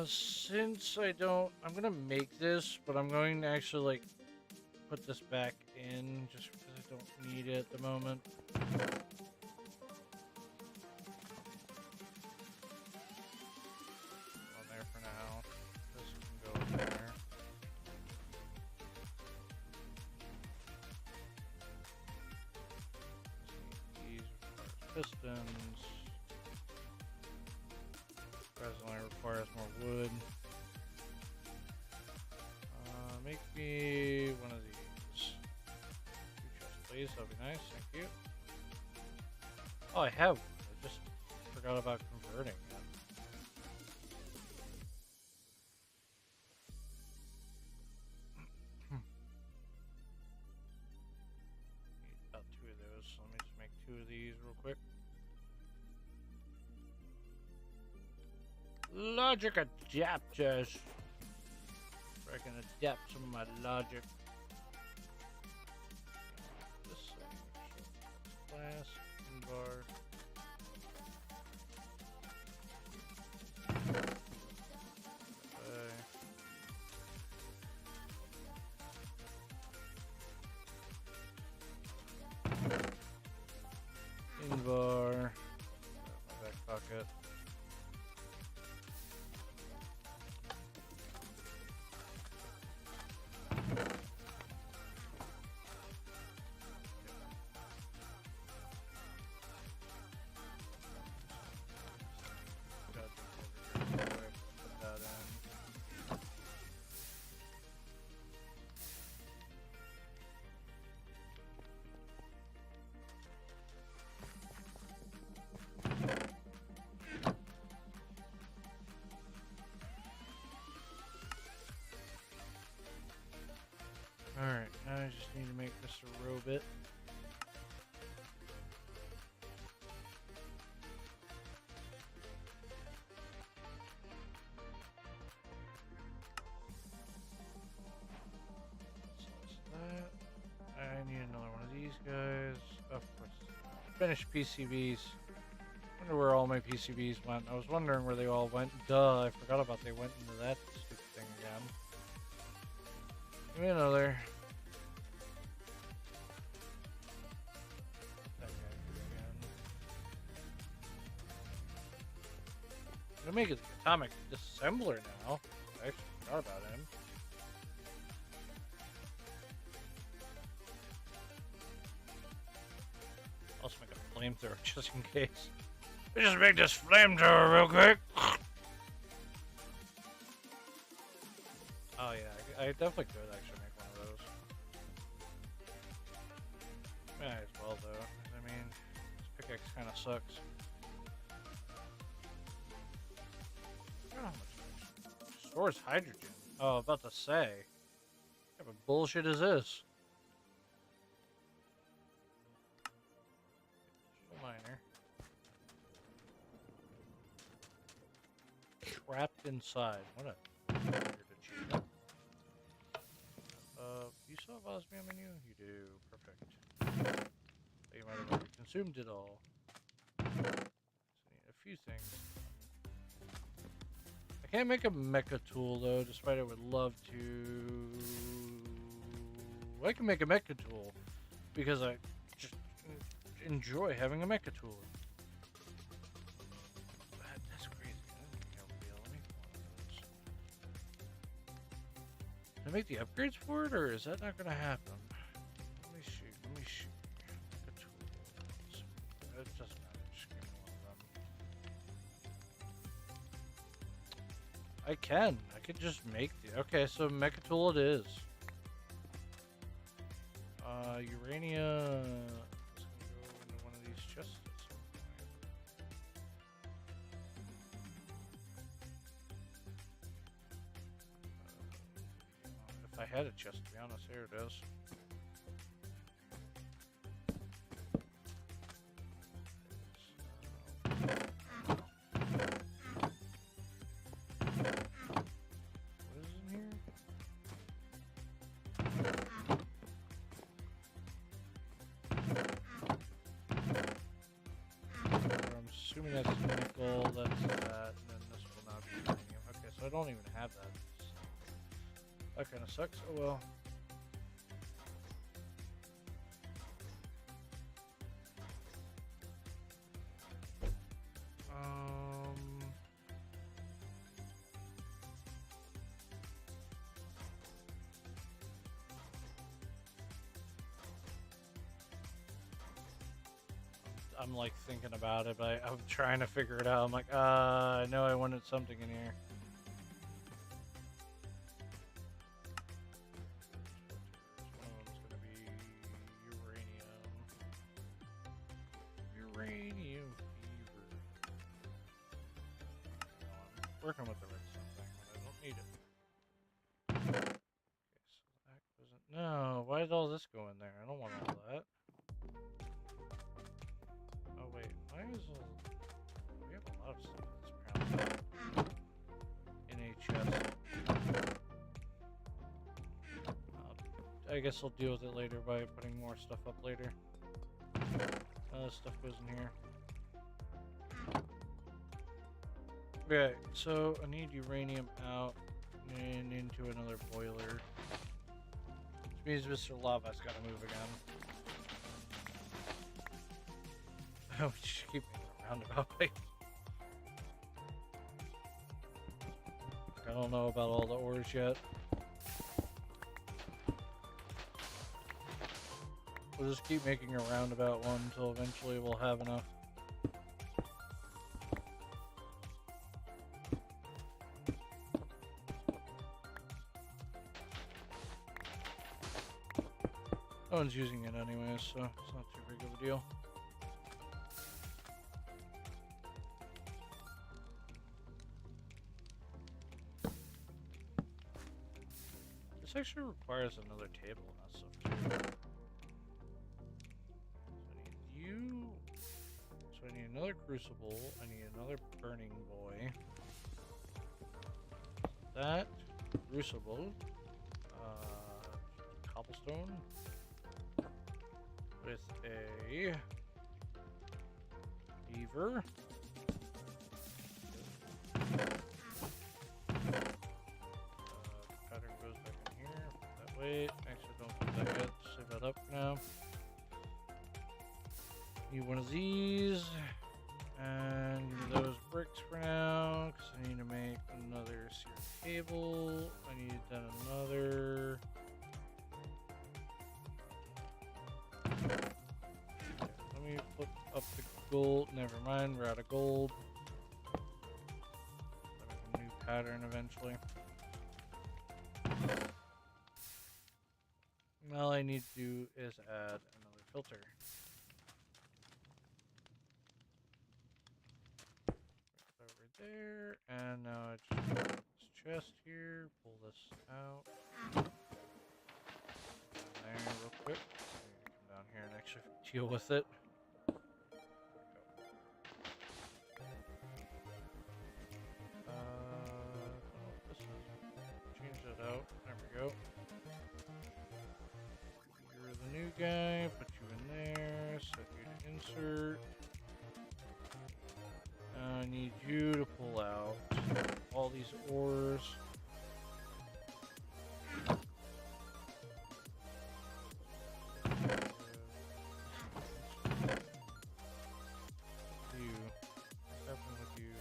Since I don't, I'm gonna make this, but I'm going to actually like put this back in just because I don't need it at the moment. On there for now. This can go in there. These pistons. Presently requires more wood. Make me one of these. 2 chests, please. That'll be nice. Thank you. Oh, I have. I just forgot about converting it. Need about 2 of those. So let me just make 2 of these real quick. Logic adapters. I can adapt some of my logic. This thing. Glass, bar. Bar. My back pocket. just need to make Mr. Robot. I need another one of these guys. Of course. Finished PCBs. Wonder where all my PCBs went. I was wondering where they all went. Duh, I forgot about they went into that stupid thing again. Give me another. That guy again. I'm gonna make it the atomic disassembler now. I actually forgot about him. Also make a flamethrower just in case. Let's just make this flamethrower real quick. Oh yeah, I definitely could actually make one of those. Might as well though. I mean, this pickaxe kind of sucks. I don't know how much it stores hydrogen. Oh, about to say. What type of bullshit is this? Miner. Trapped inside. What a weird achievement. You still have osmium in you? You do. Perfect. You might have already consumed it all. So I need a few things. I can't make a mecha tool though, despite I would love to. I can make a mecha tool because I just enjoy having a mecha tool. That's crazy. I didn't think I would be able to make one of those. Can I make the upgrades for it, or is that not going to happen? Let me shoot. Mecha tools. It doesn't matter. Just give me one of them. I can just make the. Okay, so mecha tool it is. Uranium. One of these chests at some point. If I had a chest, to be honest, here it is. What is in here? I'm assuming that's nickel, that's that, and then this will not be uranium. Okay, so I don't even have that. That kind of sucks. Oh well. I'm like thinking about it, but I'm trying to figure it out. I'm like, I know I wanted something in here. One of them's gonna be uranium. Uranium fever. I'm working with the redstone thing, but I don't need it. Okay, so that doesn't. No, why did all this go in there? I don't want all that. Oh wait, why is all... We have a lot of stuff that's apparently in a chest. I guess I'll deal with it later by putting more stuff up later. This stuff goes in here. Okay, so I need uranium out and into another boiler. Which means Mr. Lava's gotta move again. We just keep making a roundabout way. I don't know about all the ores yet. We'll just keep making a roundabout one until eventually we'll have enough. No one's using it anyways, so it's not too big of a deal. This actually requires another table and that stuff too. So I need you. So I need another crucible. I need another burning boy. That crucible. Cobblestone. With a beaver. Pattern goes back in here. That way. Actually, don't put that yet. Save that up now. Need one of these. And give me those bricks for now. Because I need to make another seared table. I need then another. Okay, let me put up the gold. Never mind, we're out of gold. I'll make a new pattern eventually. All I need to do is add another filter. Over there, and now I just put this chest here, pull this out. Down there real quick. Come down here and actually deal with it. This is. Change that out. There we go. You're the new guy. Put you in there. Set you to insert. I need you to pull out all these ores. You. What's happening with you?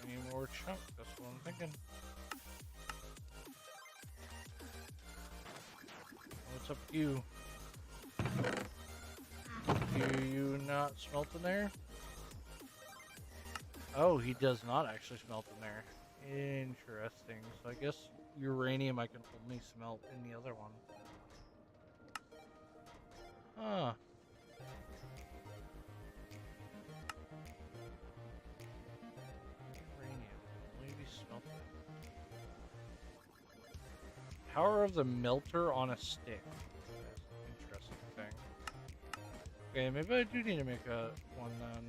Any more chunk? That's what I'm thinking. What's up with you? Do you not smelt in there? Oh, he does not actually smelt in there. Interesting. So I guess uranium I can only smelt in the other one. Huh. Uranium can only be smelted. Power of the melter on a stick. That's an interesting thing. Okay, maybe I do need to make a one then.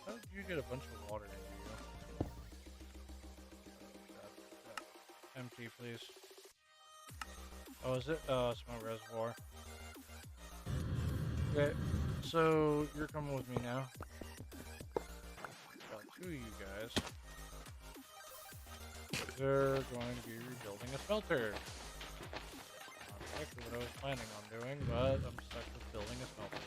How did you get a bunch of water into you? Empty, please. Oh, is it? Oh, it's my reservoir. Okay, so you're coming with me now. Got two of you guys. They're going to be rebuilding a smelter. Not exactly what I was planning on doing, but I'm stuck with building a smelter.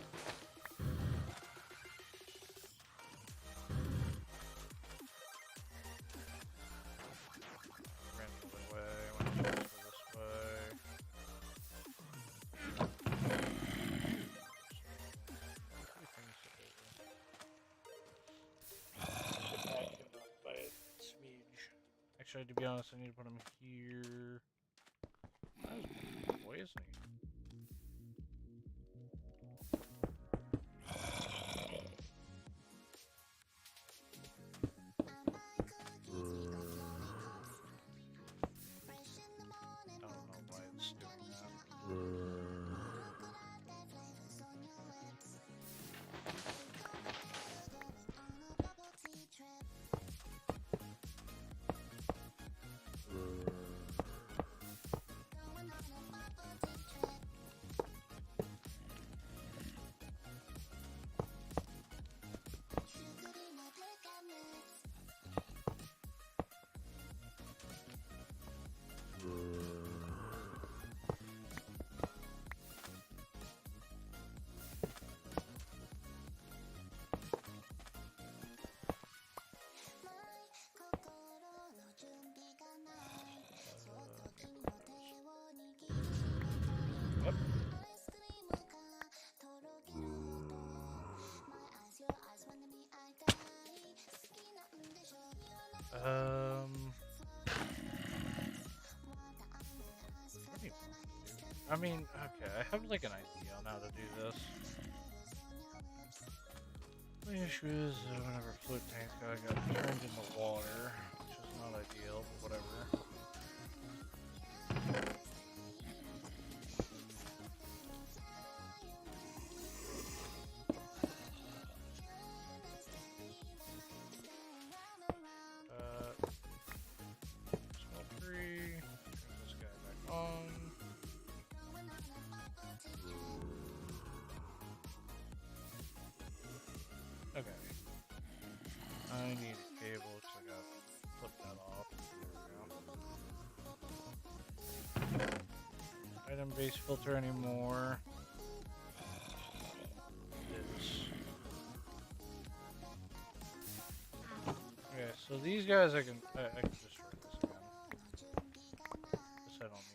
Ran the other way, went to this way. By a smidge. Actually, to be honest, I need to put him here. That was poisoning. I don't know why it's doing that. I mean, okay, I have like an idea on how to do this. The issue is whenever float tanks got turned into water, which is not ideal, but whatever. Small tree. Turn this guy back on. Okay. I need a cable, so I gotta flip that off. There we go. Item base filter anymore. Okay, so these guys I can destroy this again. This I don't need.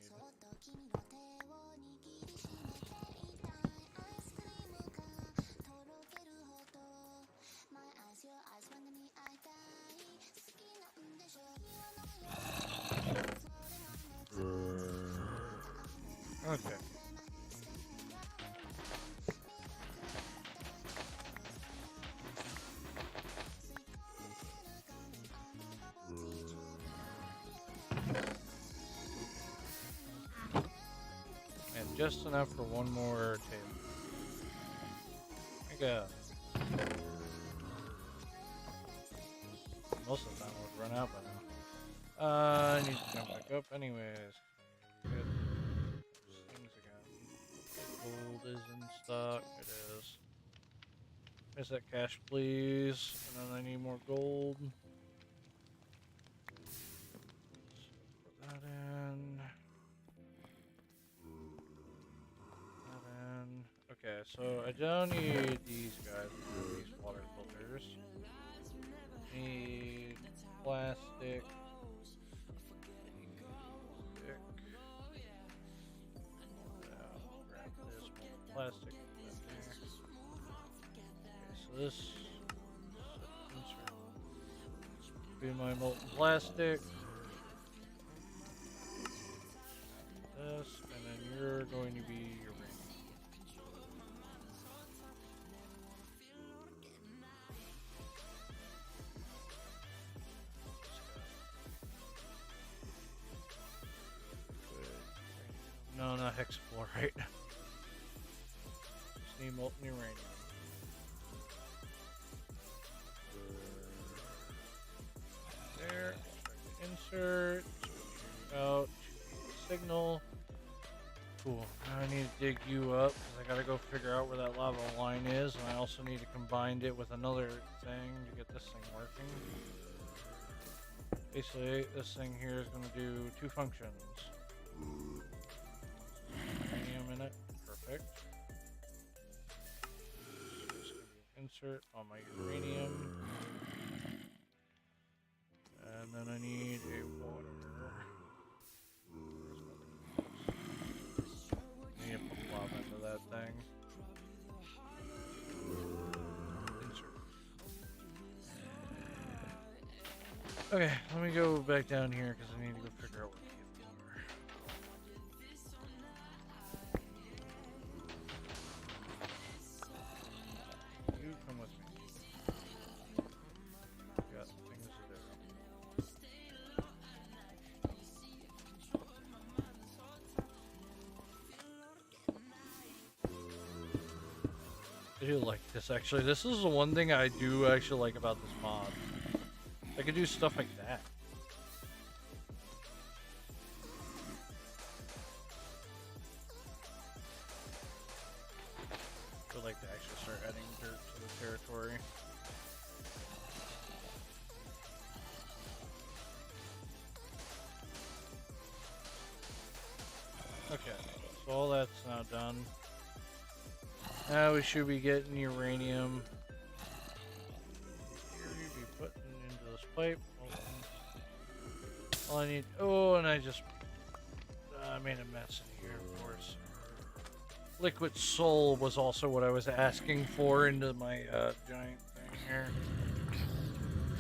Okay. And just enough for one more table. Like most of the time would run out by now. I need to come back up anyways. Good. Things again. Gold is in stock. It is. Where's that cash, please? And then I need more gold. So put that in. That in. Okay, so I don't need these guys. These water filters. Need plastic. Grab this plastic. Okay, so this be my molten plastic. This, and then you're going to be uranium. No, not hexafluorite. Just need molten uranium. There. Insert. Out. Signal. Cool. Now I need to dig you up because I gotta go figure out where that lava line is, and I also need to combine it with another thing to get this thing working. Basically, this thing here is going to do two functions. Uranium in it. Perfect. Just gonna do insert on my uranium. And then I need a water. I need to put lava into that thing. Insert. Okay, let me go back down here because I need to go figure out what cables are. You come with me. Got things to do. I do like this actually. This is the one thing I do actually like about this mod. I could do stuff like that. I'd like to actually start adding dirt to the territory. Okay, so all that's now done. Now we should be getting uranium. Here we be putting into this pipe. All I need. Oh, and I just made a mess in here, of course. Liquid soul was also what I was asking for into my giant thing here.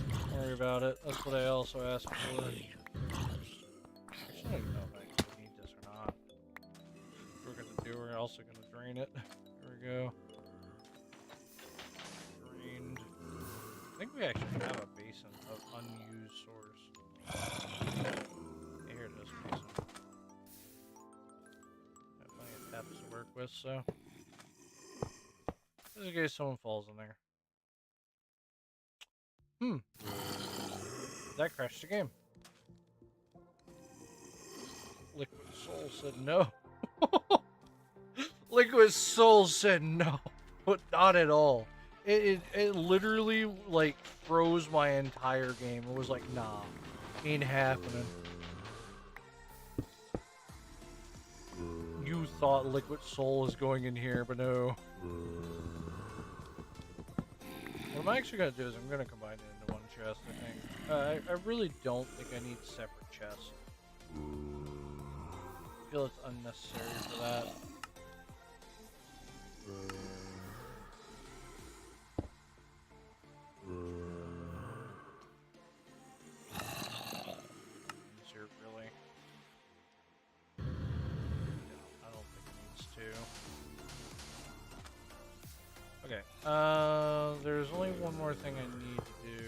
Don't worry about it. That's what I also asked for. Actually, I don't know if I need this or not. We're also gonna drain it. There we go. Drained. I think we actually have a basin of unused source. Yeah, here it is, basin. Got plenty of taps to work with, so. Just in case someone falls in there. That crashed the game. Liquid Soul said no. Liquid Soul said no. But not at all. It literally, like, froze my entire game. It was like, nah. Ain't happening. You thought Liquid Soul was going in here, but no. What I'm actually going to do is I'm going to combine it into one chest, I think. I really don't think I need separate chests. I feel it's unnecessary for that. Is it really? No, I don't think it needs to. Okay, there's only one more thing I need to do.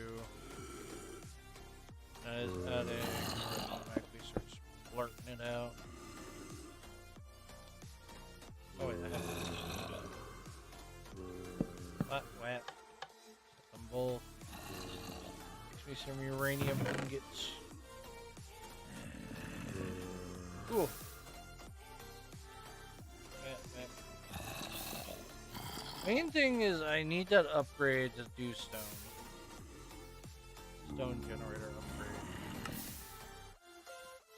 That is adding, it automatically starts blurting it out. Oh wait, I have to. Wet. Set them both. Makes me some uranium ingots. Cool. Main thing is I need that upgrade to do stone. Stone generator upgrade.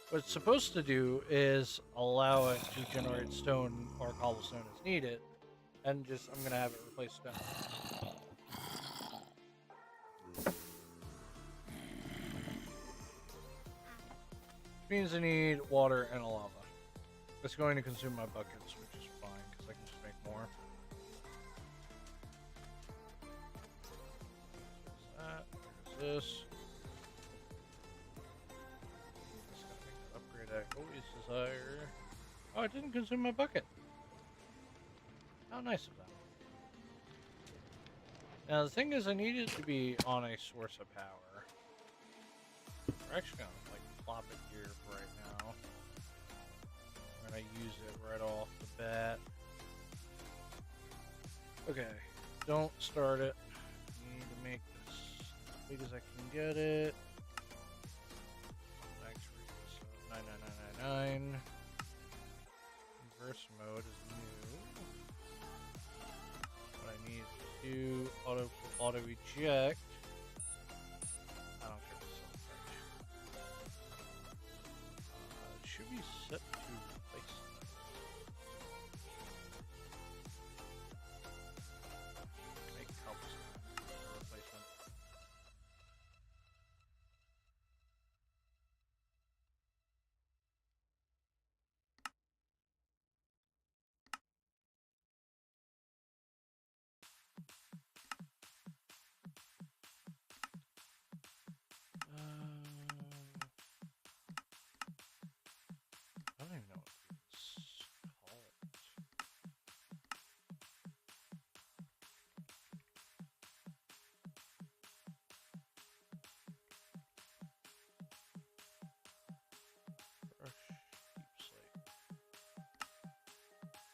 What it's supposed to do is allow it to generate stone or cobblestone as needed, and just I'm gonna have it replace stone. Which means I need water and a lava. It's going to consume my buckets, which is fine because I can just make more. There's this. Just gotta make that upgrade I always desire. Oh, it didn't consume my bucket. How nice of them. Now the thing is, I need it to be on a source of power. We're actually gonna like plop it here for right now. I'm gonna use it right off the bat. Okay, don't start it. Need to make this as big as I can get it. Max radius of 99999. Inverse mode is new. What I need to do auto eject. I don't care if it's so much. It should be set to replace. Make cobblestone for replacement. I don't even know what it's called. Brush deep slate.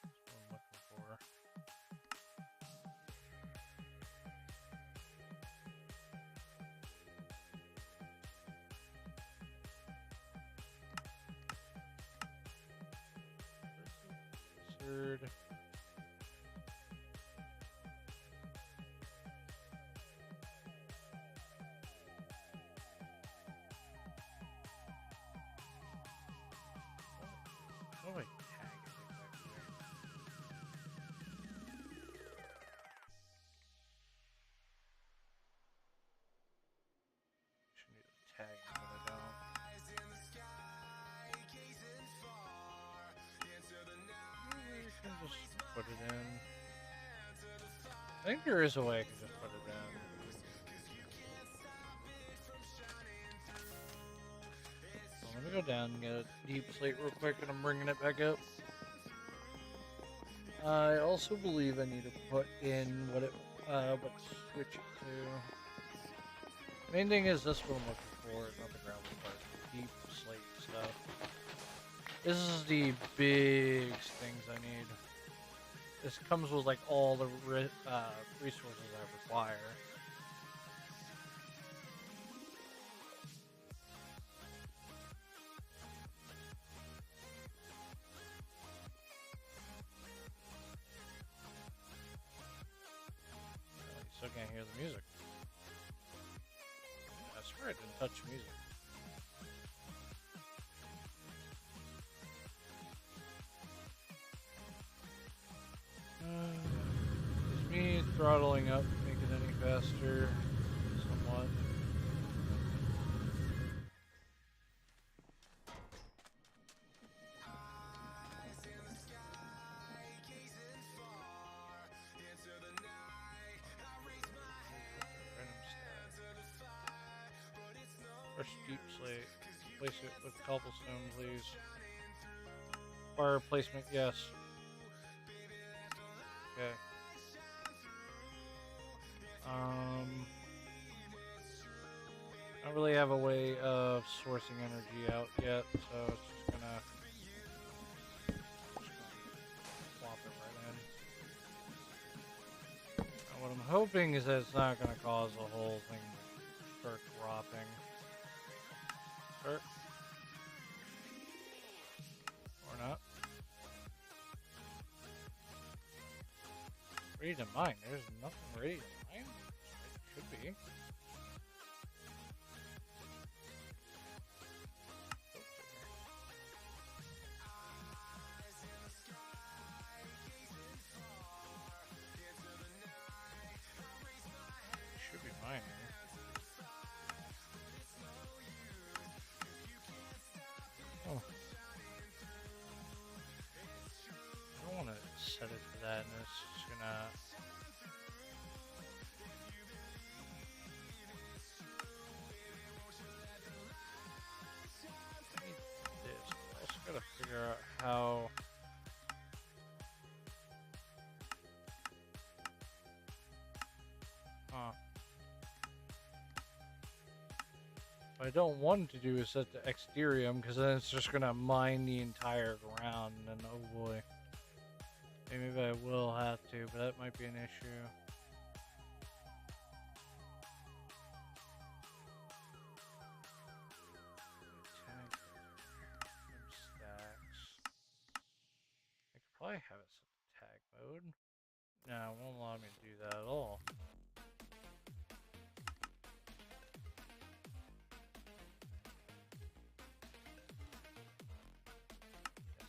That's what I'm looking for. Third. How do I tag it exactly? Should need a tag, but I don't. Maybe I can just put it in. I think there is a way I can just put it in. So I'm gonna go down and get a deep slate real quick, and I'm bringing it back up. I also believe I need to put in what switch it to. Main thing is this what I'm looking for, not the gravel part. Deep slate stuff. This is the big things I need. This comes with like all the resources I require. You still can't hear the music. I swear I didn't touch music. Is me throttling up make it any faster? Somewhat. Fresh deep slate. Place it with cobblestone, please. Fire placement, yes. Okay. I don't really have a way of sourcing energy out yet, so it's just gonna swap it right in. And what I'm hoping is that it's not gonna cause the whole thing to start dropping. Start. Or not. Ready to mine. There's nothing ready to mine. It should be. Should be mining. Oh. I don't want to set it to that, and it's just gonna. I also gotta figure out how. Huh. What I don't want to do is set the exterium, because then it's just gonna mine the entire ground, and then oh boy. Maybe I will have to, but that might be an issue. Stacks. I could probably have it set to tag mode. No, it won't allow me to do that at all.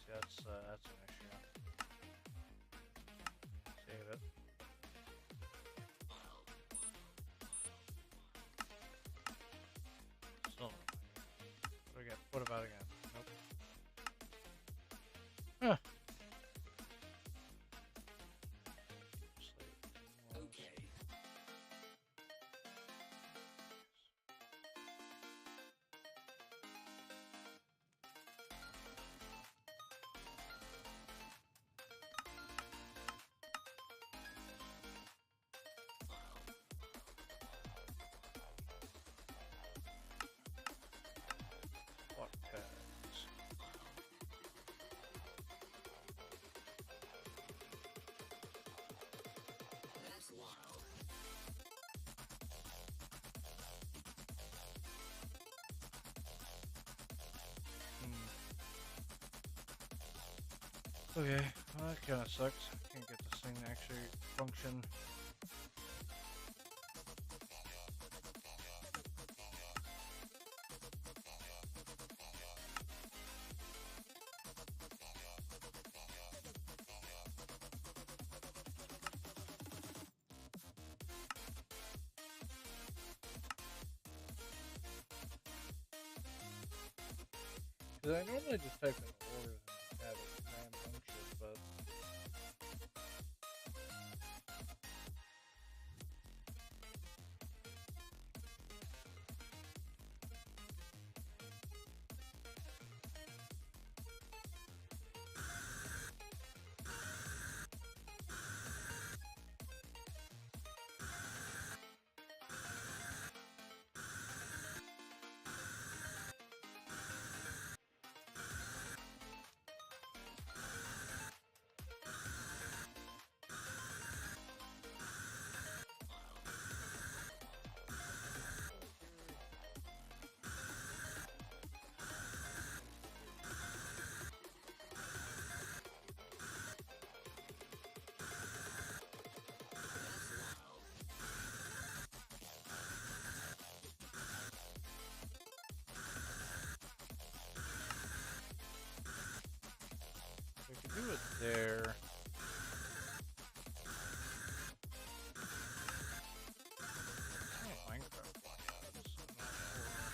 Yes, that's an issue. Save it. Still. What about again? Nope. Huh. Okay. What tags? Okay, well, that kind of sucks. I can't get this thing to actually function. Because I normally just type in orders and have it ram function, but there. Oh, Minecraft labs. I'm not sure what experience.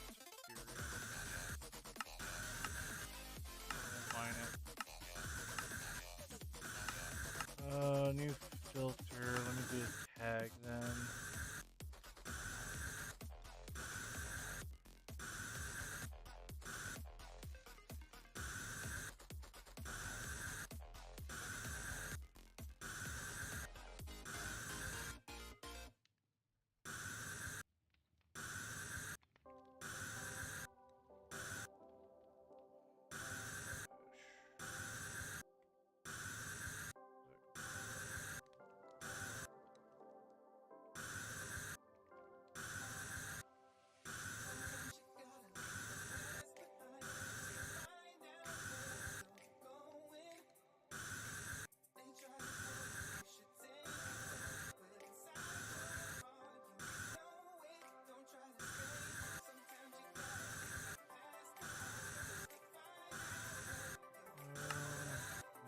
Mine it. New filter. Let me do a tag then.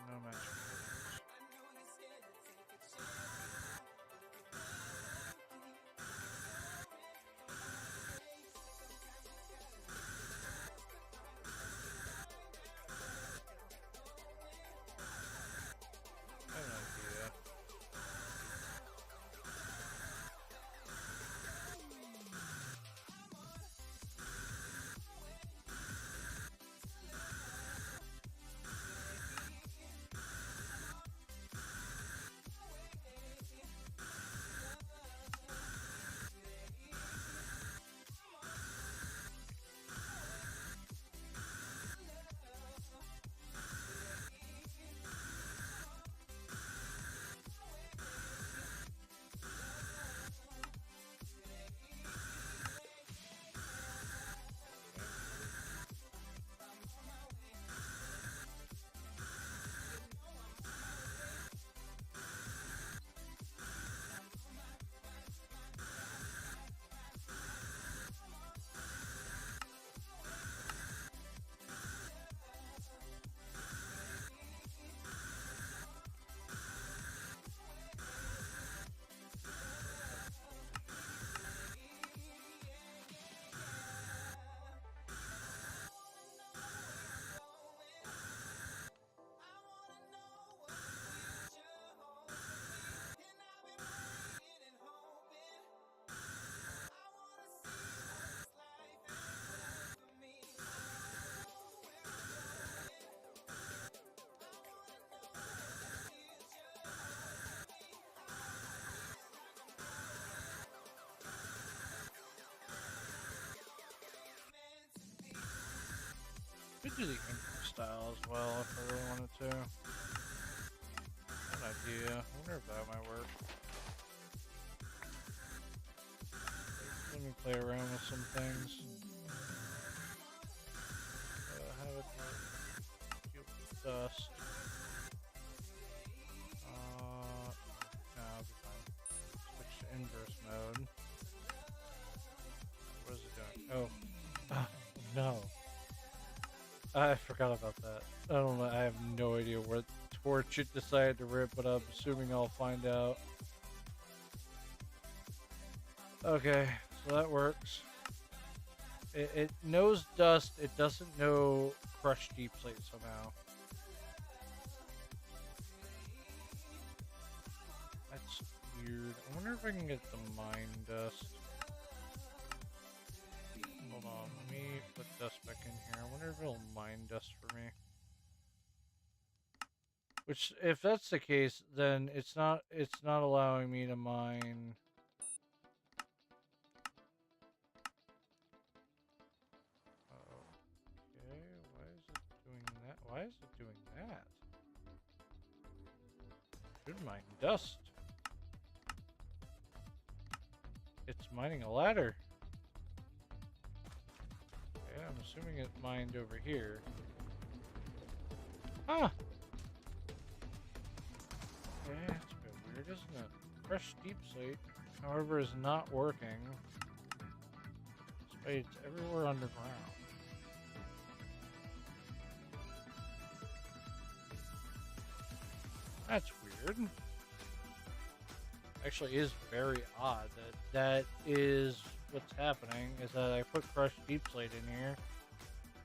No match. I have no idea. Could do the intro style as well if I really wanted to. An idea. I wonder if that might work. Let me play around with some things. Have it deal with dust. No, I'll be fine. Switch to inverse mode. What is it doing? Oh. No. I forgot about that. I don't know. I have no idea what torch it decided to rip, but I'm assuming I'll find out. Okay, so that works. It knows dust. It doesn't know crushed deep slate somehow. That's weird. I wonder if I can get the mine dust. Hold on, let me put dust back in here. I wonder if it'll mine dust for me. Which, if that's the case, then it's not allowing me to mine. Okay, why is it doing that? Why is it doing that? Should mine dust. It's mining a ladder. Okay, I'm assuming it mined over here. Huh. Okay, that's a bit weird, isn't it? Fresh deep slate, however, is not working. Despite it's everywhere underground. weird. Actually, is very odd that is what's happening. Is that I put crushed deep slate in here,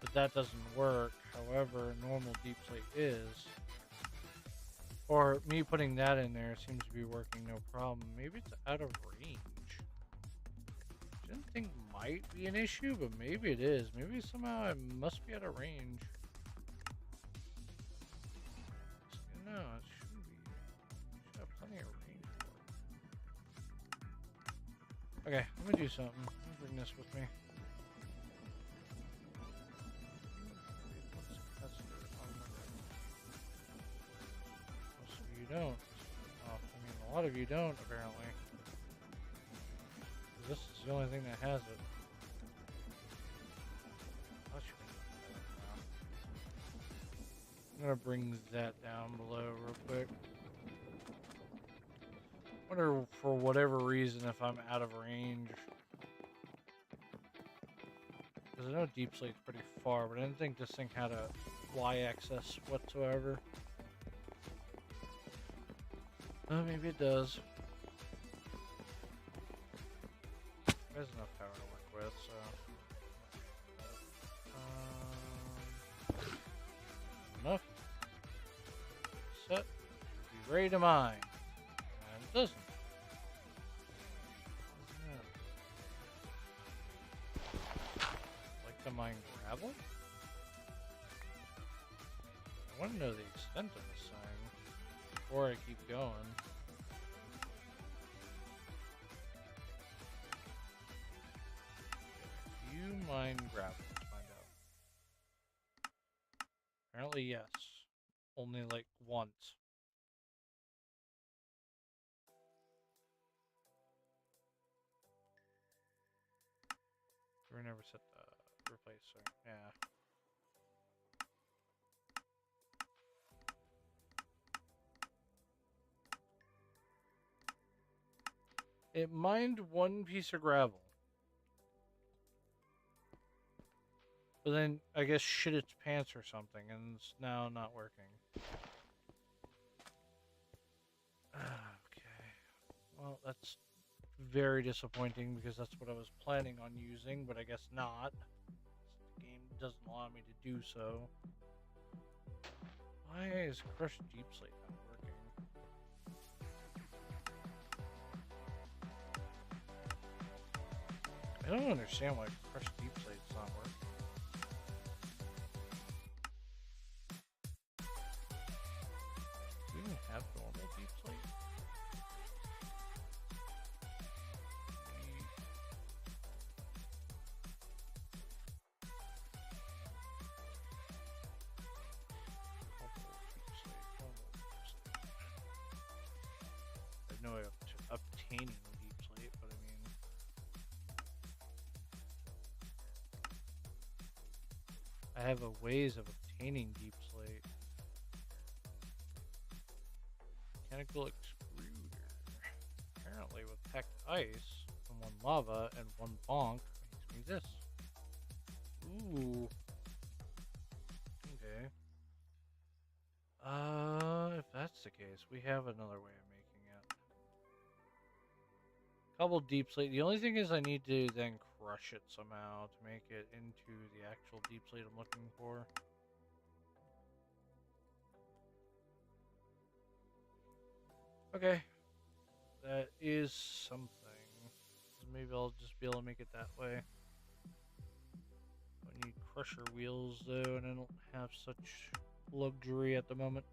but that doesn't work. However, normal deep slate is. Or me putting that in there seems to be working no problem. Maybe it's out of range. Didn't think might be an issue, but maybe it is. Maybe somehow I must be out of range. No, it shouldn't be. Should have plenty of range for it. Okay, I'm gonna do something. I'm gonna bring this with me. Most of you don't. Oh, I mean, a lot of you don't, apparently. This is the only thing that has it. I'm gonna bring that down below real quick. Wonder for whatever reason if I'm out of range. Because I know deep slate's pretty far, but I didn't think this thing had a y-axis whatsoever. Oh, maybe it does. There's enough power to work with, so. Enough. Set. Be ready to mine. And it doesn't. Like to mine gravel? I want to know the extent of this thing before I keep going. You mine gravel. Let's find out. Apparently, yes. Only like once. We never set the replacer. Yeah. It mined one piece of gravel. But then, I guess, shit its pants or something, and it's now not working. Okay. Well, that's very disappointing, because that's what I was planning on using, but I guess not. The game doesn't allow me to do so. Why is crushed deep slate not working? I don't understand why crushed deep slate's not working. Do we even have normal deep slate? I have no way of obtaining deep slate, but I mean, I have a ways of obtaining deep slate. Mechanical extruder. Apparently, with packed ice and one lava and one bonk makes me this. Ooh. Okay. If that's the case, we have another way of making it. Couple deep slate. The only thing is I need to then crush it somehow to make it into the actual deep slate I'm looking for. Okay. That is something. Maybe I'll just be able to make it that way. I need crusher wheels though, and I don't have such luxury at the moment.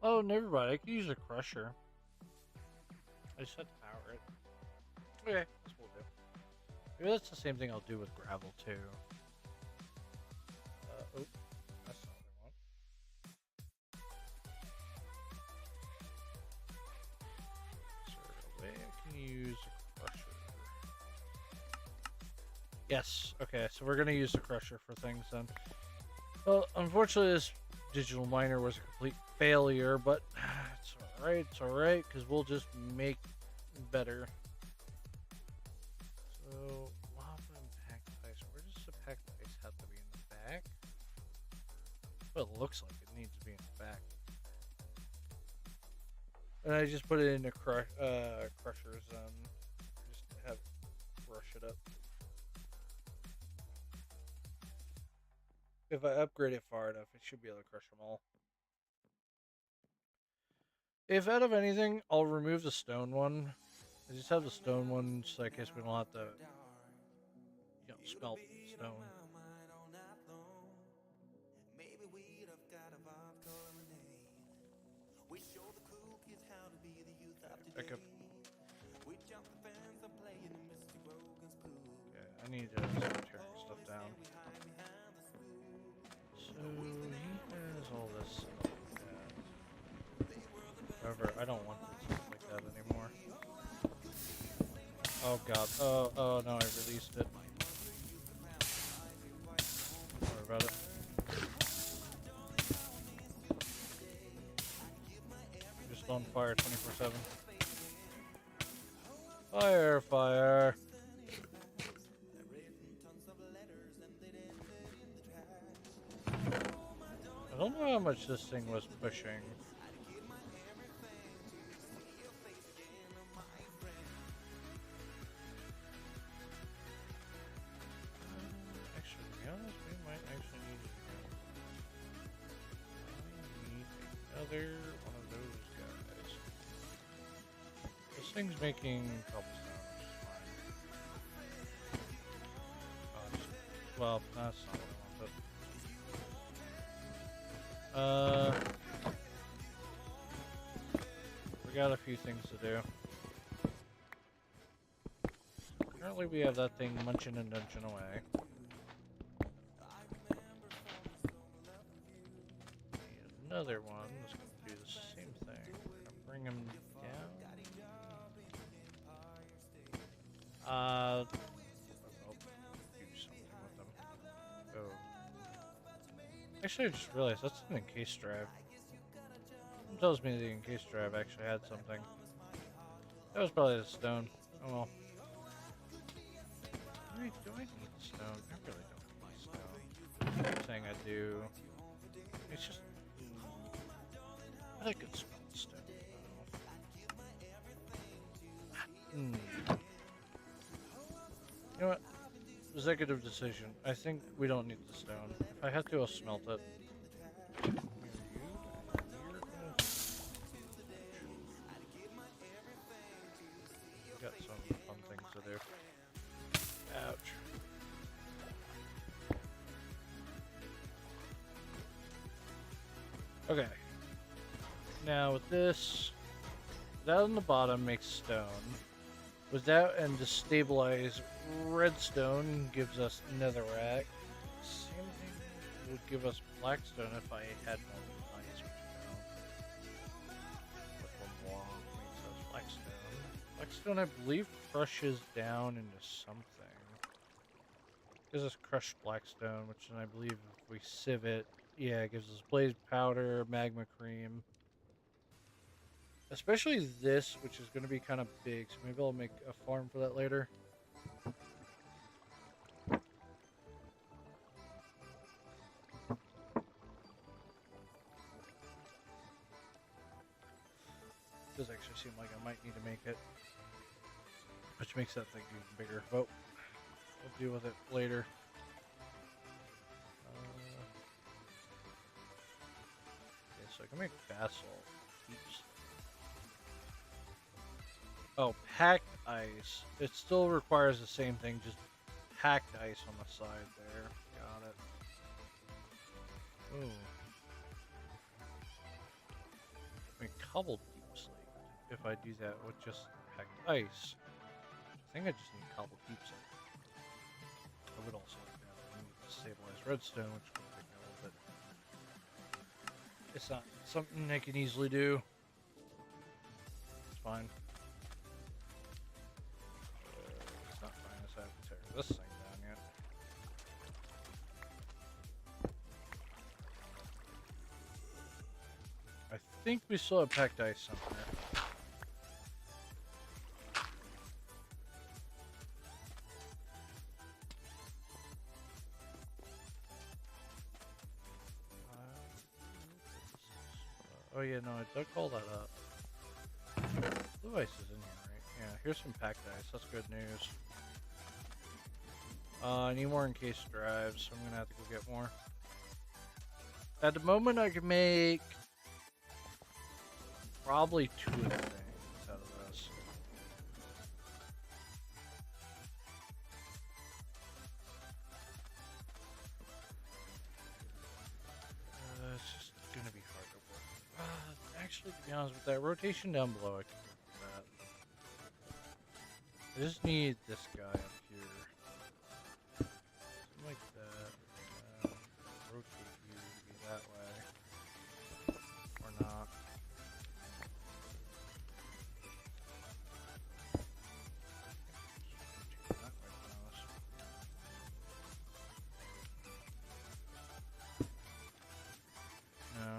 Oh, never mind. I can use a crusher. I just have to power it. Okay, that's what we'll do. Maybe that's the same thing I'll do with gravel too. Oh, that's not what I want. Is there a way I can use a crusher? Yes. Okay, so we're gonna use the crusher for things then. Well, unfortunately, this digital miner was a complete failure, but it's alright. It's alright because we'll just make better. So, lava and packed ice. Where does the packed ice have to be in the back? Well, it looks like it needs to be in the back. And I just put it in a crushers and just have crush it up. If I upgrade it far enough, it should be able to crush them all. If out of anything, I'll remove the stone one. I just have the stone one so in case we don't have to, smelt stone. Okay, back up. Okay, I need to start tearing stuff down. So he has all this stuff. However, I don't want stuff like that anymore. Oh god. Oh no, I released it. Sorry about it. Just on fire 24/7. Fire, fire. I don't know how much this thing was pushing. Actually, to be honest, we might actually need another one of those guys. This thing's making cobblestone, which is fine. Well, that's not what I want, we got a few things to do. Currently, we have that thing munching and dunching away. Another one that's going to do the same thing. Bring him down. I'll do something with them. Oh. Actually, I just realized that's an encased drive. It tells me the encased drive actually had something. That was probably the stone. Oh well. Do I need the stone? I really don't need stone. I'm saying I do. It's just... I could smell the stone. You know what? Executive decision. I think we don't need the stone. If I have to, I'll smelt it. Got some fun things to do. Ouch. Okay. Now with this, that on the bottom makes stone. Without and destabilize redstone gives us netherrack. Same thing would give us blackstone if I had more nice, which I don't. But one more makes us blackstone. Blackstone, I believe, crushes down into something. Gives us crushed blackstone, which then I believe if we sieve it, yeah, it gives us blaze powder, magma cream. Especially this, which is going to be kind of big, so maybe I'll make a farm for that later. Does actually seem like I might need to make it, which makes that thing even bigger. But we'll deal with it later. Okay, so I can make basalt. Oops. Oh, packed ice. It still requires the same thing, just packed ice on the side there. Got it. Ooh. I mean, cobbled deep slate. If I do that with just packed ice. I think I just need cobbled deep slate. I would also like to have stabilized redstone, which will take me a little bit. It's not something I can easily do. It's fine. It's not fine. I have to tear this thing down yet. I think we still have packed ice somewhere. Oh yeah, no, I dug all that up. Blue ice is in here, right? Yeah, here's some packed ice. That's good news. I need more encased drives, so I'm gonna have to go get more. At the moment, I can make probably 2 of the things out of this. It's just gonna be hard to work. Actually, to be honest with that, rotation down below, I can work with that. I just need this guy up here. Something like that. Rotate you to be that way. Or not. That way, no.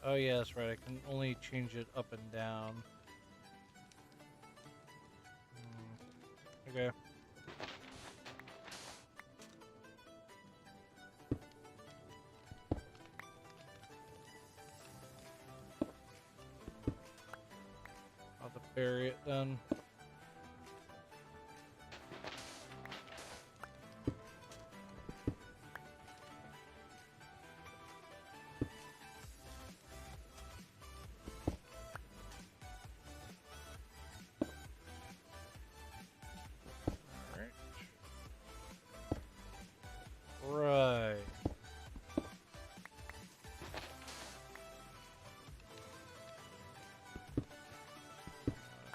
Oh yeah, that's right. I can only change it up and down. Okay. I'll have to bury it then. Right.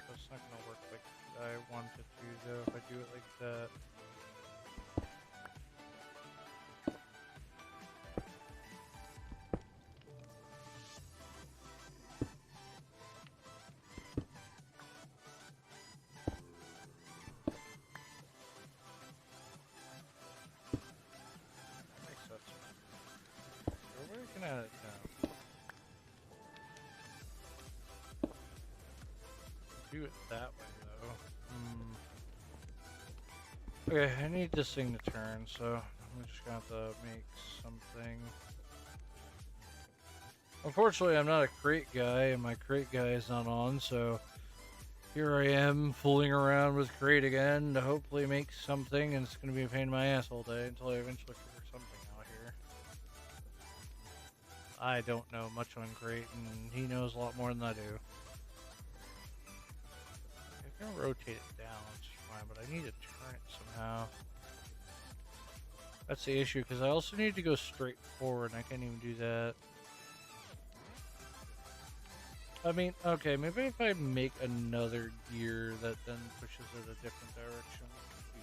That's not gonna work like I want it to though if I do it like that. That makes sense. So we're looking at it now. Do it that way though. Okay, I need this thing to turn, so I'm just gonna have to make something. Unfortunately, I'm not a crate guy, and my crate guy is not on, so here I am fooling around with crate again to hopefully make something, and it's going to be a pain in my ass all day until I eventually figure something out here. I don't know much on crate, and he knows a lot more than I do. I can rotate it down, which is fine, but I need to turn it somehow. That's the issue, because I also need to go straight forward, and I can't even do that. I mean, okay, maybe if I make another gear that then pushes it a different direction, do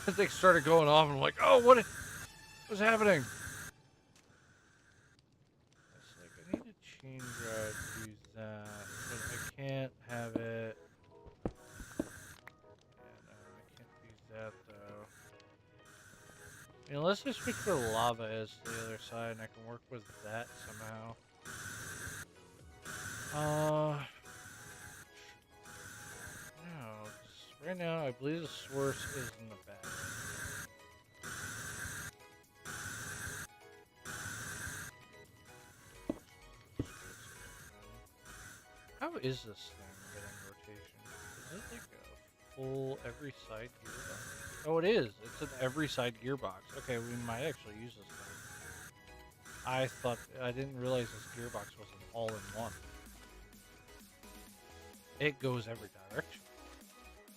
that. They started going off, and I'm like, oh, what's happening? It's like, I need to chain drive to do that, but I can't have it. Yeah, no, I can't do that, though. I mean, unless I switch where lava is to the other side, and I can work with that somehow. No, right now I believe the source is in the back. How is this thing getting rotation? Is it like a full every side gearbox? Oh, it is. It's an every side gearbox. Okay, we might actually use this thing. I didn't realize this gearbox was an all-in-one. It goes every direction.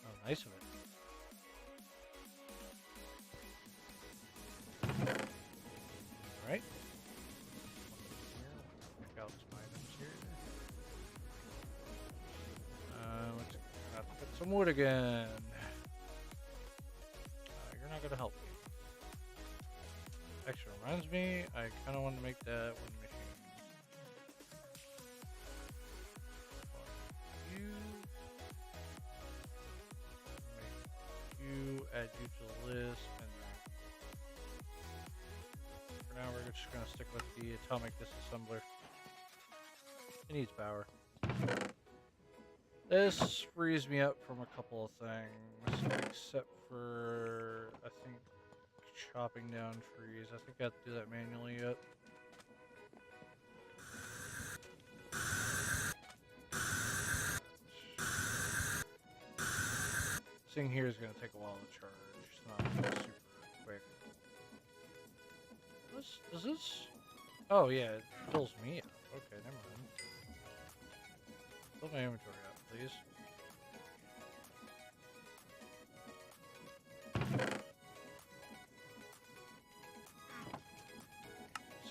Oh, nice of it. Alright. Check out some items here. Let's have to get some wood again. You're not gonna help me. Actually, reminds me, I kind of want to make that one machine. You add you to the list, and for now we're just gonna stick with the atomic disassembler. It needs power. This frees me up from a couple of things, except for I think chopping down trees. I think I have to do that manually yet. This thing here is going to take a while to charge. It's not super quick. Does this? Oh yeah, it fills me up. Okay, never mind. Fill my inventory up, please.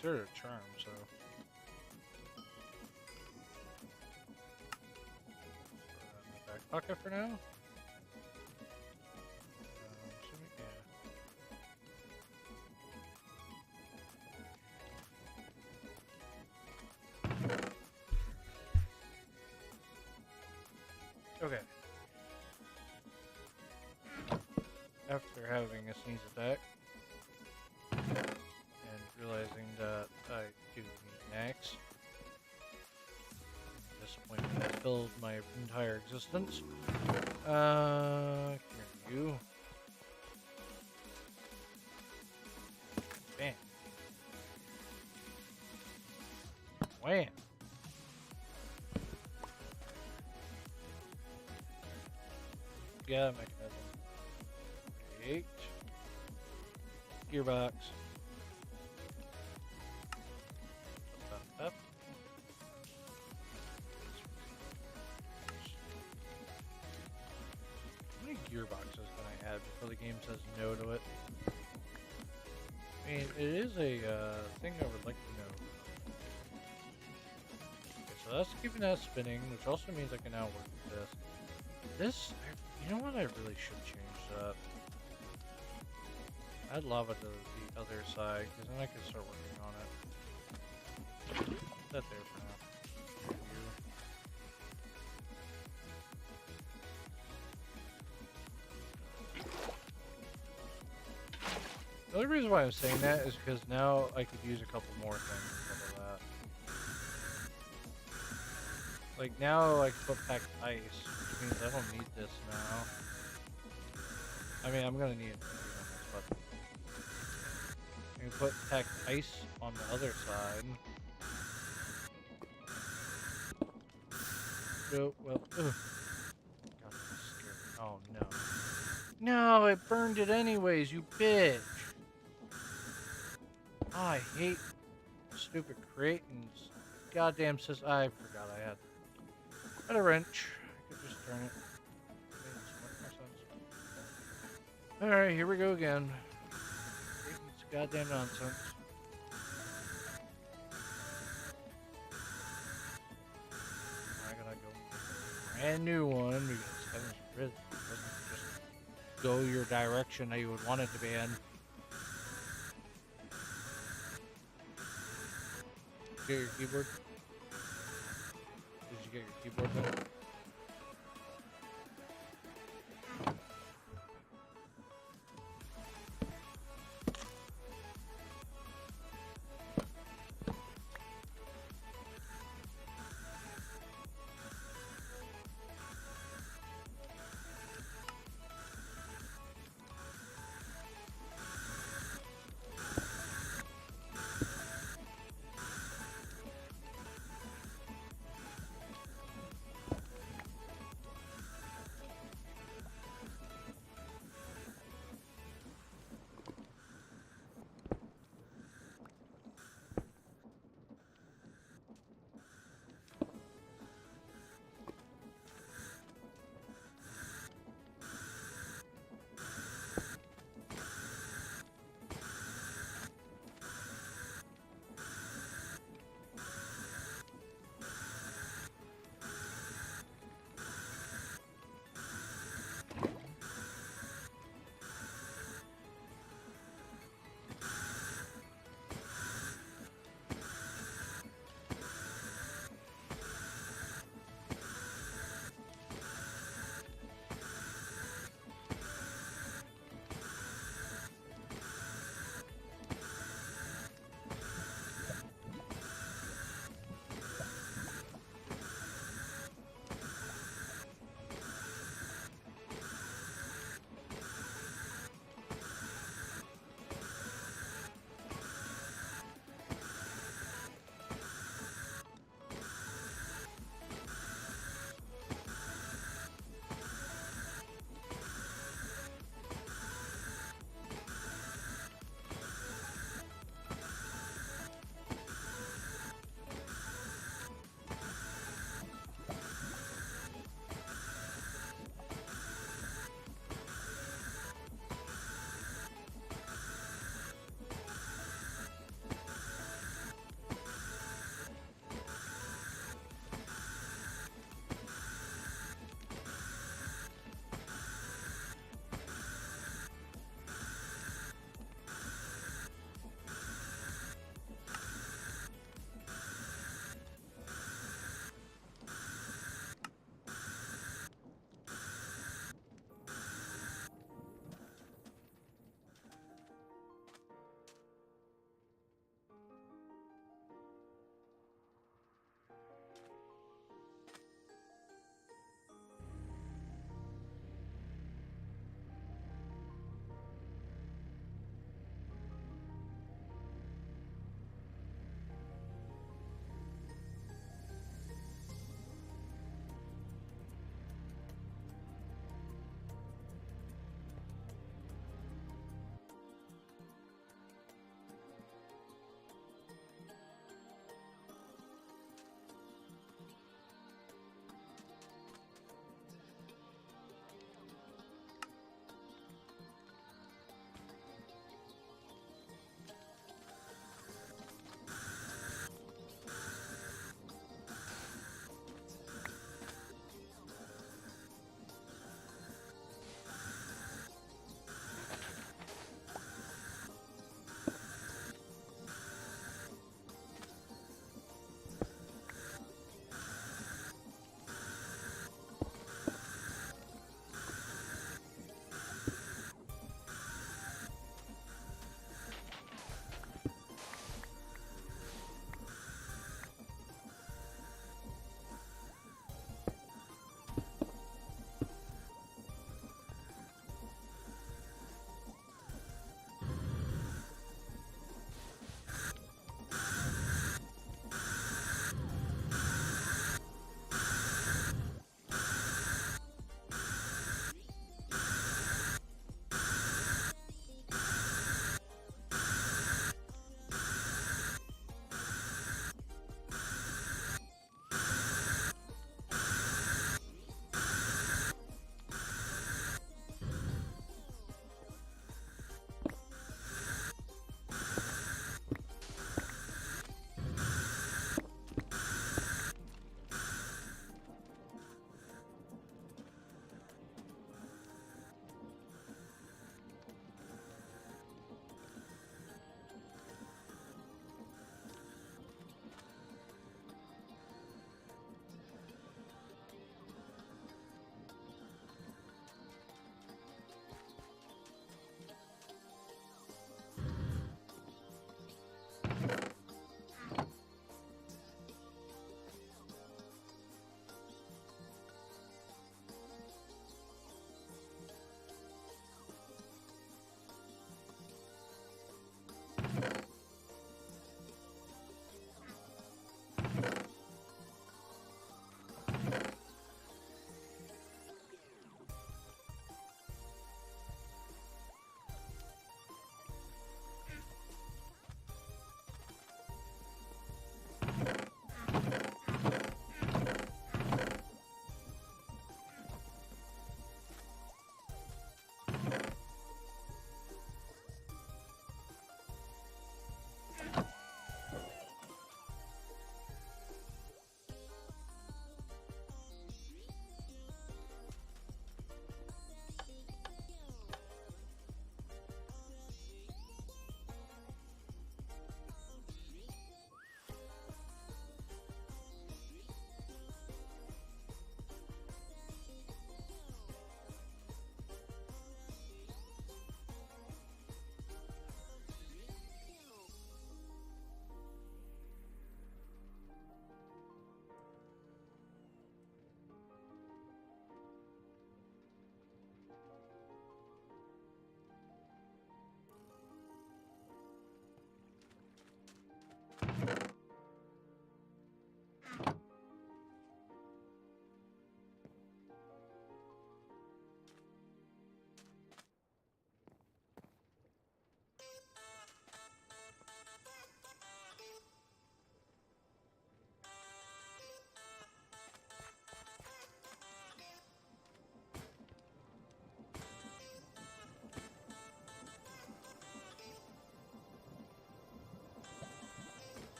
Sort of charm, so. Throw that in the back pocket for now. Okay. After having a sneeze attack and realizing that I do need an axe, disappointment has filled my entire existence. Come here, you. Bam. Wham. Yeah, mechanism. Create. Gearbox. Up. How many gearboxes can I add before the game says no to it? I mean, it is a thing I would like to know. Okay, so that's keeping that spinning, which also means I can now work with this. You know what I really should change that? Add lava to the other side, because then I can start working on it. Put that there for now. The only reason why I'm saying that is because now I could use a couple more things instead of that. Like now I can put packed ice, which means I don't need this now. I mean, I'm gonna need it, but I can put packed ice on the other side. Oh, well, ugh. God, that's scary. Oh no. No, it burned it anyways, you bitch. Oh, I hate stupid Creighton's goddamn system. I forgot I had a wrench. I could just turn it. Alright, here we go again. Creighton's goddamn nonsense. I gotta go brand new one because heaven's forbid it doesn't just go your direction that you would want it to be in. Get your keyboard? Did you get your keyboard then?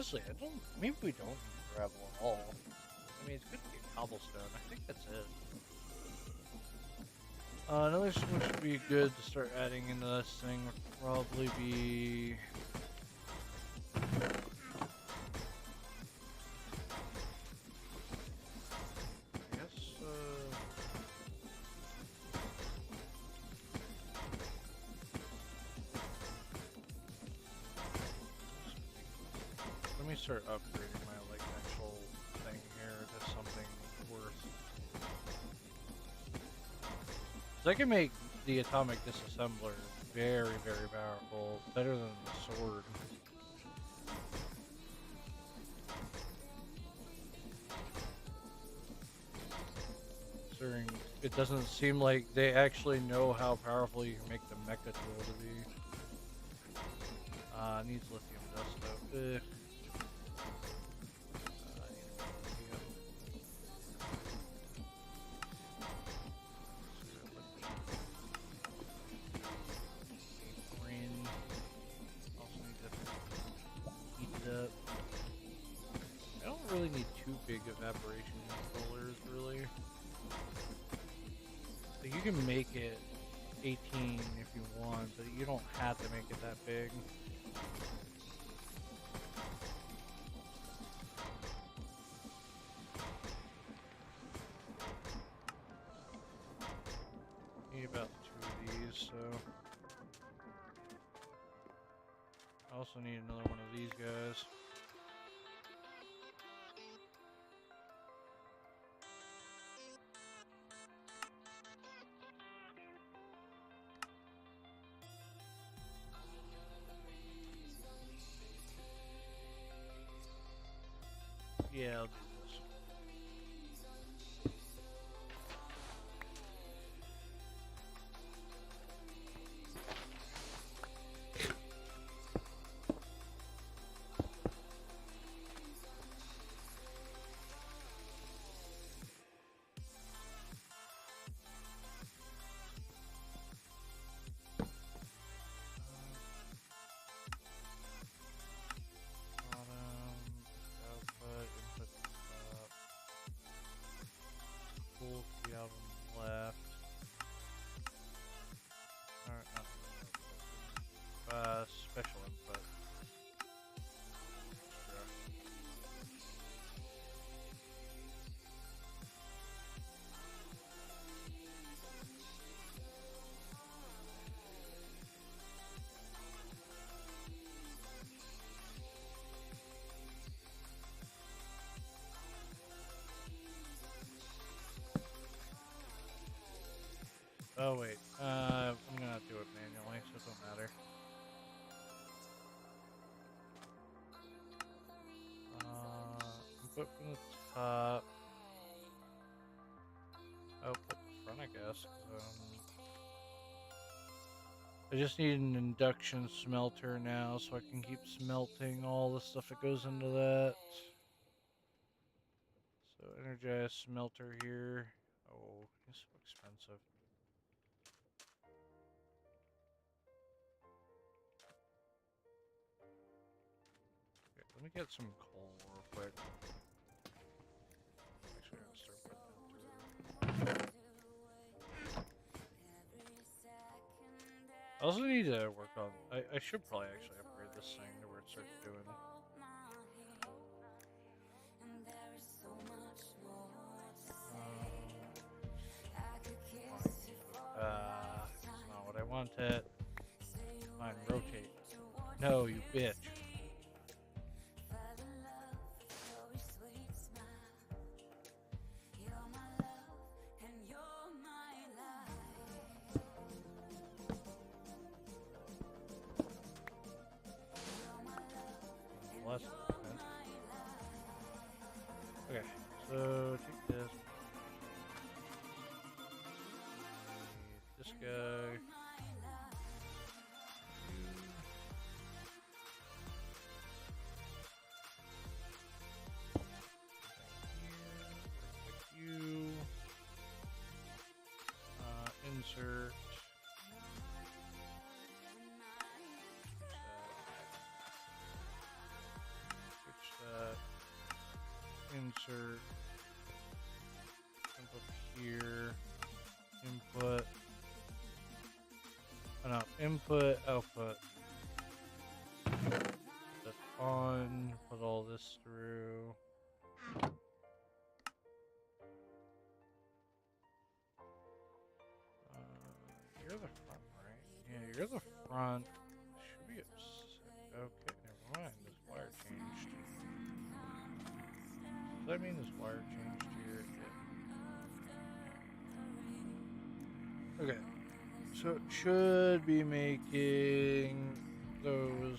Honestly, I don't. Maybe we don't need gravel at all. I mean, it's good to get cobblestone. I think that's it. Another thing which would be good to start adding into this thing would probably be. I guess. Let me start upgrading my like actual thing here to something worth. So I can make the atomic disassembler very, very powerful, better than the sword. Considering it doesn't seem like they actually know how powerful you can make the mecha tool to be. Needs lithium dust though. Ugh. Really need too big evaporation controllers, really. Like you can make it 18 if you want, but you don't have to make it that big. Need about 2 of these, so. I also need another one of these guys. Yeah, I'll do this. Cool, 3 of them left. Alright, not special input. Extra. Oh wait, I'm gonna do it manually, so it don't matter. Input from the top. Output the front, I guess. I just need an induction smelter now, so I can keep smelting all the stuff that goes into that. So energize smelter here. Oh, it's so expensive. Okay, let me get some coal real quick. Actually, I'm gonna start putting that through. I also need to work on. I should probably actually upgrade this thing to where it starts doing. That's not what I wanted. Fine, rotate. No, you bitch. Okay, so take this. This guy. You. Insert. insert, jump up here, input, oh no, input, output, put on, put all this through. You're the front, right? Yeah, you're the front. Should be upset. Okay, never mind. This wire changed. Does that mean this wire changed here? Yeah. Okay. So it should be making those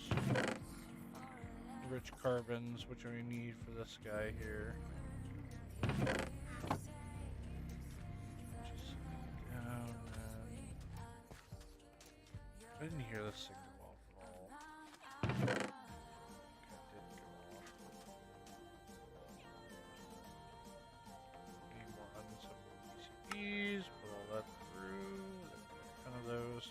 rich carbons, which I need for this guy here. Just down and I didn't hear this thing go off at all. Okay, it did go off. Need more on some PCBs, put all that through. Kind of those.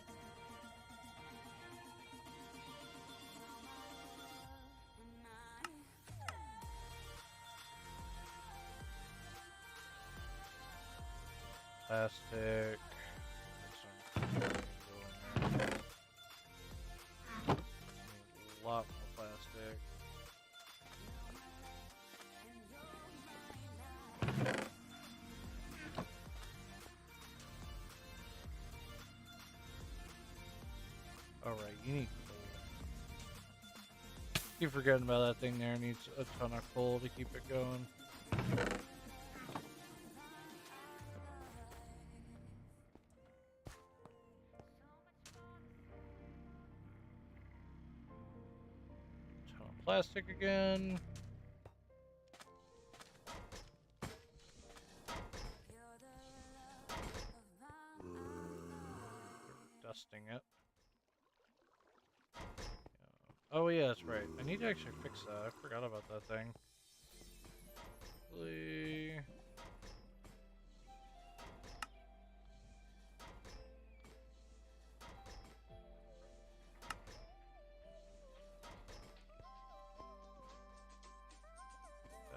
Plastic. A lot more plastic. Alright, you need coal. Keep forgetting about that thing there. It needs a ton of coal to keep it going. Ton of plastic again. Dusting it. Oh yeah, that's right. I need to actually fix that. I forgot about that thing. Really?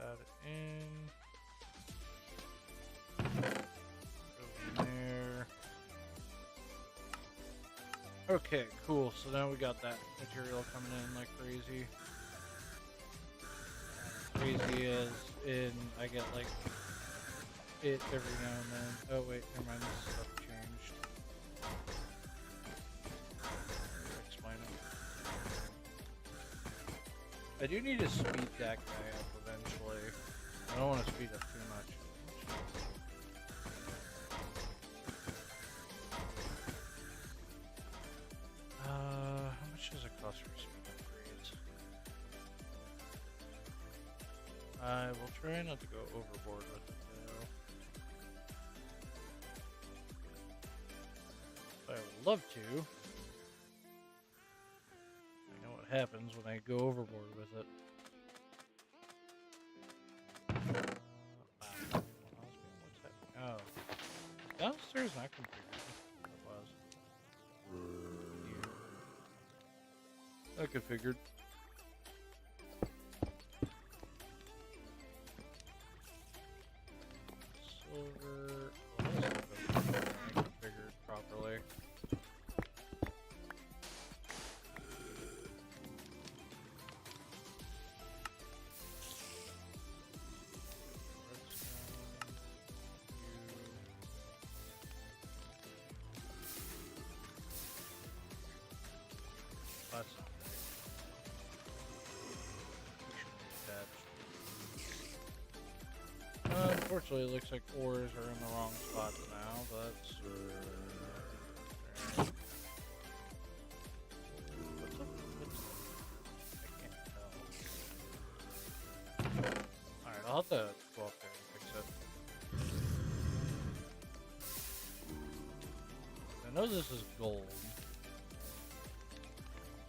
Add it in. Go in there. Okay, cool. So now we got that material coming in like crazy. Crazy as in I get like it every now and then. Oh wait, never mind. This stuff changed. Explain it. I do need to speed that guy up eventually. I don't want to speed up too much. How much does it cost for speed upgrades? I will try not to go overboard with it though. But I would love to. I know what happens when I go overboard with it. What's happening? Oh. Downstairs not configured. It was. Not configured. Silver. Oh, this is configured properly. That's not right. Unfortunately, it looks like ores are in the wrong spots now, but what's up? I can't tell. Alright, I'll have to go up there and fix it. I know this is gold.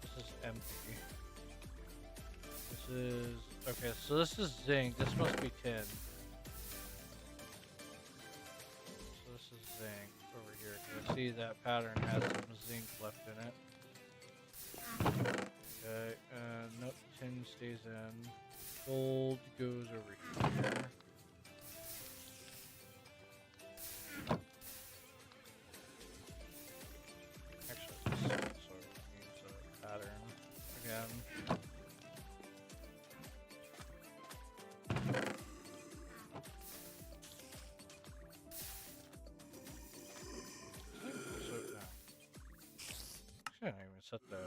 This is empty. This is... okay, so this is zinc. This must be tin. So this is zinc over here. I see that pattern has some zinc left in it. Okay, nope, tin stays in. Gold goes over here. Actually, this sort of needs a pattern again. So now, I didn't even set the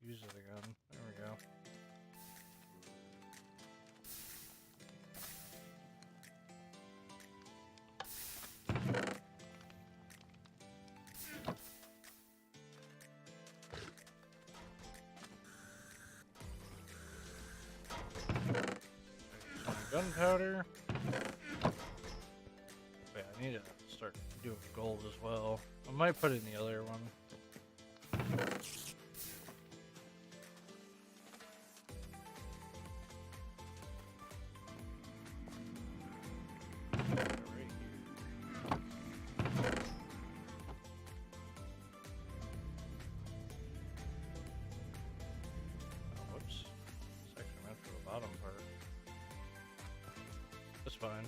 use it again. There we go. Gunpowder. Wait, I need to start doing gold as well. I might put in the other one. Fine.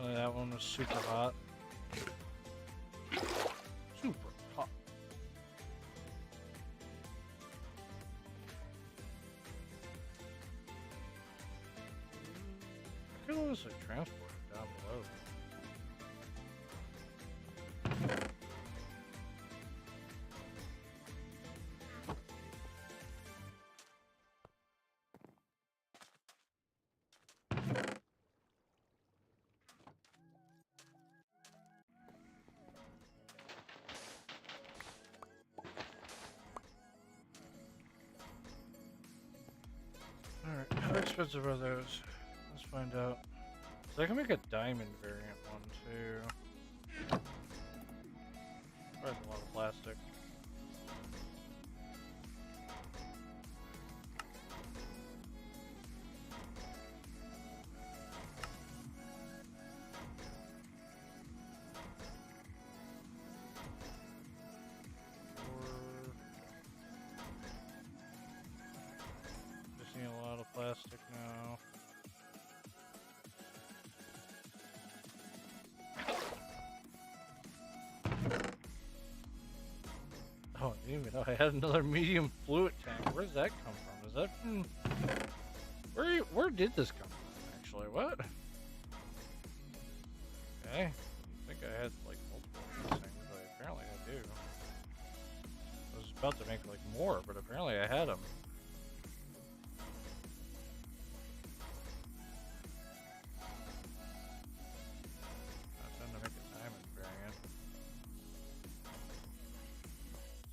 That one was super hot. Super hot. I could also transport it down below. Alright, how expensive are those? Let's find out. So I can make a diamond variant one too. That's a lot of plastic. Plastic now. Oh, I didn't even know I had another medium fluid tank. Where does that come from? Is that from... Where did this come from, actually? What? Okay. I think I had, like, multiple of these things, but apparently I do. I was about to make, like, more, but apparently I had them.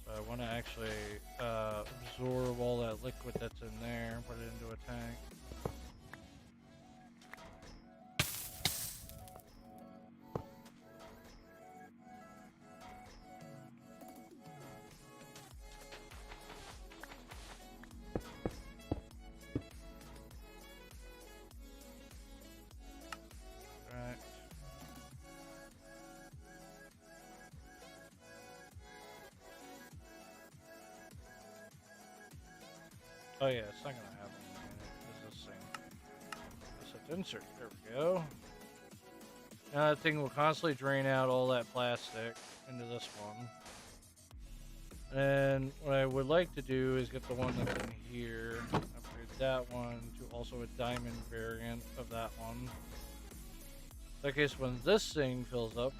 I want to actually absorb all that liquid that's in there and put it into a tank. Right. Oh yeah, it's not gonna happen. It's this thing. Set insert. There we go. Now that thing will constantly drain out all that plastic into this one. And what I would like to do is get the one that's in here, upgrade that one to also a diamond variant of that one. In that case, when this thing fills up,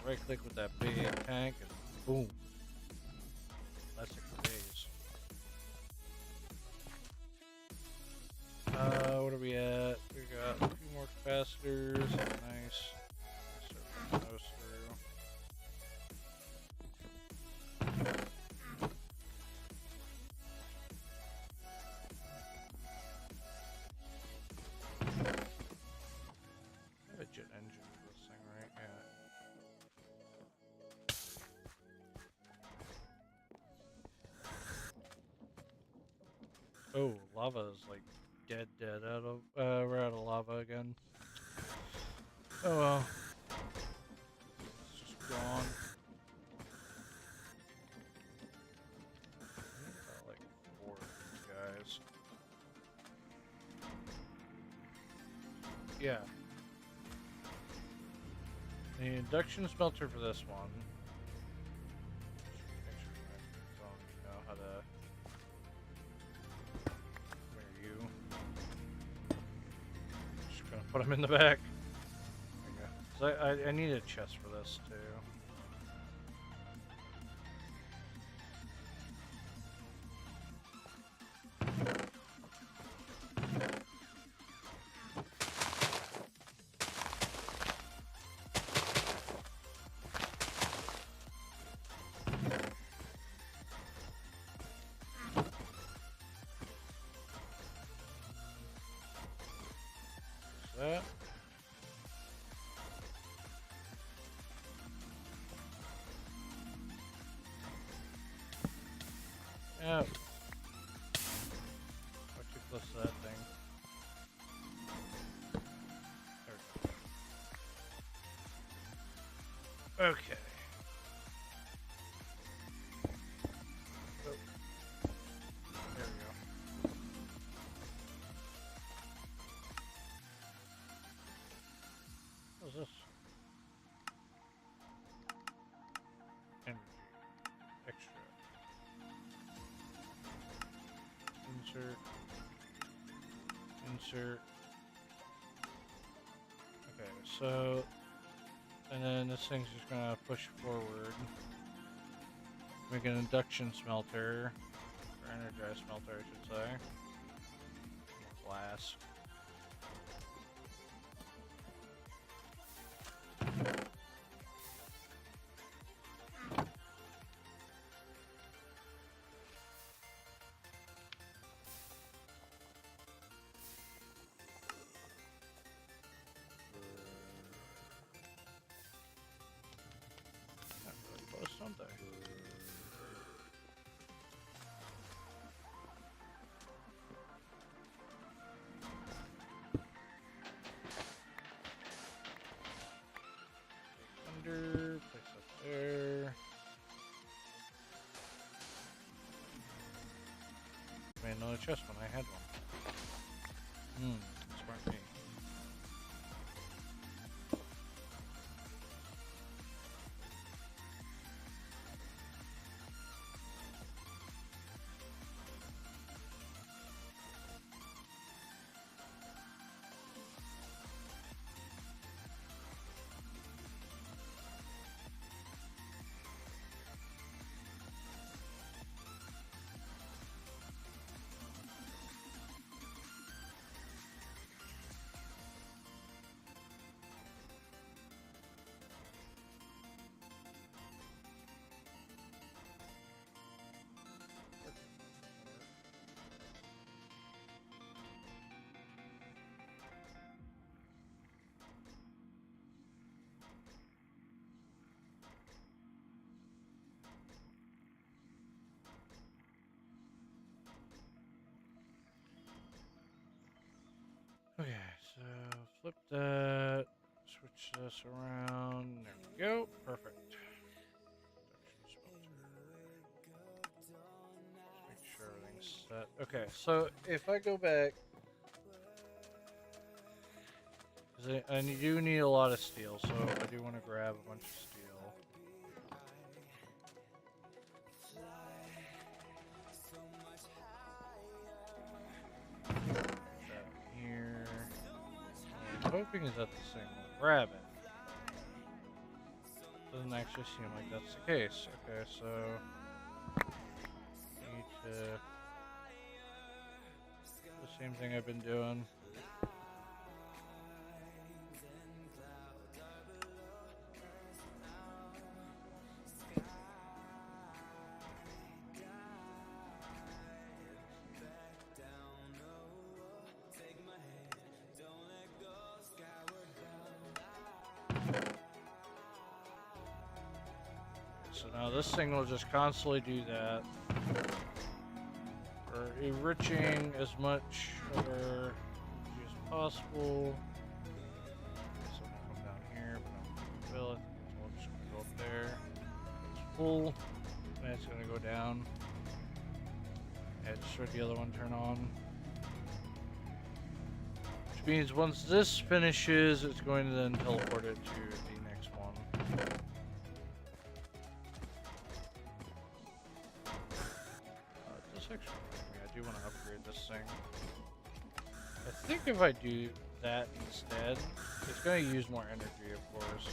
right click with that big tank and boom. Plastic for days. What are we at? We got a few more capacitors. Nice. So those through. Oh, lava is like dead out of we're out of lava again. Oh well. It's just gone. I need about like 4 of these guys. Yeah. The induction smelter for this one. Make sure I don't know how to. Where are you? Just gonna put them in the back. There you go. 'Cause I need a chest for this too. That. Yeah. Way too close to that thing. There we go. Okay. Oh. There we go. What is this? Energy. Extra. Insert. Insert. Okay, so, and then this thing's just gonna push forward. Make an induction smelter, or energized smelter, I should say. Glass. Not really close, don't they? Under, place up there. Made another chest when I had one. Smart me. Okay, so flip that, switch this around, there we go, perfect. Induction smelter. Just make sure everything's set. Okay, so if I go back, because I do need a lot of steel, so I do want to grab a bunch of steel. Hoping is that this thing will grab it. Doesn't actually seem like that's the case. Okay, so need to do the same thing I've been doing. So now this thing will just constantly do that for we're enriching as much of our energy as possible. So I'm gonna come down here, but I'm gonna fill it. So I'm just gonna go up there. It's full. And it's gonna go down. And just let the other one turn on. Which means once this finishes, it's going to then teleport it to the next one. This actually, I do want to upgrade this thing. I think if I do that instead, it's going to use more energy, of course.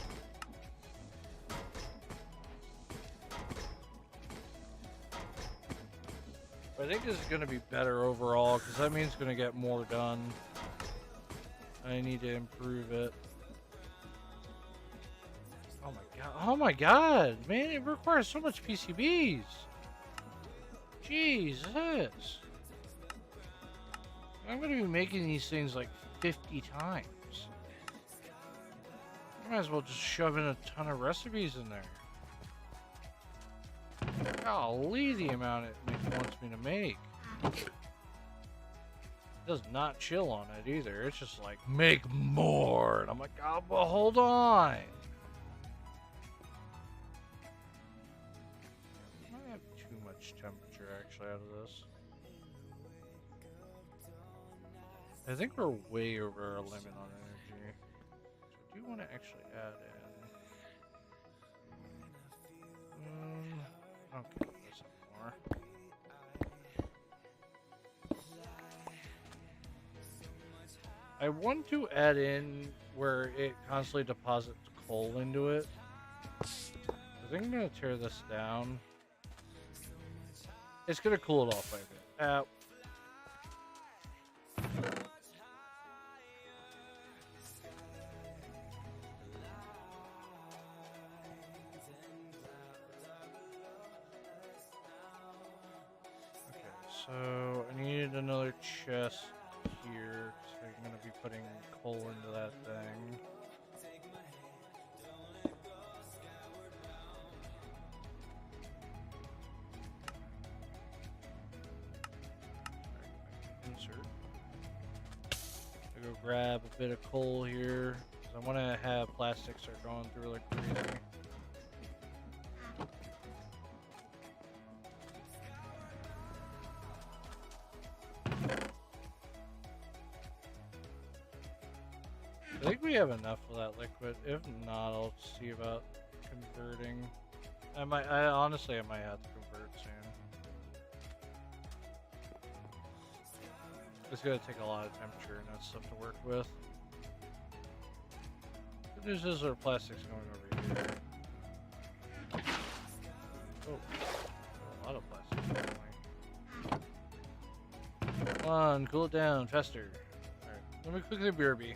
But I think this is going to be better overall, because that means it's going to get more done. I need to improve it. Oh my god. Oh my god, man, it requires so much PCBs. Jesus. I'm going to be making these things like 50 times. I might as well just shove in a ton of recipes in there. Golly, the amount it wants me to make. It does not chill on it either. It's just like, make more. And I'm like, oh, well, hold on. I might have too much temperature actually out of this. I think we're way over our limit on energy. So I do want to actually add in. I don't care about this anymore. I want to add in where it constantly deposits coal into it. I think I'm going to tear this down. It's going to cool it off by a bit. So I needed another chest here, so I'm going to be putting coal into that thing. Insert. I go grab a bit of coal here, because I want to have plastics start going through like crazy. I think we have enough of that liquid. If not, I'll see about converting. Honestly, I might have to convert soon. It's gonna take a lot of temperature and that stuff to work with. Good news is our plastic's going over here. Oh, a lot of plastic. Come on, cool it down faster. Alright, let me quickly BRB.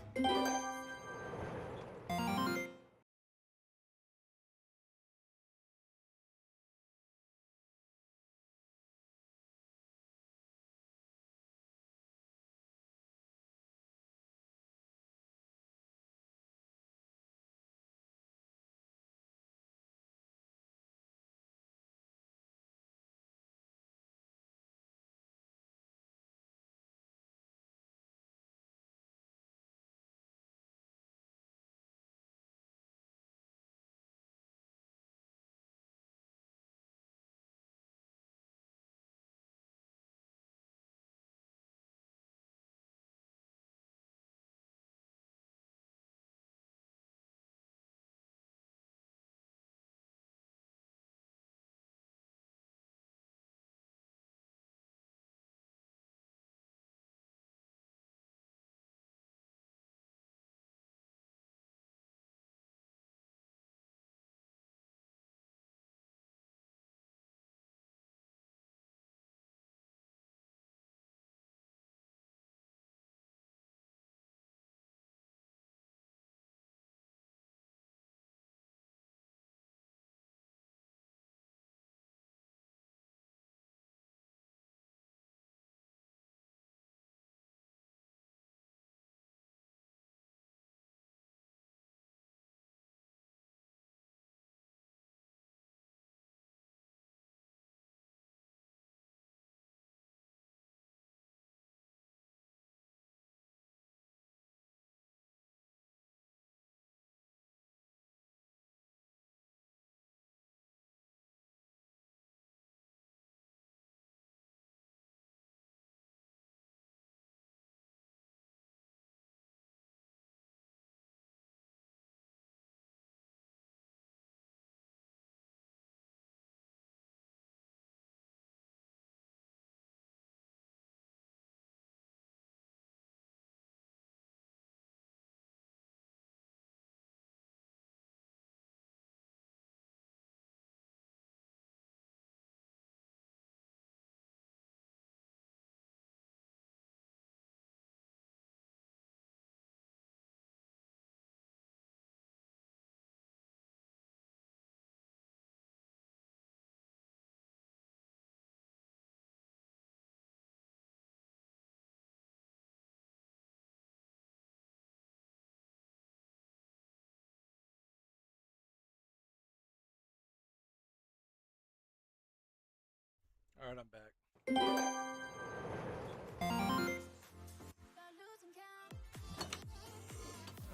Alright, I'm back.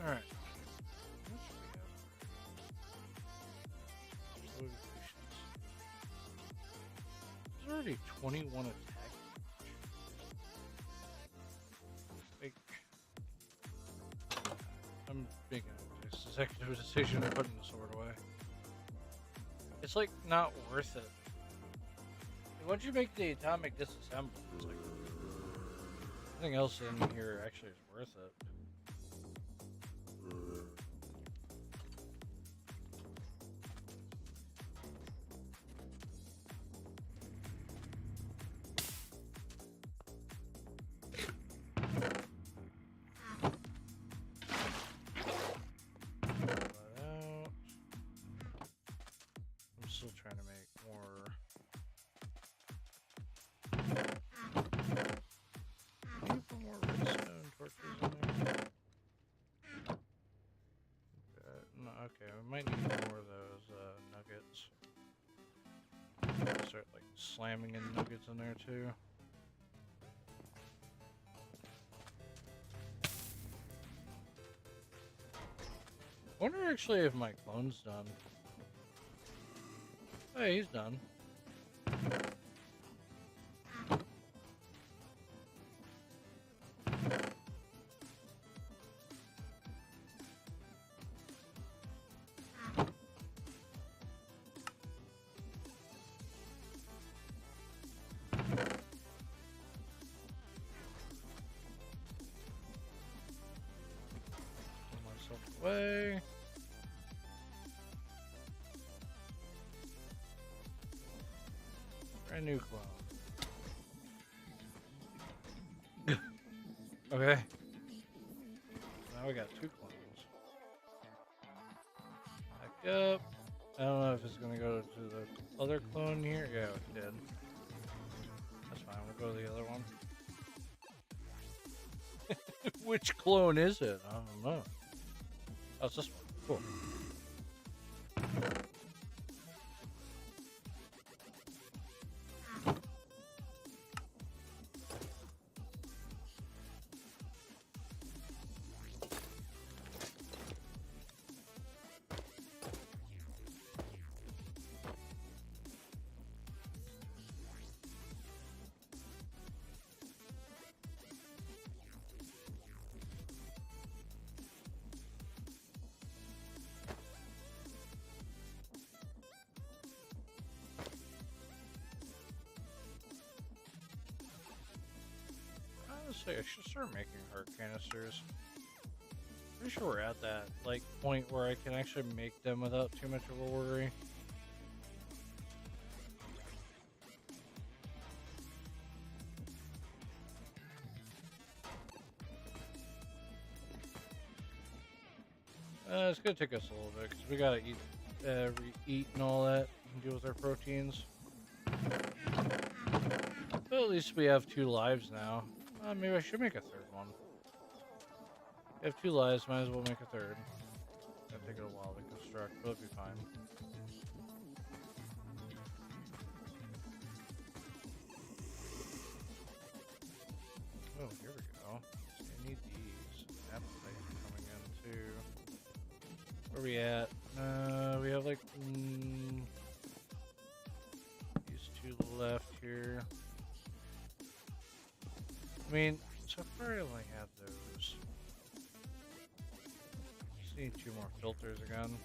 Alright. What should we have? Motivations. There's already 21 attack. Like, I'm making a executive decision and putting the sword away. It's like not worth it. Once you make the atomic disassembly, it's like everything else in here actually is worth it. I'm still trying to make more. Can you put more redstone torches in there? No, okay, we might need more of those nuggets. Start like slamming in nuggets in there too. I wonder actually if my clone's done. Hey, he's done. Pull myself away. Brand new clone. Okay. Now we got 2 clones. Back up. I don't know if it's gonna go to the other clone here. Yeah, it did. That's fine. We'll go to the other one. Which clone is it? I don't know. Oh, it's this one. Cool. Honestly, I should start making heart canisters. Pretty sure we're at that like point where I can actually make them without too much of a worry. It's gonna take us a little bit because we gotta eat and all that and deal with our proteins. But at least we have 2 lives now. Maybe I should make a 3rd one. We have 2 lives, might as well make a 3rd. It'll take it a while to construct, but it'll be fine. Oh, here we go. So I need these. Appetite coming in too. Where are we at? We have like these 2 left here. I mean, so far I only have those. Just need 2 more filters again.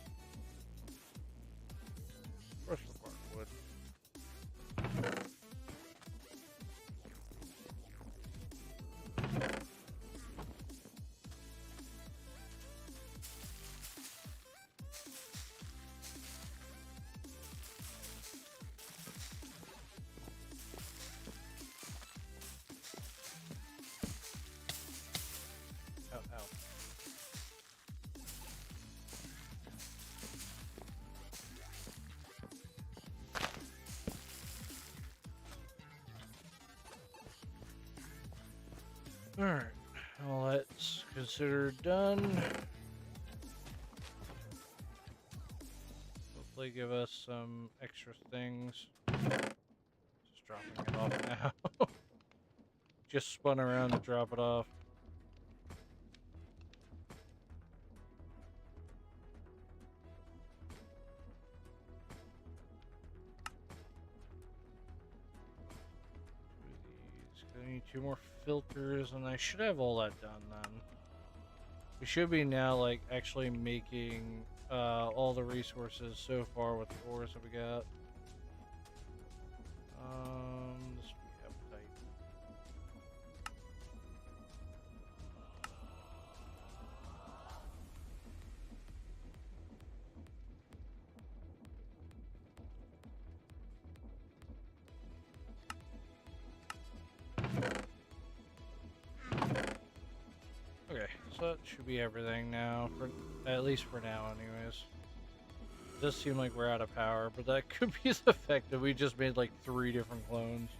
Of course, require wood. Ow, ow. Alright, well that's considered done. Hopefully give us some extra things. Just dropping it off now. Just spun around to drop it off. I need 2 more filters, and I should have all that done then. We should be now, like, actually making all the resources so far with the ores that we got. This would be appetite. Okay, so that should be everything now, for at least for now anyways. It does seem like we're out of power, but that could be the fact that we just made like 3 different clones.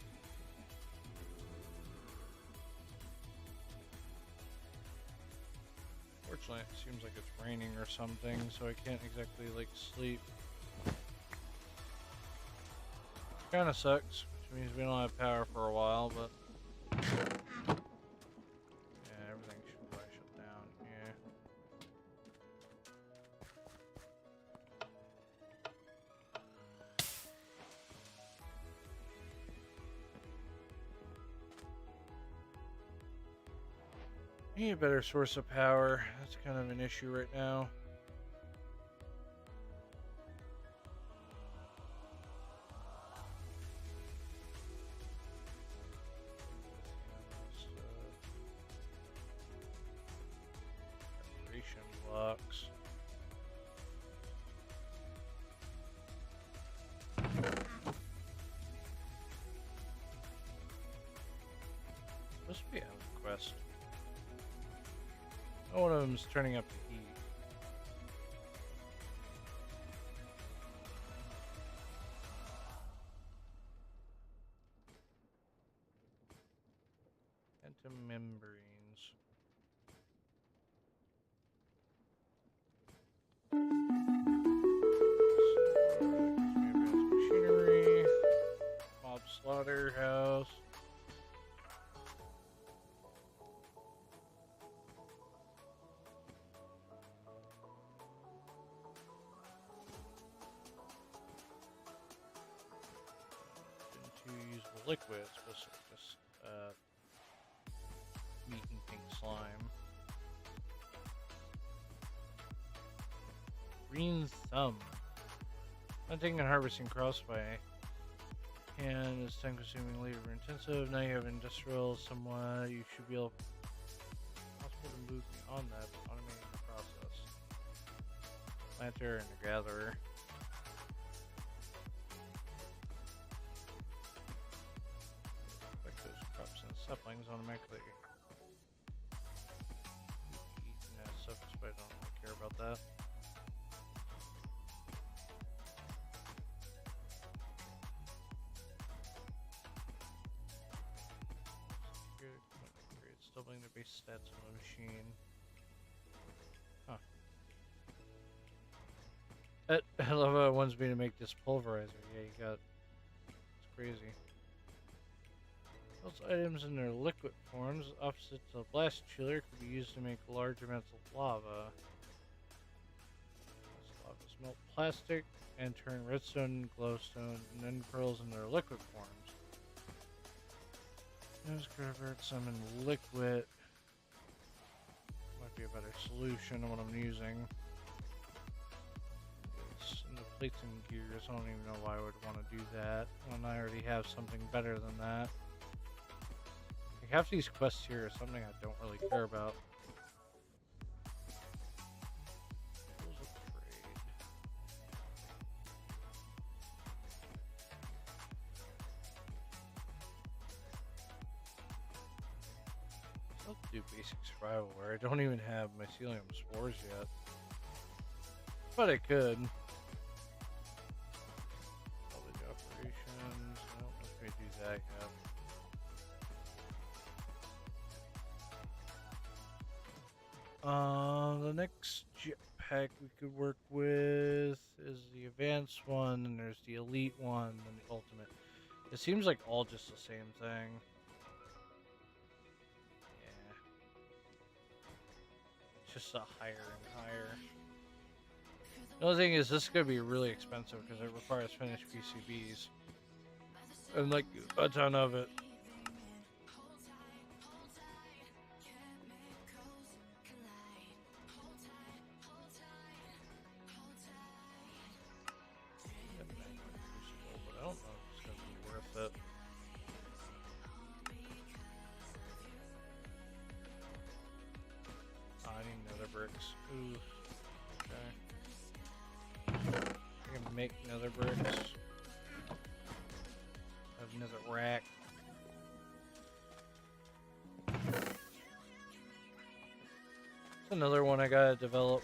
Fortunately, it seems like it's raining or something, so I can't exactly like sleep. Kinda sucks, which means we don't have power for a while, but yeah, everything should probably shut down. Yeah. Need a better source of power. That's kind of an issue right now. Preparation blocks. Must be out of the quest. Oh, one of them's turning up the heat. Into membranes. Machinery. Mob slaughterhouse. Usable liquids, but just meat and pink slime. Green thumb. Hunting and harvesting cross by hand is time consuming, labor intensive. Now you have industrial somewhat. You should be able possible to move beyond that, but automating the process. Planter and a gatherer. Saplings automatically eating that stuff, but I don't really care about that. It's doubling the base stats on the machine. Huh. I love how it wants me to make this pulverizer. Yeah, you got. It's crazy. Those items in their liquid forms, opposite to a blast chiller, could be used to make large amounts of lava. This lava melt plastic and turn redstone, glowstone, and then pearls in their liquid forms. Let's convert some in liquid. Might be a better solution than what I'm using. In the plates and gears, I don't even know why I would want to do that when I already have something better than that. Half these quests here are something I don't really care about. Tools of trade. I'll do basic survival where I don't even have mycelium spores yet. But I could. Salvage operations. I don't know if we do that yet. The next jetpack we could work with is the advanced one, and there's the elite one, and the ultimate. It seems like all just the same thing. Yeah. It's just a higher and higher. The only thing is, this is going to be really expensive because it requires finished PCBs. And like a ton of it. But I don't know if it's going to be worth it. Oh, I need nether bricks. Ooh. Okay. I can make nether bricks. I have nether rack. It's another one I gotta develop.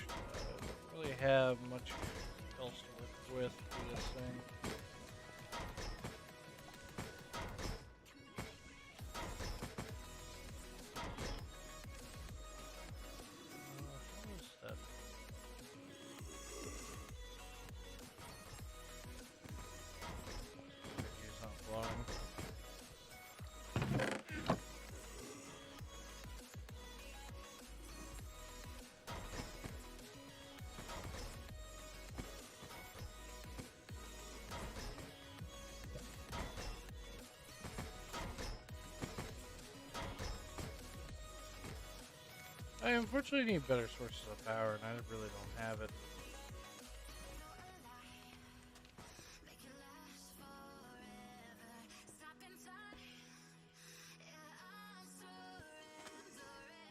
Don't really have much else to work with for this thing. What was that? He's not blowing. I unfortunately need better sources of power, and I really don't have it.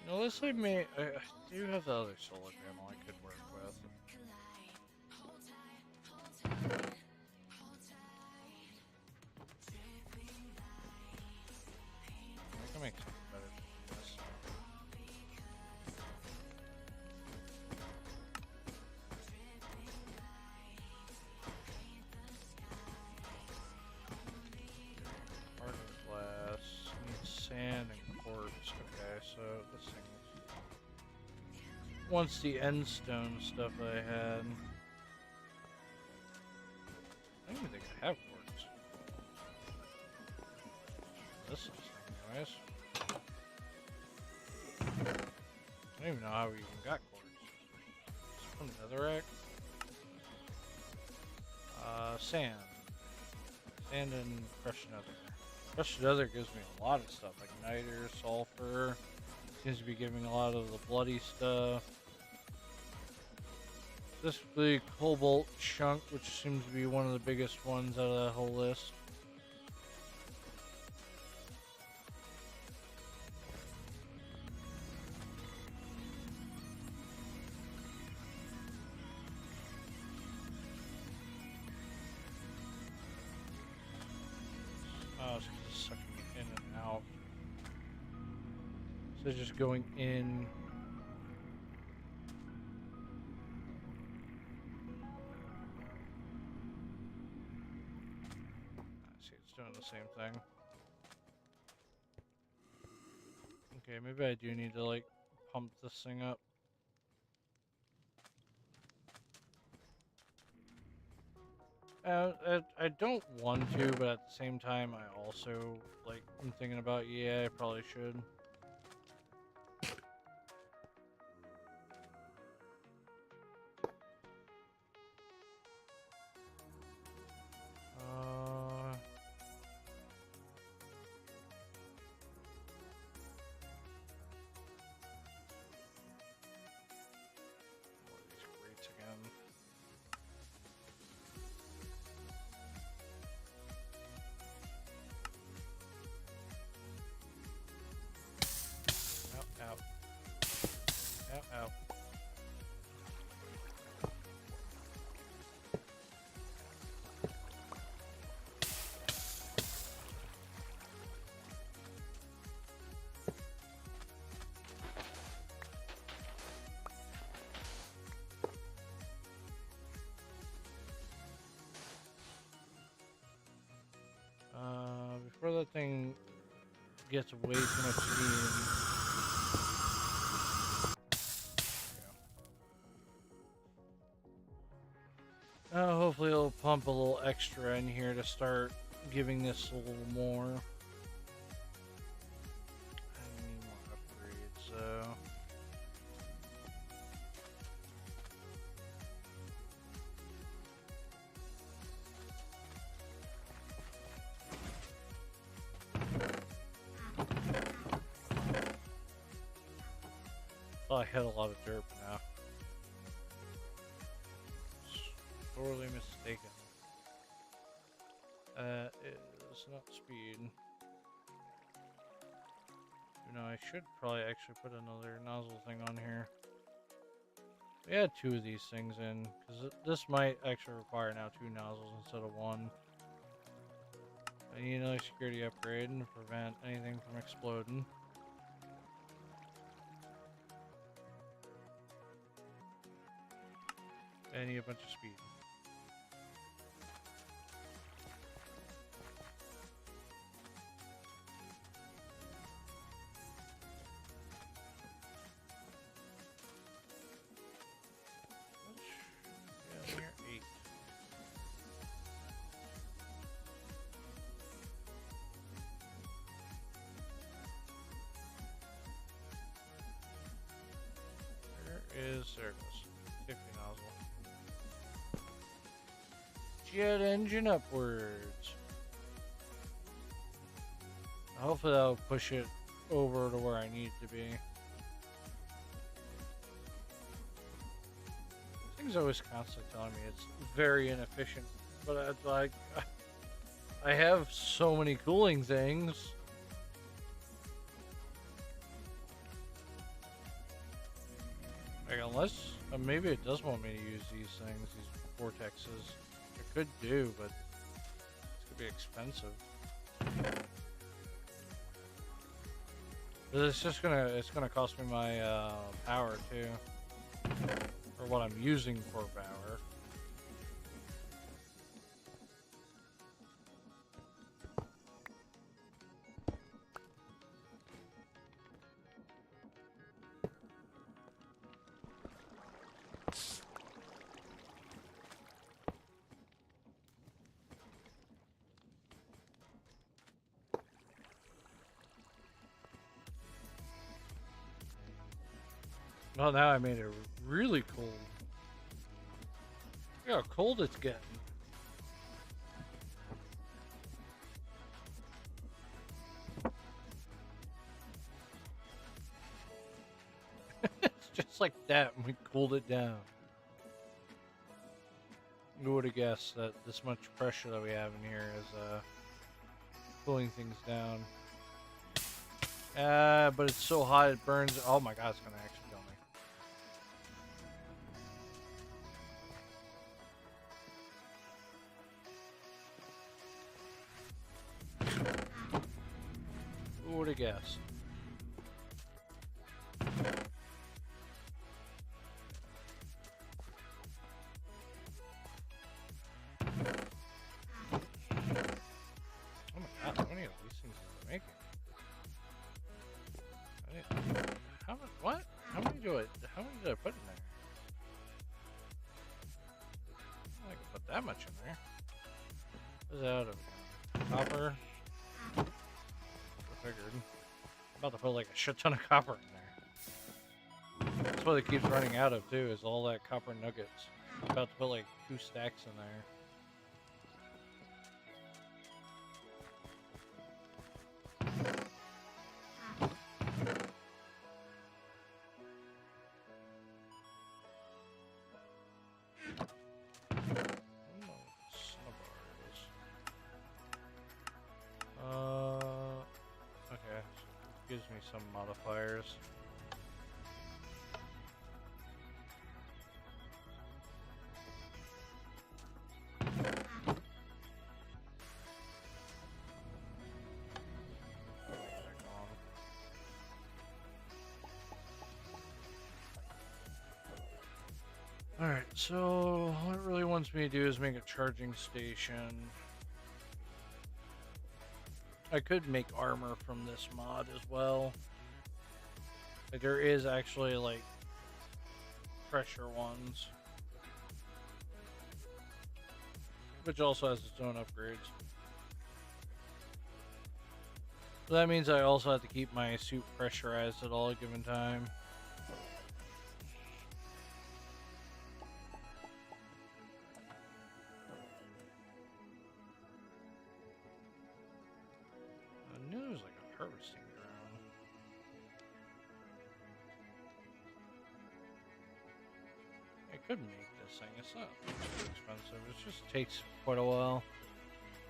You know, this I do have the other solar panel I could work with. I can make something better than this. Hardened glass, need sand and quartz. Okay, so this thing wants the end stone stuff I had. I don't even think I have quartz. This is anyways. I don't even know how we even got quartz. From netherrack. Sand. Sand and crushed nether. Crushed nether gives me a lot of stuff, like niter, sulfur. Seems to be giving a lot of the bloody stuff. This big cobalt chunk, which seems to be one of the biggest ones out of that whole list. Oh, it's just sucking in and out. So just going in. See, it's doing the same thing. Okay, maybe I do need to like pump this thing up. I don't want to, but at the same time, I also like. I'm thinking about, yeah, I probably should. These crates again. Ow, ow. Ow, ow. Before that thing gets way too much steam. Hopefully it'll pump extra in here to start giving this a little more. I need more upgrades, so. Oh, I had a lot of dirt now. Sorely mistaken. It's not speed. You know, I should probably actually put another nozzle thing on here. We had 2 of these things in, because this might actually require now 2 nozzles instead of 1. I need another security upgrade to prevent anything from exploding. I need a bunch of speed. Yeah, near 8. There it goes. Safety nozzle. Jet engine upwards. Hopefully that'll push it over to where I need it to be. Things always constantly telling me it's very inefficient, but it's like I have so many cooling things. Like unless maybe it does want me to use these things, these vortexes. It could do, but it's gonna be expensive. But it's gonna cost me my power too, or what I'm using for power. Well, now I made it really cold. Look how cold it's getting. It's just like that, and we cooled it down. Who would have guessed that this much pressure that we have in here is cooling things down? But it's so hot it burns. Oh my god, it's gonna actually kill me. Who would have guessed? Oh my god, how many of these things are we making? How many? What? How many did I put in there? I can put that much in there. What's out of copper? I figured. I'm about to put like a shit ton of copper in there. That's what it keeps running out of too, is all that copper nuggets. I'm about to put like 2 stacks in there. Okay, so it gives me some modifiers. Alright, so what it really wants me to do is make a charging station. I could make armor from this mod as well. Like there is actually like pressure ones. which also has its own upgrades. So that means I also have to keep my suit pressurized at all given time. I knew there was like a harvesting ground. I could make this thing. It's not too expensive. It just takes quite a while.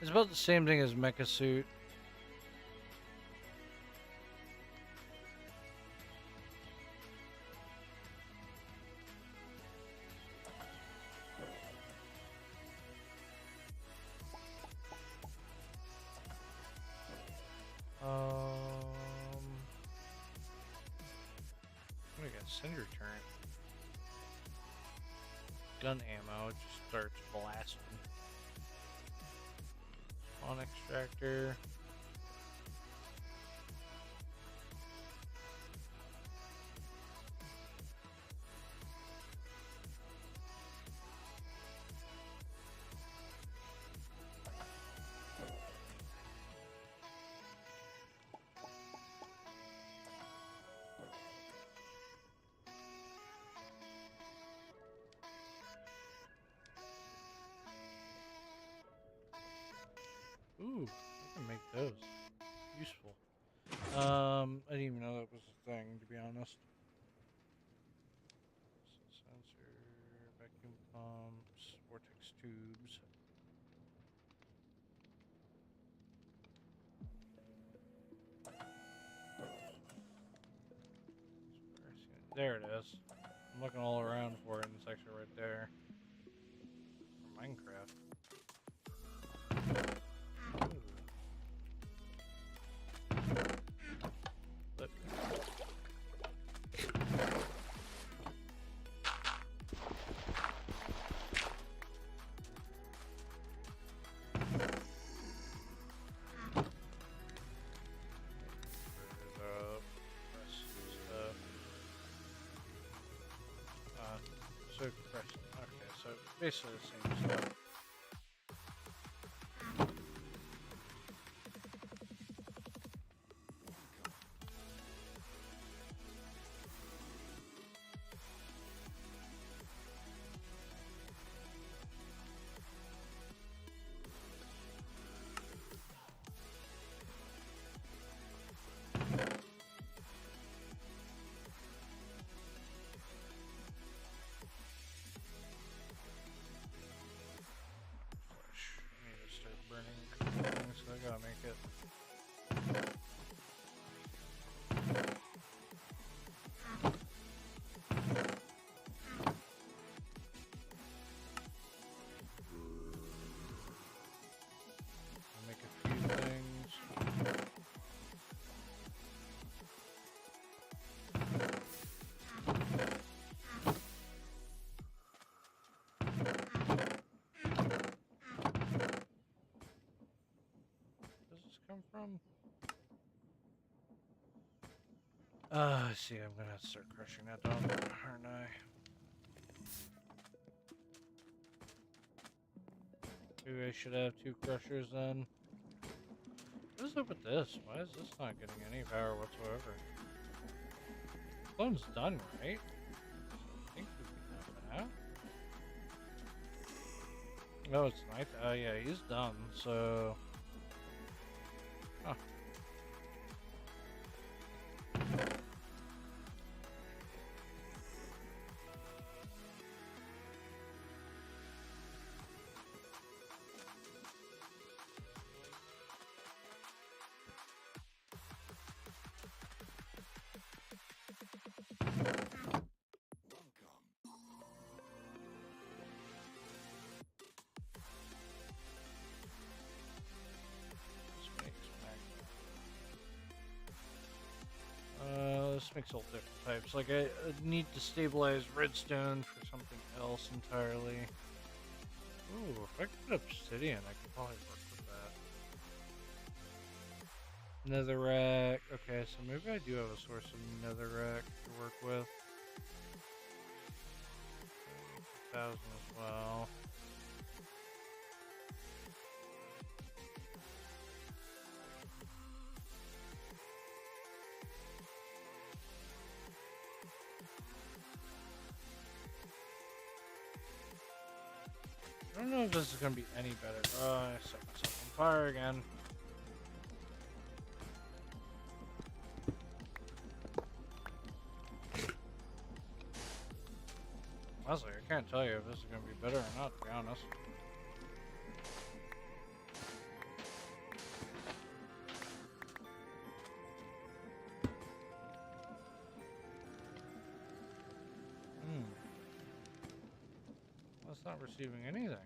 It's about the same thing as Mecha Suit. What do we got? Cinder turret. Gun ammo. It just starts blasting. Spawn extractor. Ooh, I can make those. Useful. I didn't even know that was a thing, to be honest. Sensor, vacuum pumps, vortex tubes. There it is. I'm looking all around for it, and it's actually right there. For Minecraft. But so compressed. Okay, so basically the same stuff. I need to start burning things, so I gotta make it. I'll make a few things. Where does this come from? I see, I'm gonna have to start crushing that down, aren't I? Maybe I should have 2 crushers then. What is up with this? Why is this not getting any power whatsoever? Clone's done, right? I think we can have that. Oh, it's night. Oh, yeah, he's done, so. Huh. This makes all different types. Like, I need to stabilize redstone for something else entirely. Ooh, if I could get obsidian, I could probably work with that. Netherrack. Okay, so maybe I do have a source of netherrack to work with. 1,000 as well. I don't know if this is gonna be any better. I set myself on fire again. Honestly, I can't tell you if this is gonna be better or not, to be honest. Well, it's not receiving anything.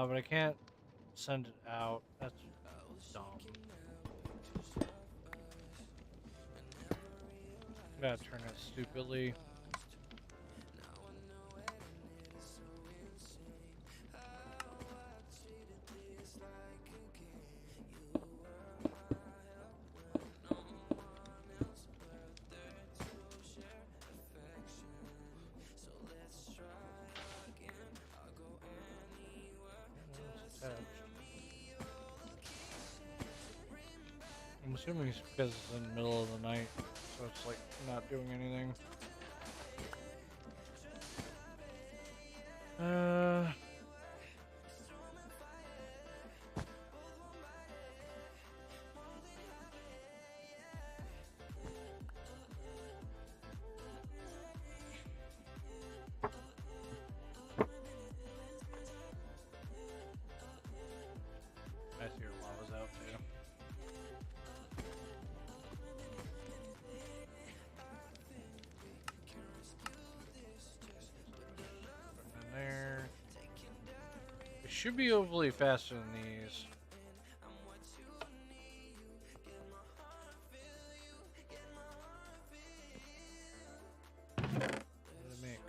But I can't send it out. That's dumb. Gotta turn it stupidly. I'm assuming it's because it's in the middle of the night, so it's like not doing anything. I see your lava's out too. Put it in there. It should be overly faster than these. What did it make?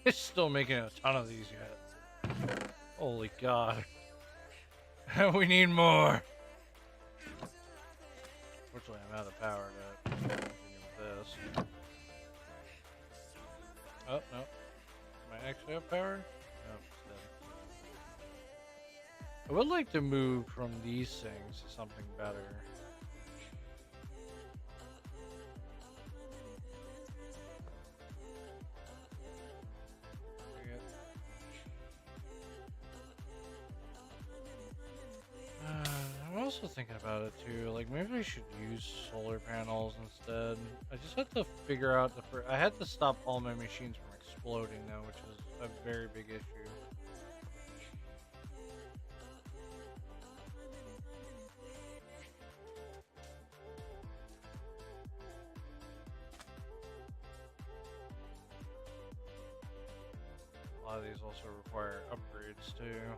It's still making a ton of these yet. Holy God. We need more. Fortunately, I'm out of power to continue with this. Oh, no. Am I actually have power? No, it's dead. I would like to move from these things to something better. I'm also thinking about it too. Like maybe I should use solar panels instead. I just have to figure out I had to stop all my machines from exploding though, which is a very big issue. A lot of these also require upgrades too.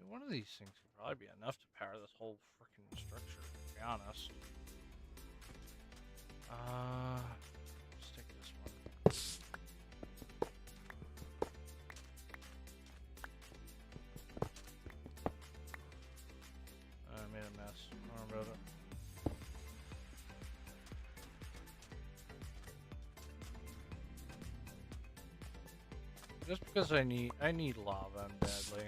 One of these things could probably be enough to power this whole freaking structure, to be honest. Let's take this one. I made a mess. Don't worry about it. Just because I need lava, I'm deadly.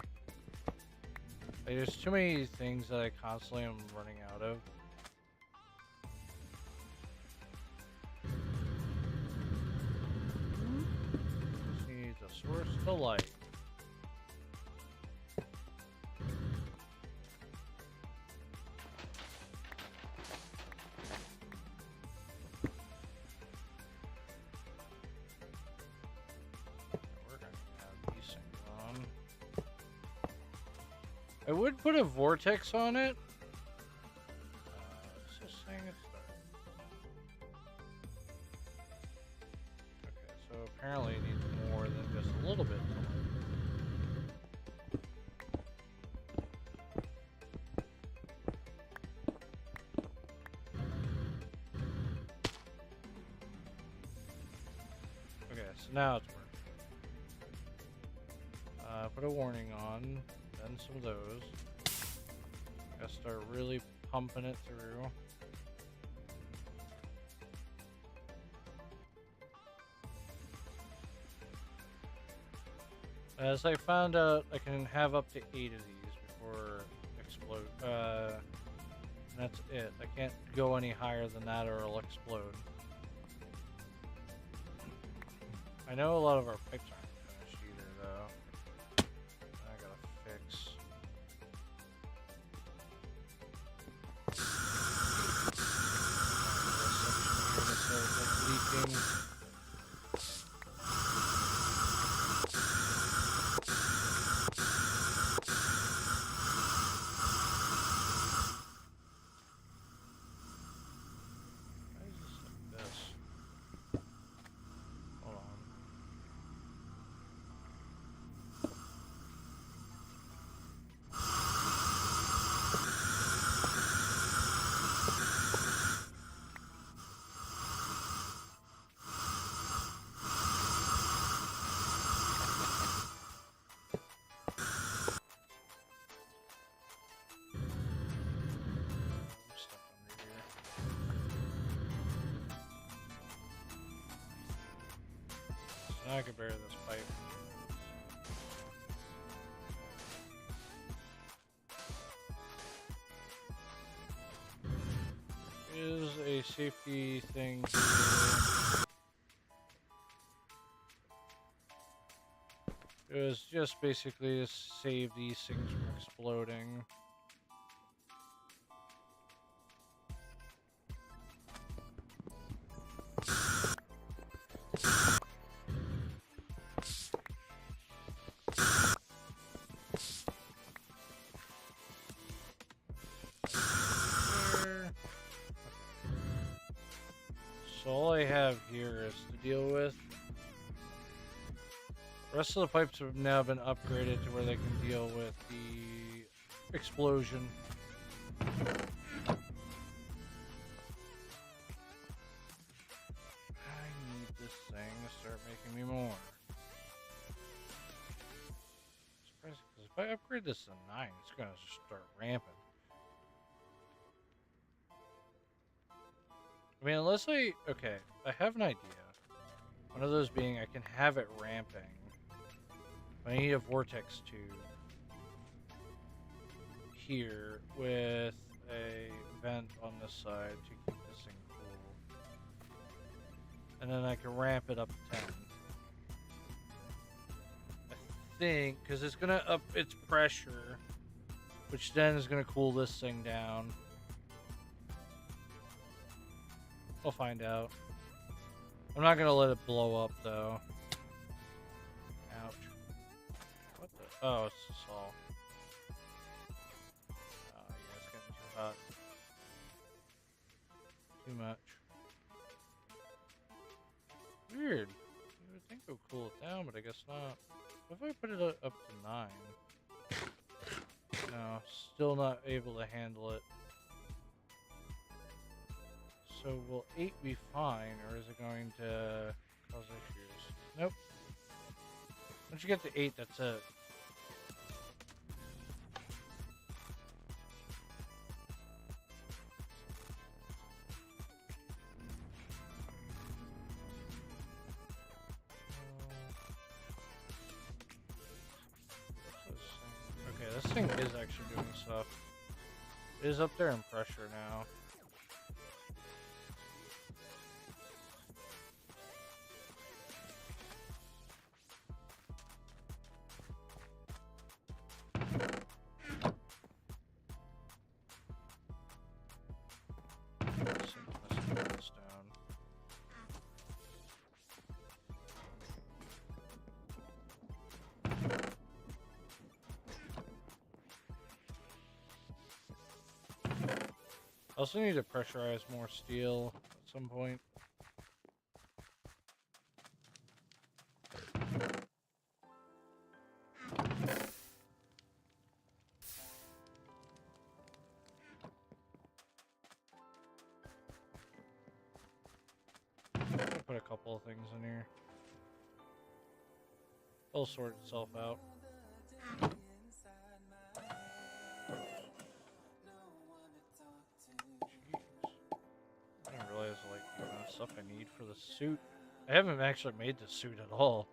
Like, there's too many things that I constantly am running out of. Just need the source to light. We're gonna have these things on. I would put a vortex on it. It's just saying it's okay, so apparently it needs more than just a little bit. Okay, so now it's working. Put a warning on, then some of those. Gotta start really pumping it through. As I found out, I can have up to 8 of these before explode. And that's it. I can't go any higher than that or it'll explode. I know a lot of our pipes aren't finished either, though. I gotta fix. This section here that's like leaking. Why is this like this? Hold on. I'm stuck under here. So now I can bury this pipe. Is a safety thing here. It was just basically to save these things from exploding. There. So all I have here is to deal with. The rest of the pipes have now been upgraded to where they can deal with the explosion. I need this thing to start making me more. Surprising, because if I upgrade this to 9, it's gonna start ramping. I mean, unless okay, I have an idea. One of those being I can have it ramping. I need a vortex tube here with a vent on this side to keep this thing cool. And then I can ramp it up to 10. I think, because it's going to up its pressure, which then is going to cool this thing down. We'll find out. I'm not going to let it blow up, though. Ouch. What the? Oh, it's the salt. Oh, yeah, it's getting too hot. Too much. Weird. You would think it would cool it down, but I guess not. What if I put it up to 9? No, still not able to handle it. So will 8 be fine, or is it going to cause issues? Nope. Once you get to 8, that's it. Okay, this thing is actually doing stuff. It is up there in pressure now. I also need to pressurize more steel at some point. I'll put a couple of things in here. It'll sort itself out. I didn't realize like the amount of stuff I need for the suit. I haven't actually made the suit at all.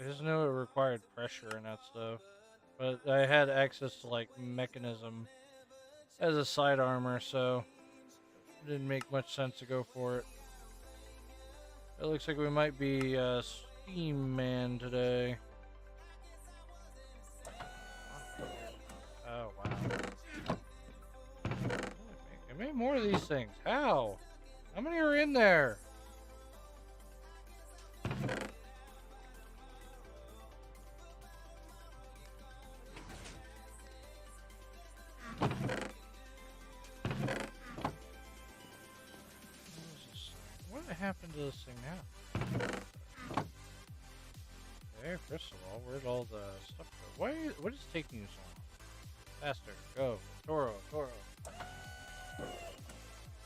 I just know it required pressure and that stuff. But I had access to like mechanism as a side armor, so it didn't make much sense to go for it. It looks like we might be Steam Man today. Oh wow! I made more of these things. How? How many are in there? What happened to this thing now? Okay, first of all, where'd all the stuff go? What is taking you so long? Faster, go. Toro.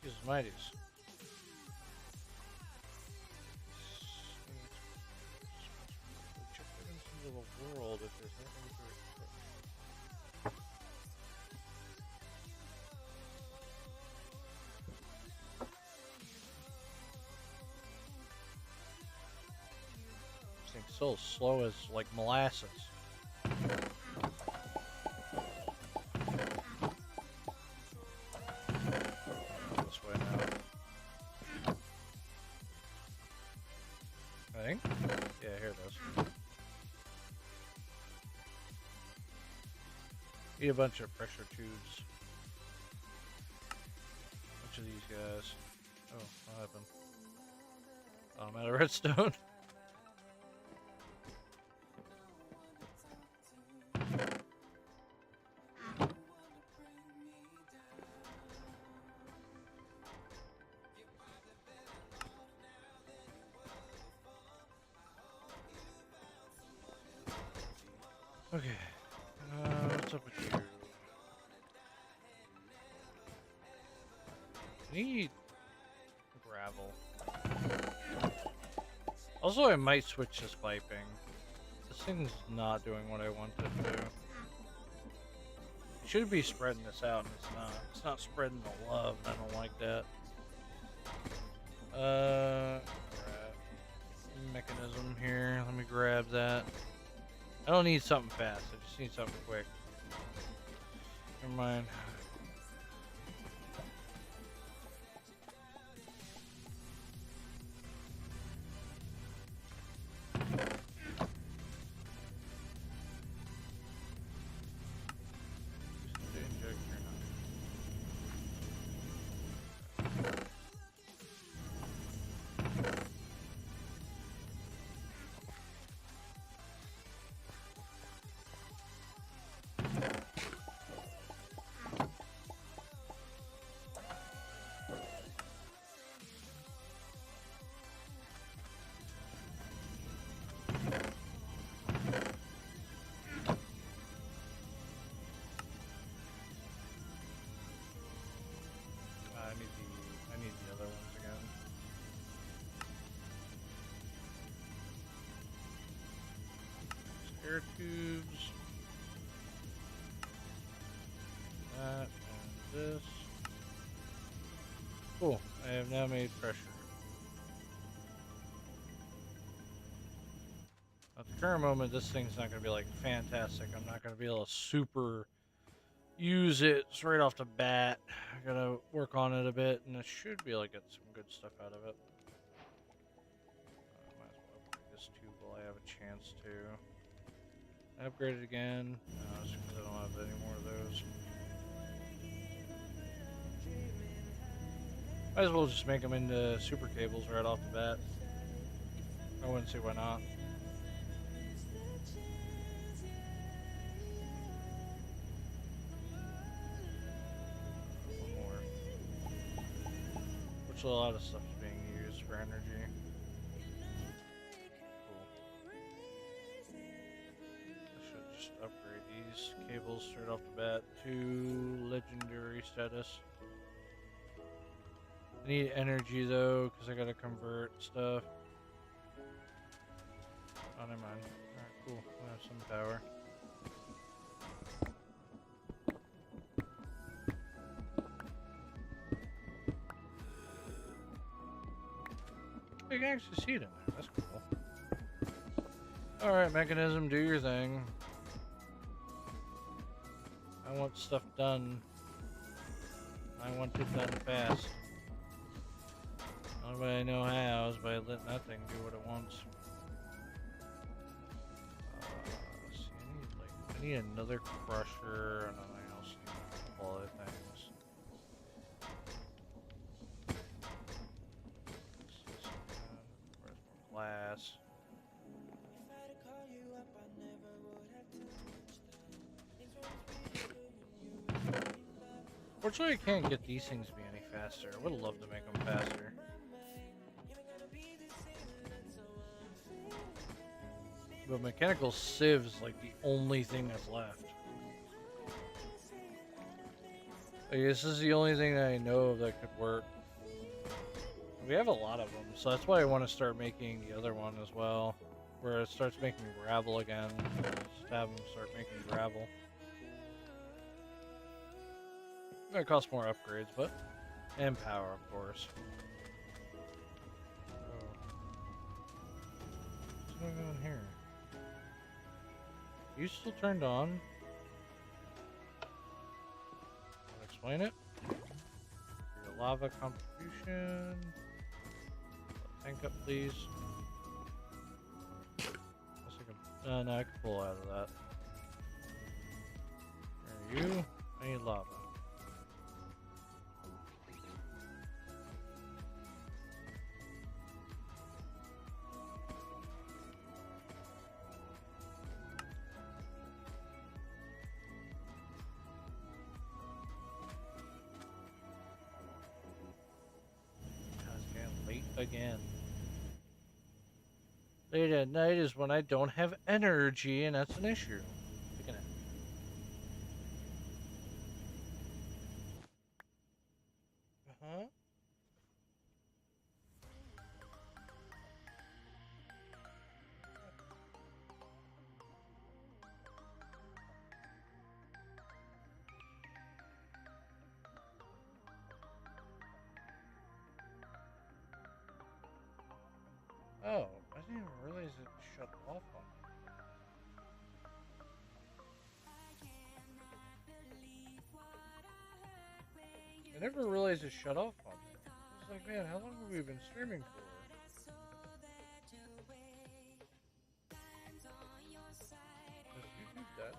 Jesus mighties. Check into the world if there's nothing to it. This thing's so slow as like molasses. This way now. I think. Yeah, here it is. Need a bunch of pressure tubes. Bunch of these guys. Oh, what happened? Oh, I'm out of redstone. Okay. What's up with you? Need gravel. Also, I might switch to piping. This thing's not doing what I want it to. It should be spreading this out, and it's not. It's not spreading the love, and I don't like that. Mechanism here. Let me grab that. I don't need something fast. I just need something quick. Never mind. I need the other ones again. Air tubes. That and this. Cool. I have now made pressure. At the current moment, this thing's not going to be like fantastic. I'm not going to be able to super use it straight off the bat. I gotta work on it a bit, and I should be able to get some good stuff out of it. Might as well upgrade this tube while I have a chance to. I upgrade it again. No, just because I don't have any more of those. Might as well just make them into super cables right off the bat. I wouldn't see why not. One more. Which a lot of stuff is being used for energy. Cool. I should just upgrade these cables straight off the bat to legendary status. I need energy though, because I gotta convert stuff. Oh, never mind. Alright, cool. I have some power. You can actually see it in there. That's cool. Alright, mechanism, do your thing. I want stuff done. I want it done fast. The only way I know how is by letting that thing do what it wants. See, I need another crusher, and then I also need a couple other things. Where's more glass? Fortunately, I can't get these things to be any faster. I would have loved to make them faster. But mechanical sieves like the only thing that's left. Like, this is the only thing that I know of that could work. We have a lot of them, so that's why I want to start making the other one as well, where it starts making gravel again. Just have them start making gravel. It costs more upgrades, but and power, of course. What's going on here? Are you still turned on? I'll explain it. Your lava contribution. Tank up, please. No, I can pull out of that. There you. I need lava. It's getting late again. Late at night is when I don't have energy, and that's an issue. Take a nap. Uh-huh. Oh, I didn't even realize it shut off on me. I never realized it shut off on me. I was like, man, how long have we been streaming for? Does YouTube that?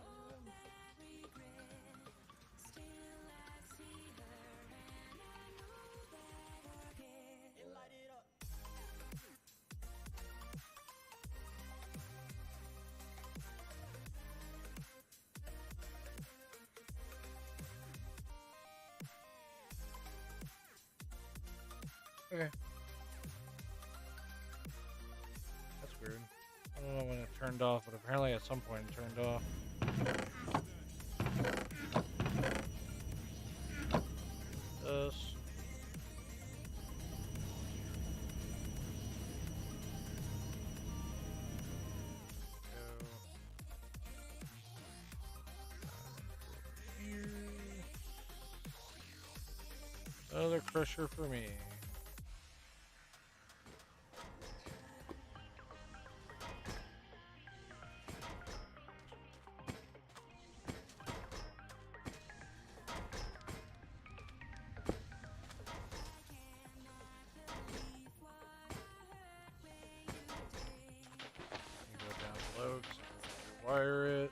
Okay. That's weird. I don't know when it turned off, but apparently at some point it turned off. This. Another crusher for me. Go down low because I wire it.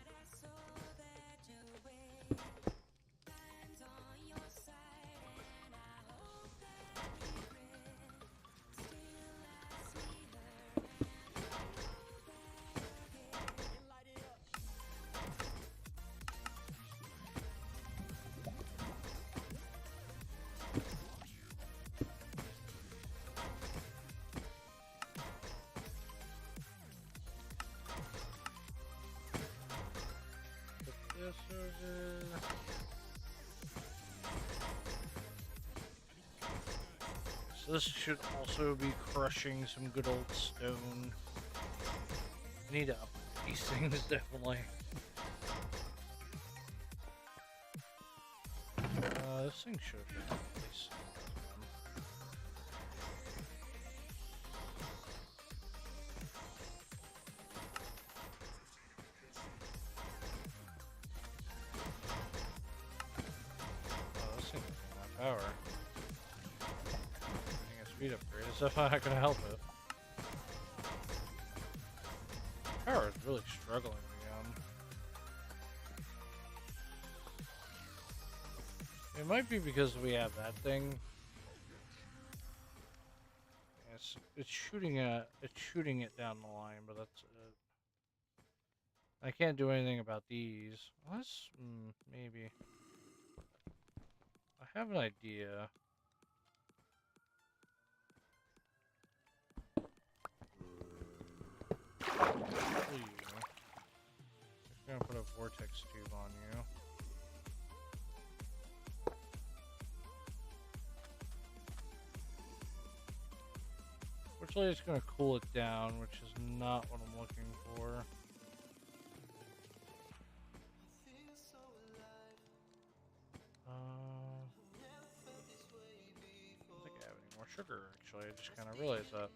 This over. So this should also be crushing some good old stone. I need to up these things definitely. This thing should have been at least. power. Getting a speed upgrade is definitely not going to help it. Power is really struggling again. It might be because we have that thing. It's shooting it down the line, but that's it. I can't do anything about these. Unless maybe I have an idea. Please. I'm gonna put a vortex tube on you. Fortunately, it's going to cool it down, which is not what I'm looking for. I don't think I have any more sugar, actually. I just kind of realized that.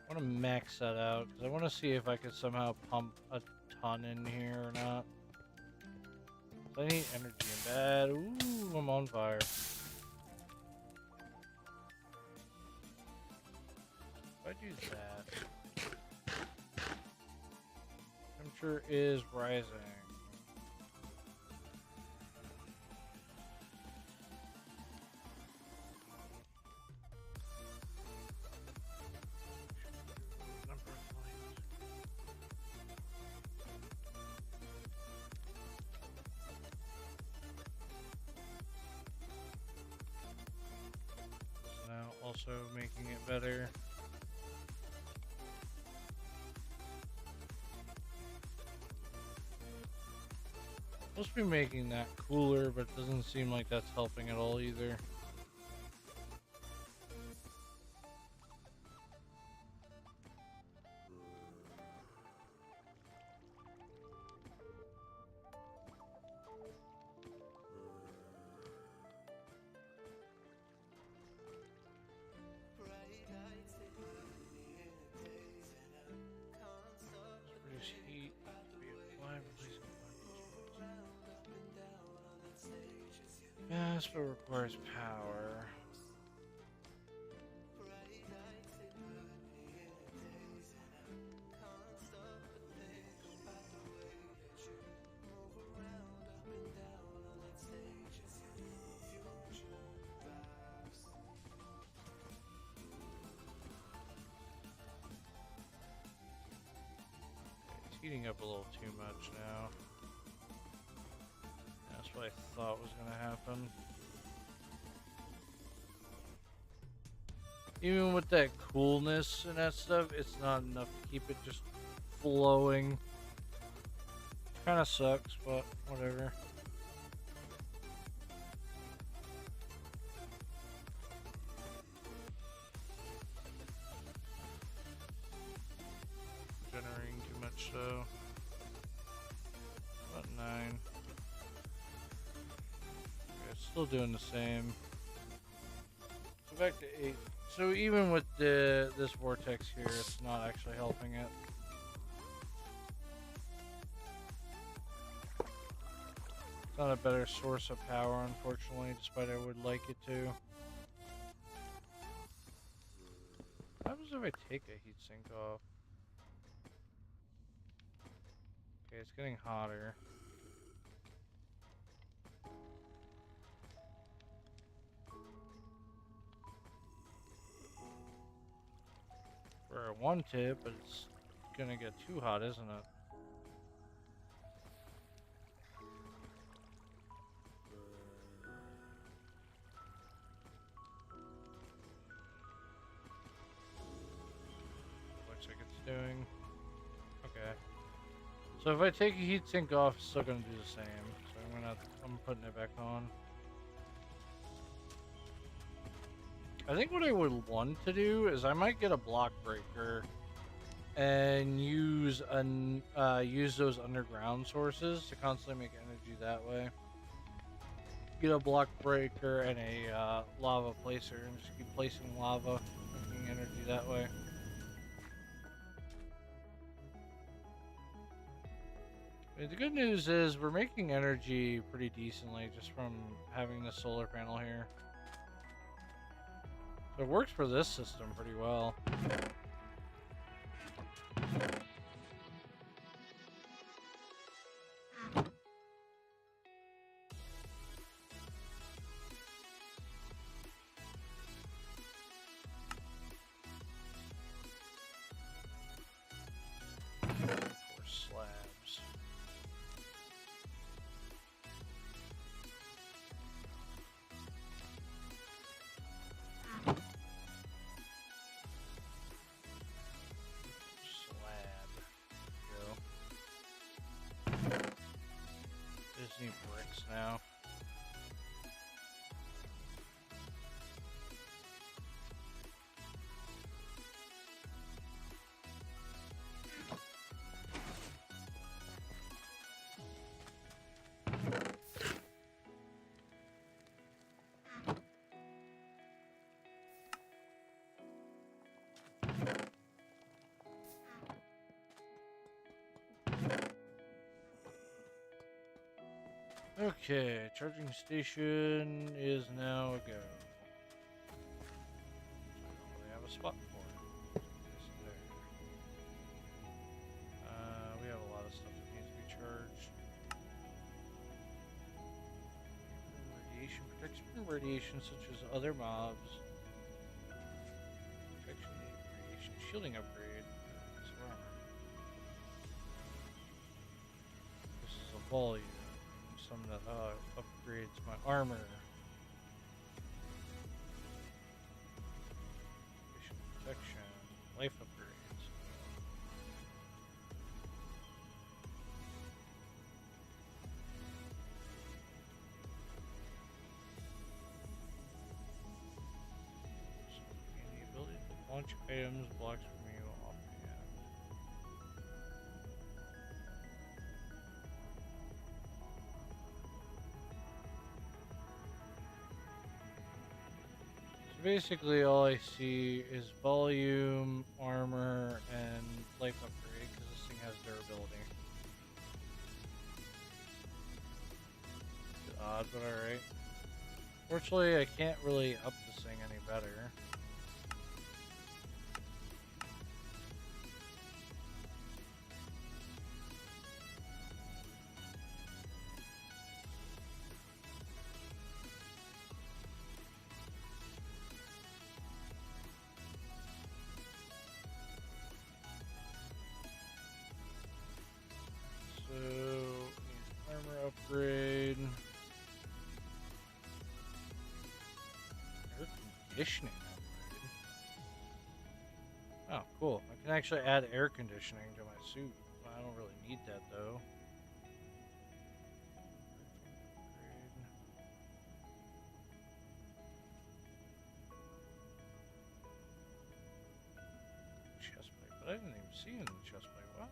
I want to max that out because I want to see if I could somehow pump a ton in here or not. I need energy in bad. Ooh, I'm on fire. If I do that, temperature is rising. Also making it better. Supposed to be making that cooler, but it doesn't seem like that's helping at all either. Yes, but requires power. It's heating up a little too much now. That's what I thought was going to happen. Even with that coolness and that stuff, it's not enough to keep it just flowing. Kind of sucks, but whatever. Generating too much, so about 9. Okay, it's still doing the same. So back to 8. So even with this vortex here, it's not actually helping it. It's not a better source of power, unfortunately, despite I would like it to. What happens if I take a heatsink off? Okay, it's getting hotter. For a 1 tip, but it's gonna get too hot, isn't it? Looks like it's doing. Okay. So if I take a heatsink off, it's still gonna do the same. So I'm putting it back on. I think what I would want to do is I might get a block breaker and use those underground sources to constantly make energy that way. Get a block breaker and a lava placer, and just keep placing lava, making energy that way. I mean, the good news is we're making energy pretty decently just from having the solar panel here. So it works for this system pretty well. For slabs. Slab. Go. Just need bricks now. Okay, charging station is now a go. So I don't really have a spot for it. It's there. We have a lot of stuff that needs to be charged. Radiation protection from radiation such as other mobs. Protection radiation shielding upgrade. This armor. This is a volume. Some that upgrades my armor. Protection, life upgrades. So, and the ability to launch items blocks from you offhand. Basically, all I see is volume, armor, and life upgrade because this thing has durability. It's odd, but alright. Fortunately, I can't really up this thing any better. Armor upgrade. Air conditioning upgrade. Oh, cool. I can actually add air conditioning to my suit. I don't really need that though. Chestplate, but I didn't even see any chestplate. What?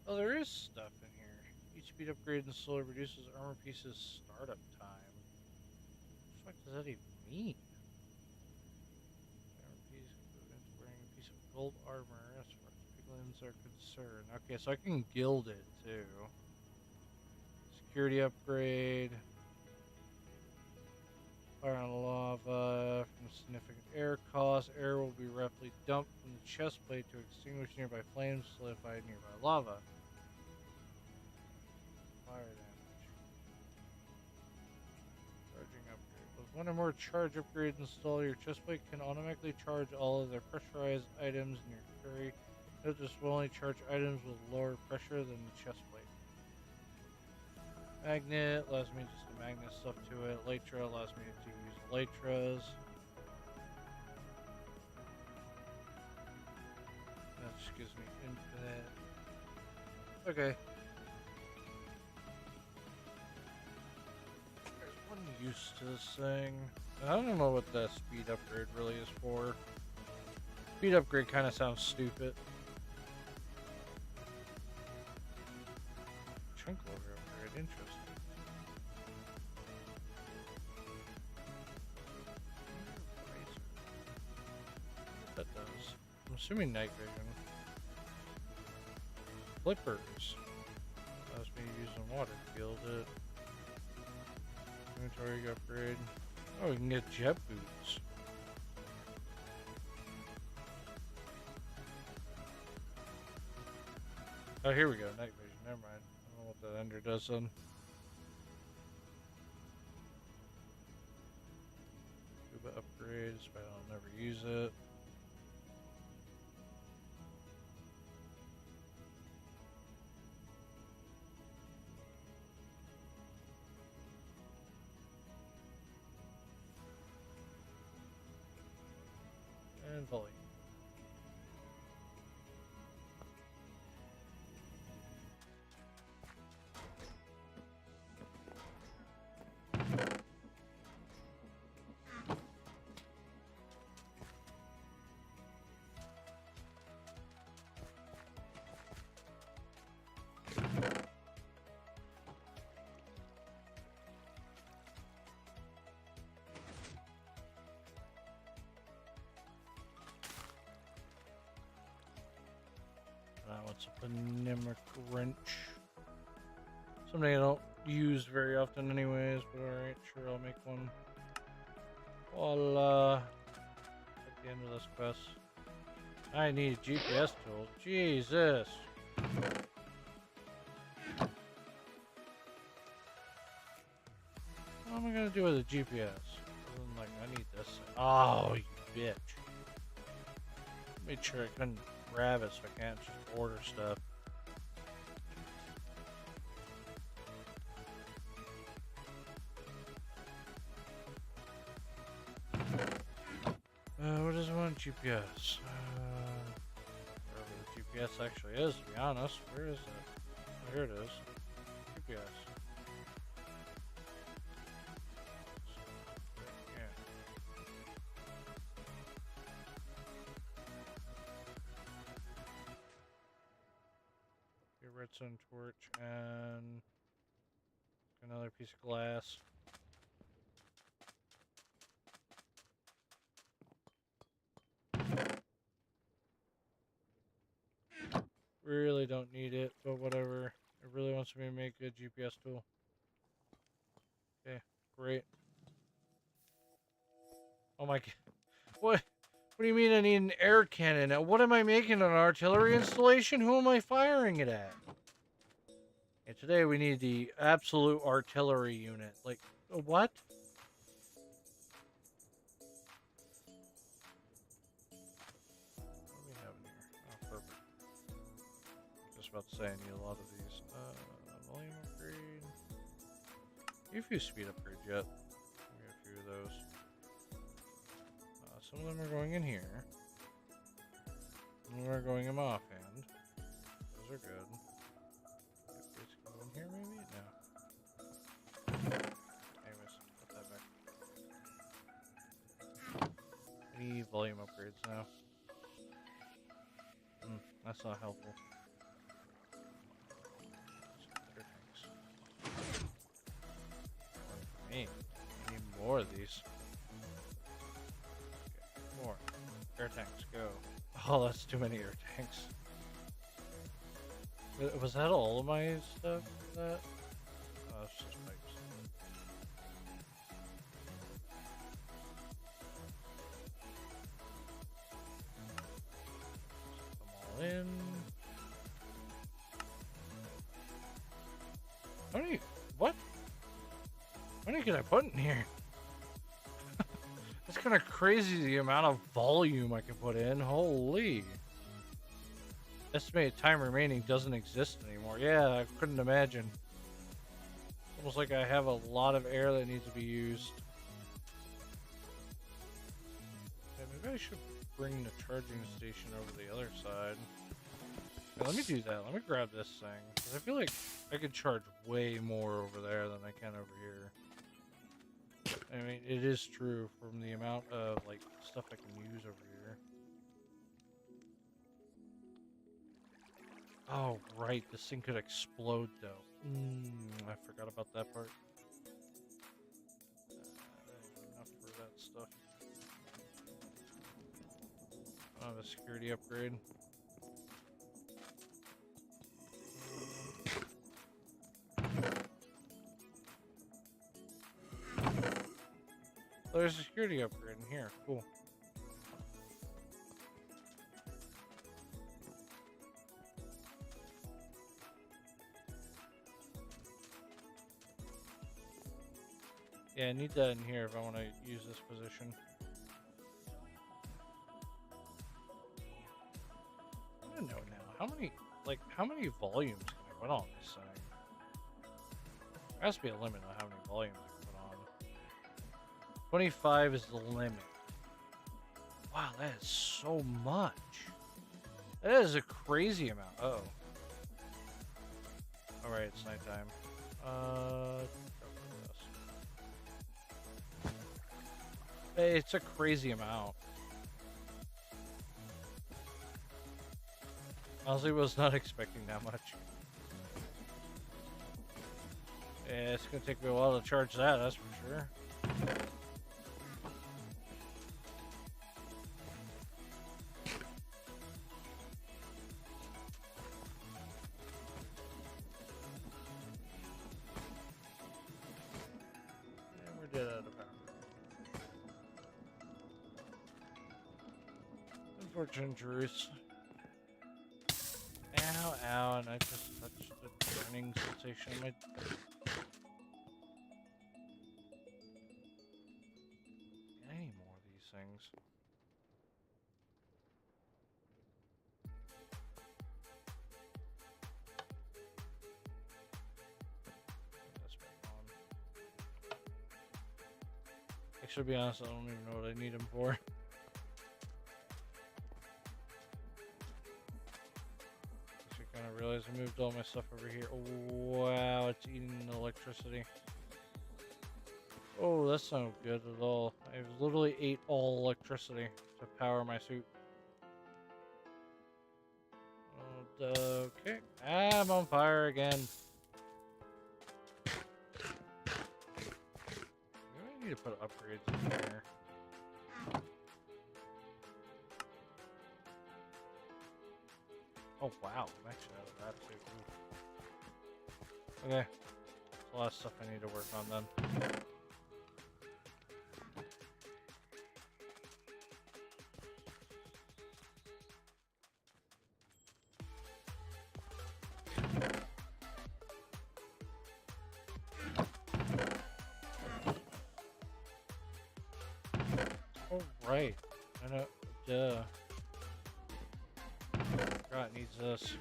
Oh, there is stuff in here. Each speed upgrade in solar reduces armor pieces startup time. What the fuck does that even mean? Armor piece equivalent to wearing a piece of gold armor as far as piglins are concerned. Okay, so I can gild it too. Security upgrade. Fire on lava from significant air cost. Air will be roughly dumped from the chest plate to extinguish nearby flames, solidify nearby lava. Fire damage. Charging upgrade. With one or more charge upgrades installed, your chest plate can automatically charge all of their pressurized items in your carry. Note this will only charge items with lower pressure than the chest plate. Magnet allows me just to magnet stuff to it. Elytra allows me to use elytras. That just gives me infinite. Okay. There's one used to this thing. I don't know what the speed upgrade really is for. Speed upgrade kind of sounds stupid. Chunk loader upgrade, interesting. What that does. I'm assuming night vision. Flippers. That was me using water to build it. Inventory upgrade. Oh, we can get jet boots. Oh, here we go. Night vision. Never mind. I don't know what that ender does then. Scuba upgrades, but I'll never use it. And volley. What's a pneumatic wrench? Something I don't use very often anyways, but alright, sure, I'll make one. Voila! At the end of this quest. I need a GPS tool. Jesus! What am I gonna do with a GPS? Other than, like, I need this. Oh, you bitch. Made sure I couldn't grab it so I can't just order stuff. What does it want? GPS. Wherever the GPS actually is, to be honest. Where is it? Oh, here it is. GPS. Redstone torch and another piece of glass. Really don't need it, but whatever. It really wants me to make a GPS tool. Okay, great. Oh my god. What do you mean I need an air cannon? What am I making? An artillery installation? Who am I firing it at? And today we need the absolute artillery unit. Like, what? What do we have in here? Oh, perfect. Just about to say I need a lot of these. Volume upgrade. A few speed upgrades yet. We got a few of those. Some of them are going in here. Some of them are going in my offhand. Those are good. Go in here maybe? No. Anyways, put that back. I need volume upgrades now. That's not helpful. Air tanks. Hey, I need more of these. Okay, more. Air tanks, go. Oh, that's too many air tanks. Was that all of my stuff for that? Oh, it's just pipes. Put them all in. How many? What? How many can I put in here? That's kind of crazy, the amount of volume I can put in. Holy. Estimated time remaining doesn't exist anymore. Yeah, I couldn't imagine. Almost like I have a lot of air that needs to be used. Yeah, maybe I should bring the charging station over the other side. Yeah, let me do that. Let me grab this thing. 'Cause I feel like I could charge way more over there than I can over here. I mean, it is true from the amount of, like, stuff I can use over here. Oh, right, this thing could explode, though. I forgot about that part. Enough for that stuff. I have a security upgrade. Oh, there's a security upgrade in here. Cool. Yeah, I need that in here if I want to use this position. I don't know now. How many volumes can I put on this thing? There has to be a limit on how many volumes I can put on. 25 is the limit. Wow, that is so much. That is a crazy amount. Uh-oh. Alright, it's nighttime. It's a crazy amount. Honestly, was not expecting that much. Yeah, it's gonna take me a while to charge that, that's for sure. And we're dead out of power. Unfortunate injuries. Ow, ow, and I just touched the burning sensation in my... Any more of these things? That's back on. Actually, to be honest, I don't even know what I need them for. I kind of realized I moved all my stuff over here. Oh, wow, it's eating the electricity. Oh, that's not good at all. I've literally ate all electricity to power my suit. Okay, I'm on fire again. Maybe I need to put upgrades in here. Oh wow, I'm actually out of that too. Ooh. Okay, there's a lot of stuff I need to work on then. Oh right, I know. Duh. God needs this.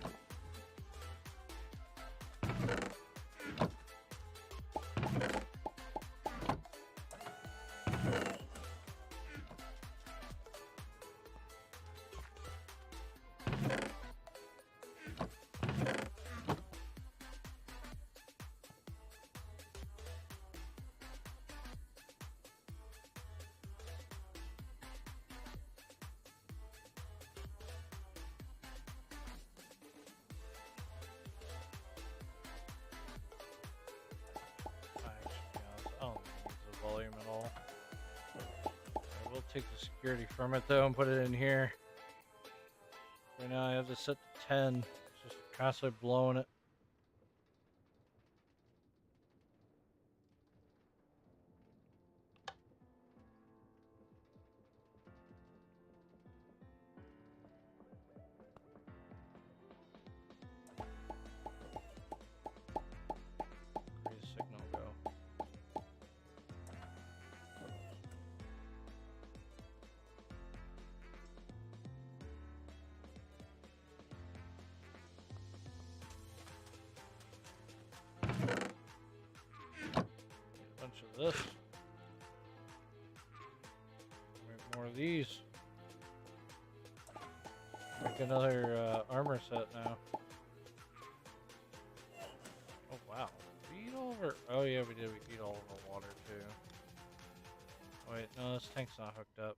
Volume at all. I will take the security from it though and put it in here. Right now I have this set to 10. It's just constantly blowing it. Where's the signal go? Bunch of this. Make more of these. Make another armor set now. Oh wow. We eat all of our... Oh yeah, we did. We eat all of our water too. Wait, no, this tank's not hooked up.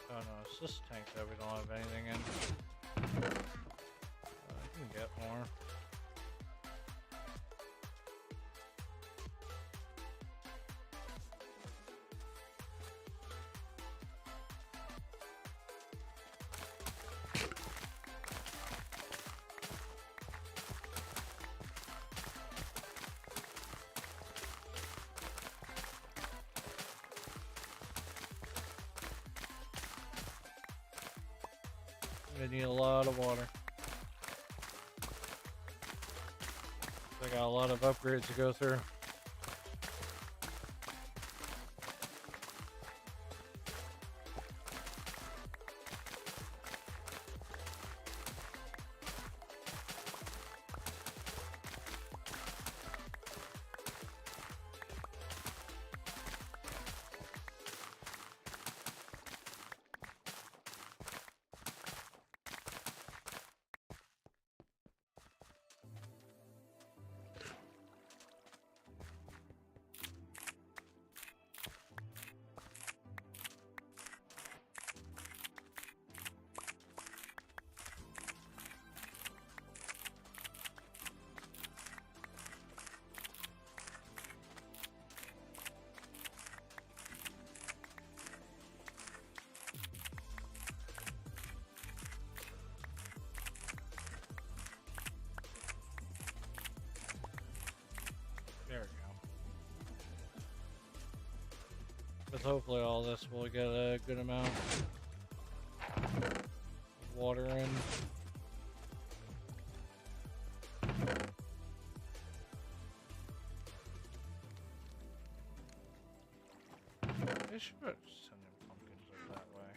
Oh no, it's this tank that we don't have anything in. I can get more. I need a lot of water. I got a lot of upgrades to go through. There we go. But hopefully all this will get a good amount of water in. They should send in pumpkins up that way.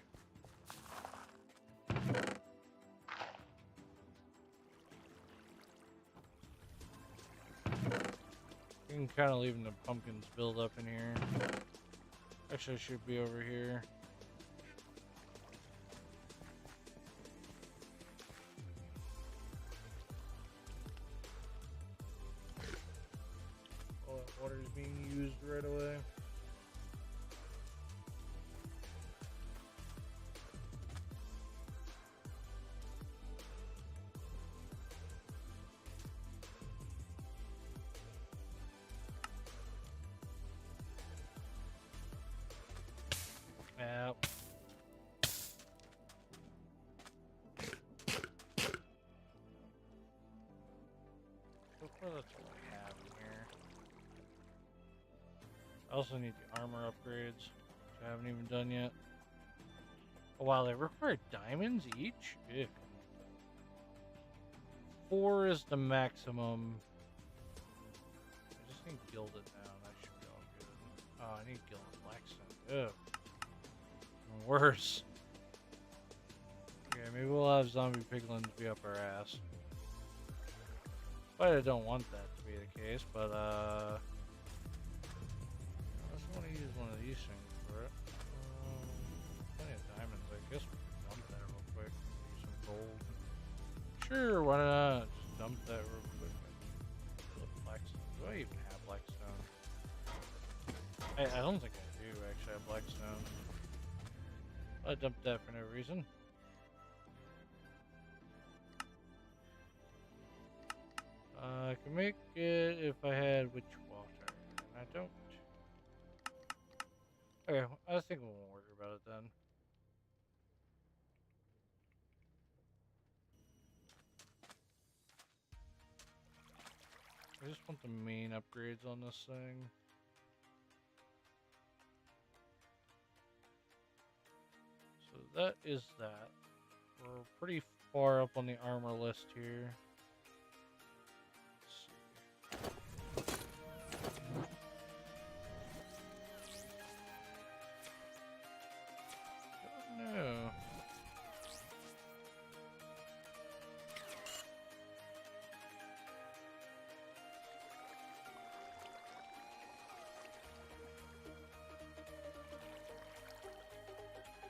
You can kind of leave the pumpkins build up in here. Actually, I should be over here. All that water is being used right away. Yep. So far that's what I have in here. I also need the armor upgrades, which I haven't even done yet. Oh wow, they require diamonds each? Ew. 4 is the maximum. I just need gilded now, that should be all good. Oh, I need gilded blackstone. Ew. Worse. Okay, maybe we'll have zombie piglins be up our ass. But I don't want that to be the case, but I just want to use one of these things for it. Plenty of diamonds, I guess we can dump that real quick. Use some gold. Sure, why not? Just dump that real quick. Blackstone. Do I even have blackstone? I don't think I do actually have blackstone. I dumped that for no reason. I can make it if I had witch water, and I don't. Okay, I think we won't worry about it then. I just want the main upgrades on this thing. So that is that. We're pretty far up on the armor list here. No.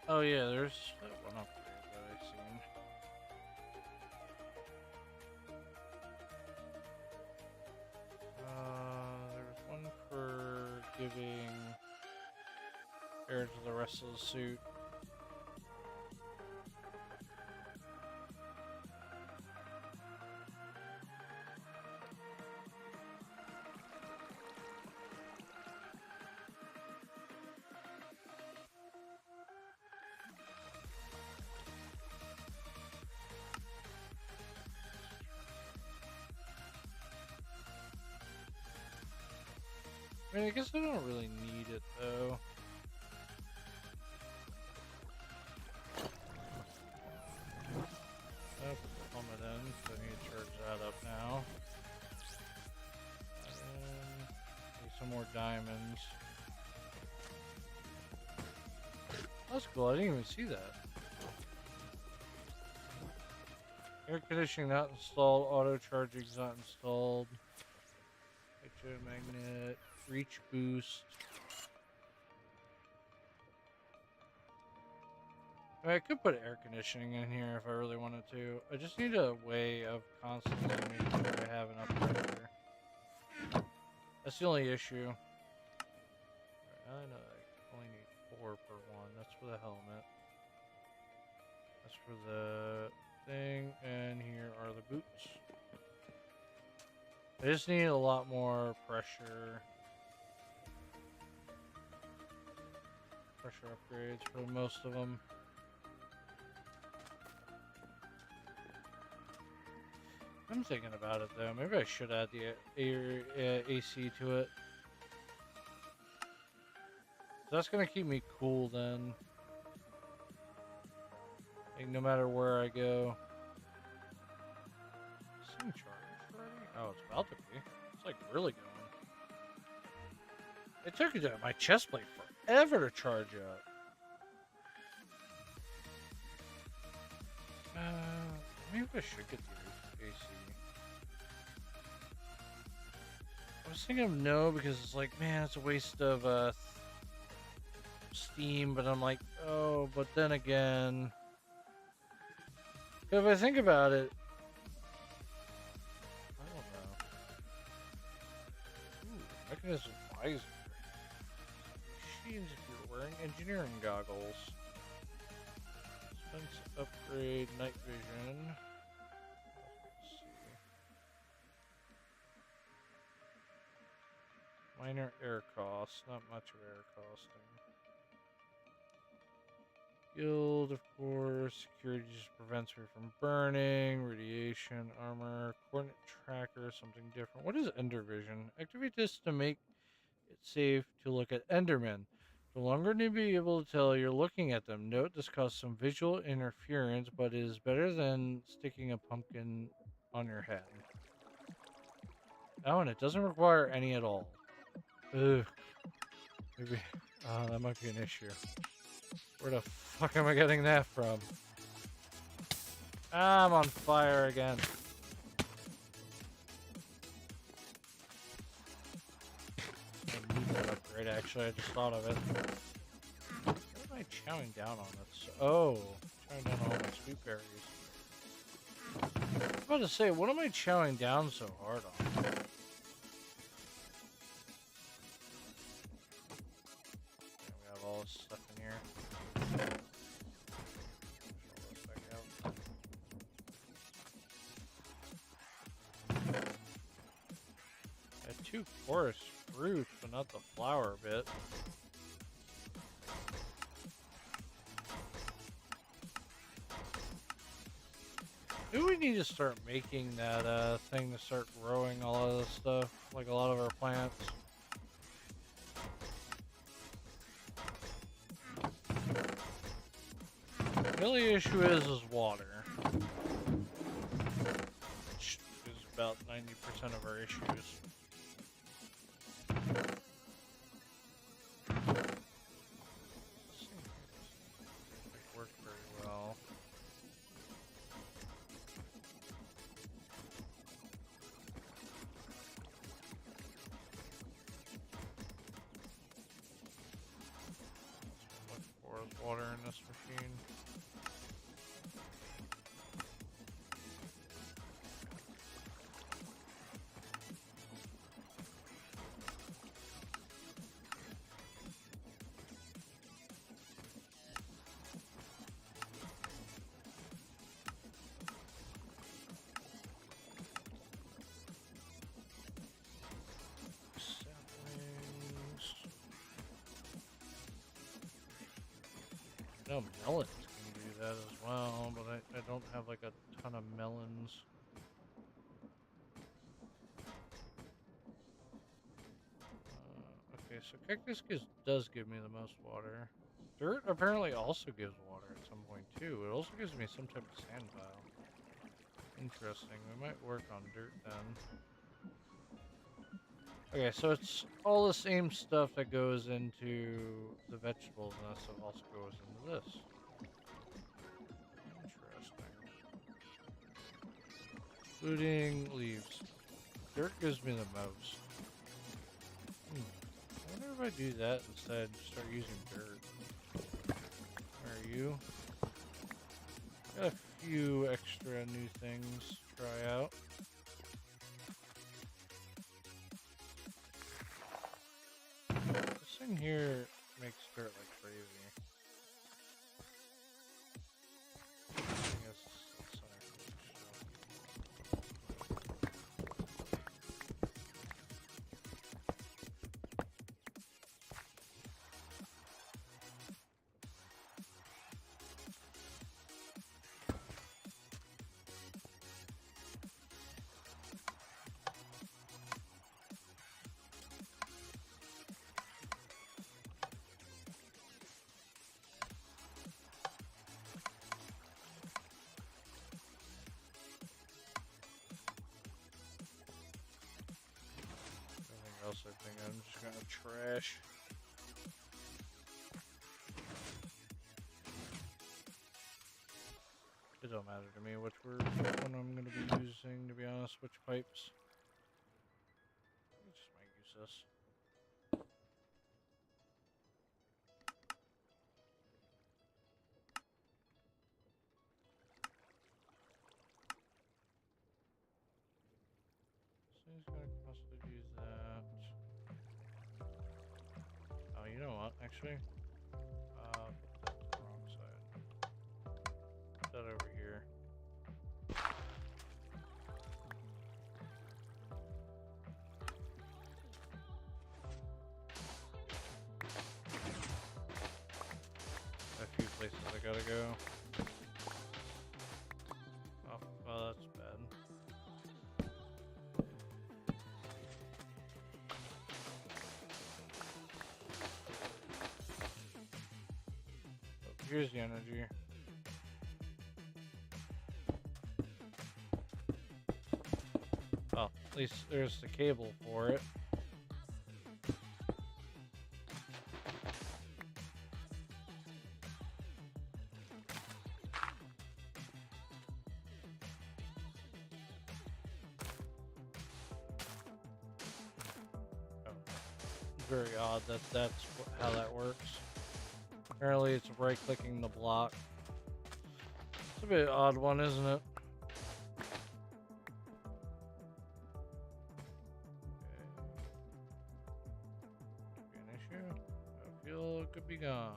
Oh yeah, there's that one up there that I've seen. There's one giving air to the rest of the suit. I mean, I guess I don't really need it though. Oh, plumb it in, so I need to charge that up now. And need some more diamonds. That's cool, I didn't even see that. Air conditioning not installed, auto charging is not installed. Magnet, reach boost. I mean, I could put air conditioning in here if I really wanted to. I just need a way of constantly making sure I have enough pressure. That's the only issue. I know I only need 4 per one. That's for the helmet. That's for the thing, and here are the boots. I just need a lot more pressure. Pressure upgrades for most of them. I'm thinking about it though. Maybe I should add the AC to it. That's gonna keep me cool then. Like no matter where I go. Sing charge already? Oh, it's about to be. It's like really going. It took my chest plate forever to charge up. Maybe I should get the AC. I was thinking of no because it's like, man, it's a waste of steam, but I'm like, oh, but then again, if I think about it, I don't know. Ooh, mechanism visor. Machines if you're wearing engineering goggles. Expense upgrade, night vision. Let's see. Minor air costs, not much of air costing. Guild, of course. Security just prevents me from burning. Radiation, armor, coordinate tracker, something different. What is Ender Vision? Activate this to make it safe to look at Endermen. No longer need to be able to tell you're looking at them. Note this causes some visual interference, but is better than sticking a pumpkin on your head. Oh, and it doesn't require any at all. Ugh. Maybe. That might be an issue. Where the fuck am I getting that from? I'm on fire again. I need that upgrade, actually. I just thought of it. What am I chowing down on? That's oh, chowing down on all my sweet berries. I was about to say, what am I chowing down so hard on? Okay, we have all this stuff in here. I had 2 forest fruits, but not the flower bit. Do we need to start making that thing to start growing all of this stuff, like a lot of our plants? The only issue is water, which is about 90% of our issues. It worked very well. Look for water in this machine. know melons can do that as well, but I don't have like a ton of melons. Okay, so cactus does give me the most water. Dirt apparently also gives water at some point too. It also gives me some type of sand pile. Interesting. We might work on dirt then. Okay, so it's all the same stuff that goes into the vegetables, and that stuff also goes into this. Interesting. Including leaves. Dirt gives me the most. I wonder if I do that instead, start using dirt. Where are you? Got a few extra new things to try out. This thing here makes dirt like crazy. I guess that's anything else I think I'm just gonna trash. It don't matter to me which one I'm gonna be using, to be honest, which pipes. I just might use this. So he's gonna possibly use that. Oh, you know what? Actually, put that to the wrong side. Put that over here. A few places I gotta go. Oh, well, that's bad. Oh, here's the energy. Well, at least there's the cable for it. Very odd that that's how that works. Apparently it's right-clicking the block. It's a bit odd one, isn't it? Okay. Could be an issue. I feel it could be gone.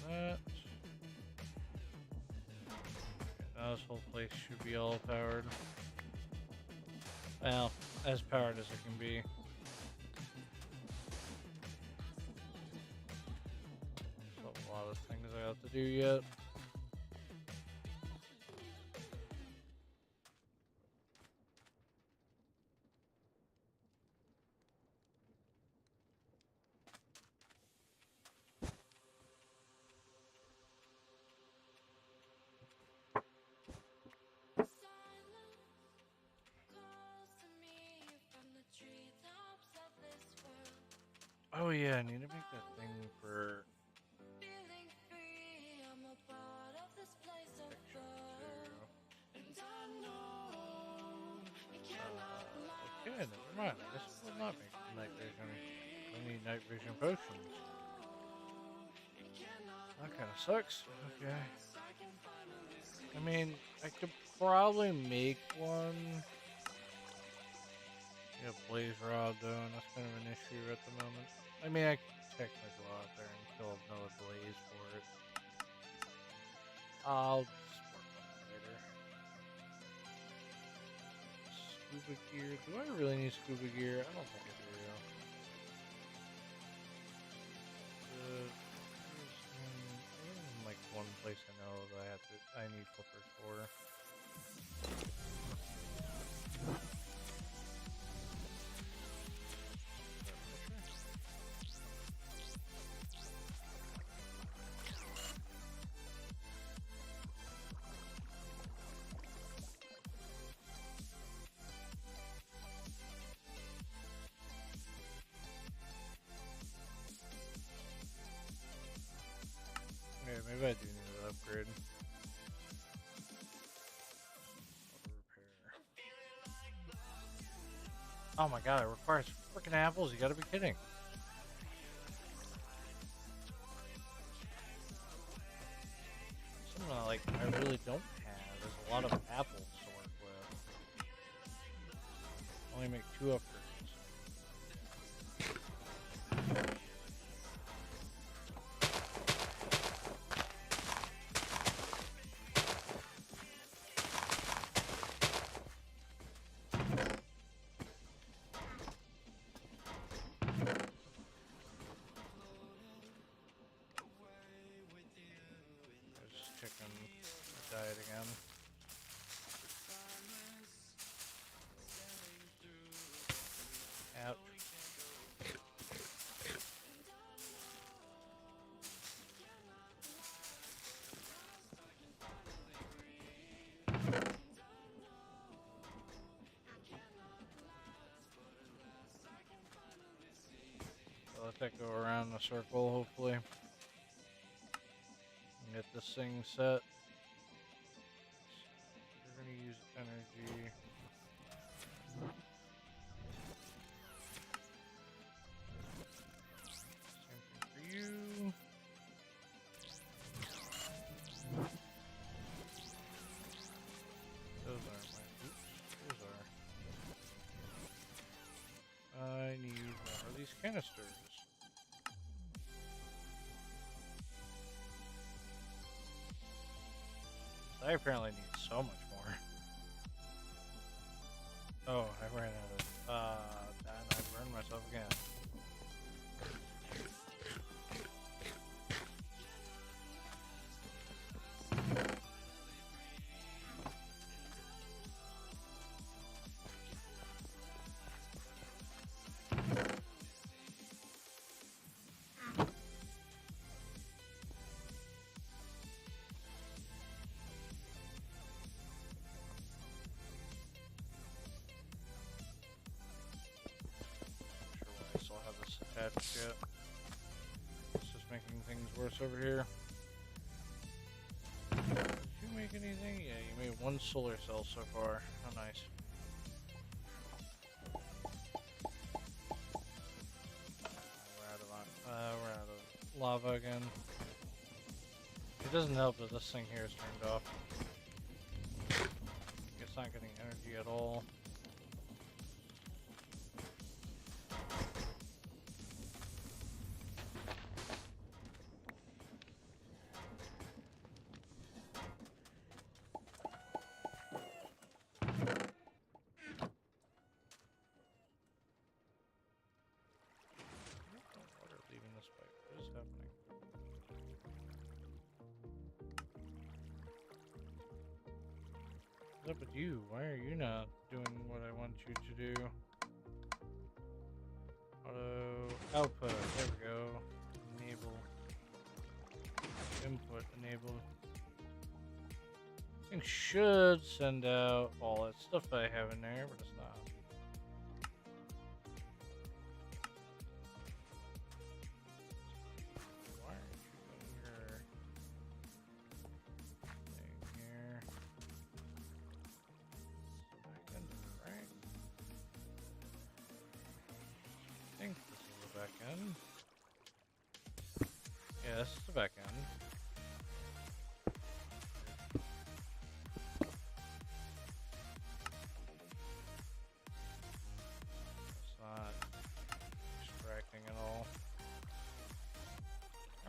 That. Now this whole place should be all powered. Well, as powered as it can be. Still a lot of things I have to do yet. Oh yeah, I need to make that thing for okay, never mind. This will not make night vision. I need night vision potions. That kind of sucks. Okay. I mean, I could probably make one. Yeah, blaze rod though, and that's kind of an issue at the moment. I mean, I could technically go out there and kill another blaze for it. I'll just work on that later. Scuba gear. Do I really need scuba gear? I don't think I do. There's like one place I know that I need flippers for. Yeah, maybe I do need an upgrade. Auto repair. Oh my god, it requires freaking apples. You gotta be kidding. Something like I really don't have. There's a lot of apples to work with. Only make 2 upgrades. Chicken died again. Ouch. So let that go around the circle, hopefully. And get this thing set. We're gonna use energy. Same thing for you. Those aren't my. Oops, those are. I need more of these canisters. I apparently need so much more. Oh, I ran out of. And I burned myself again. Attached yet. It's just making things worse over here. Did you make anything? Yeah, you made 1 solar cell so far. How nice. We're out of lava again. It doesn't help that this thing here is turned off. It's not getting energy at all. What's up with you? Why are you not doing what I want you to do? Auto output. There we go. Enable. Input. Enable. This thing should send out all that stuff I have in there, but it's not. Yeah, this is the back end.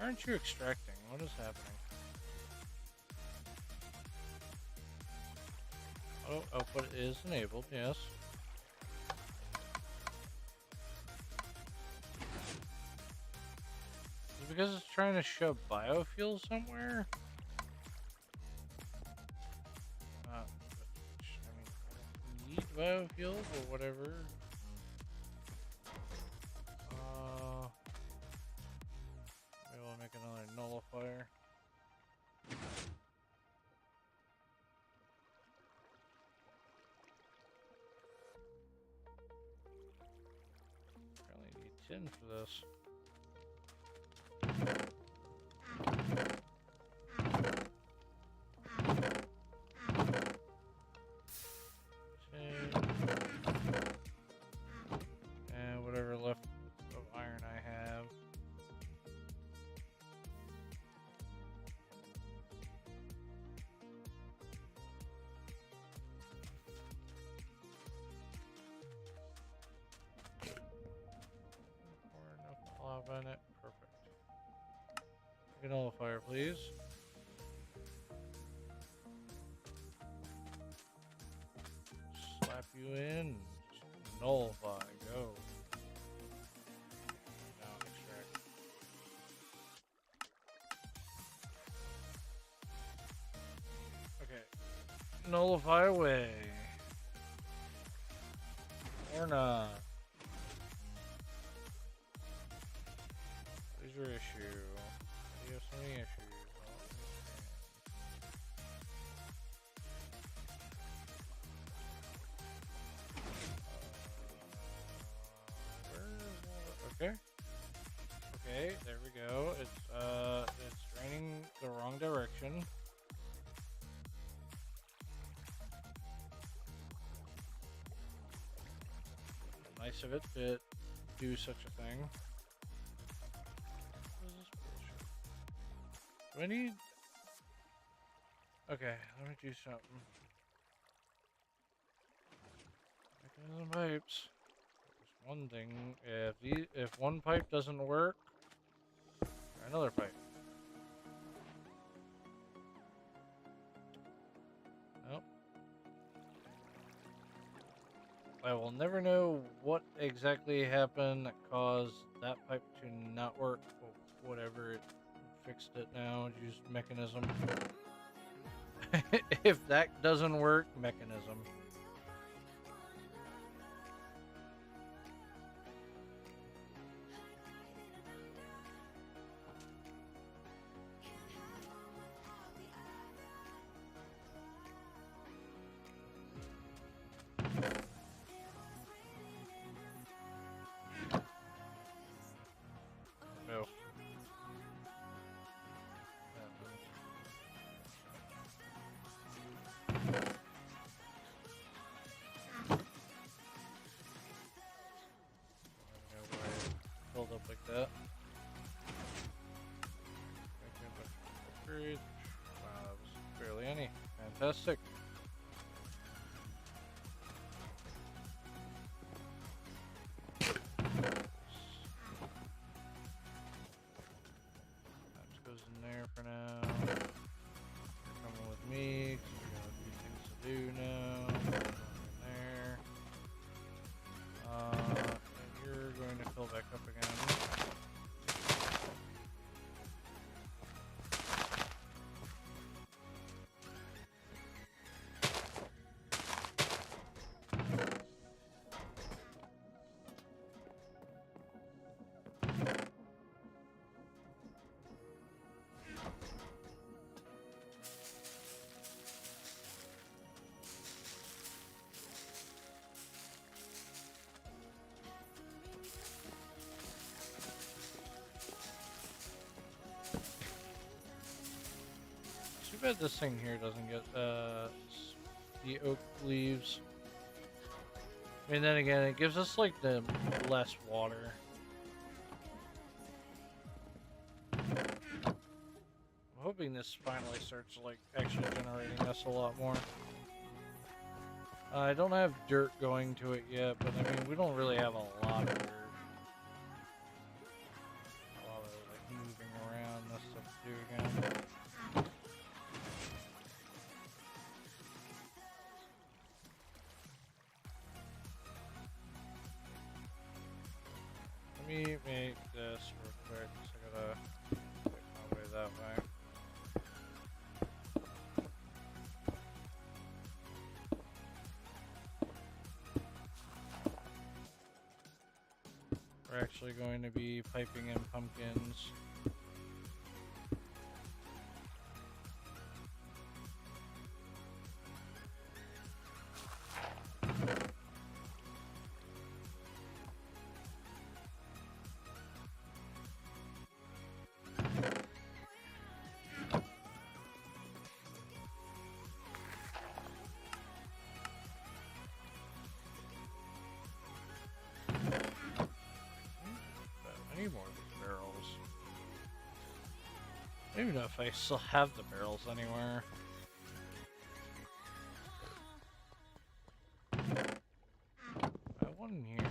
aren't you extracting? What is happening? Oh, output is enabled, yes. Is it because it's trying to shove biofuel somewhere? I mean, need biofuel or whatever. Maybe we'll make another nullifier. Probably need tin for this. And whatever left of iron I have. Pour enough lava in it. Perfect. Make a nullifier, please. Slap you in. Nullify. Go. Now extract. Okay. Nullify away. Or not. What is your issue? You have so many issues. Okay. Okay, there we go. It's draining the wrong direction. Nice of it to do such a thing. What is this bullshit? Do I need... Okay, let me do something. Mechanism pipes. There's one thing. If one pipe doesn't work, try another pipe. Nope. I will never know what exactly happened that caused that pipe to not work. Or whatever, it fixed it now. Used mechanism. If that doesn't work, mechanism. No. Filled up like that. Upgrade. Wow, that was barely any. Fantastic. That just goes in there for now. You're coming with me, 'cause we got a few things to do now. Going in there. And you're going to fill back up again. Too bad this thing here doesn't get the oak leaves. I mean, then again, it gives us like the less water. I'm hoping this finally starts like actually generating us a lot more. I don't have dirt going to it yet, but I mean, we don't really have a lot of dirt. A lot of like moving around do again. Let me make this real quick, because I gotta make my way that way. We're actually going to be piping in pumpkins. I need more of these barrels. I don't even know if I still have the barrels anywhere. I have one in here.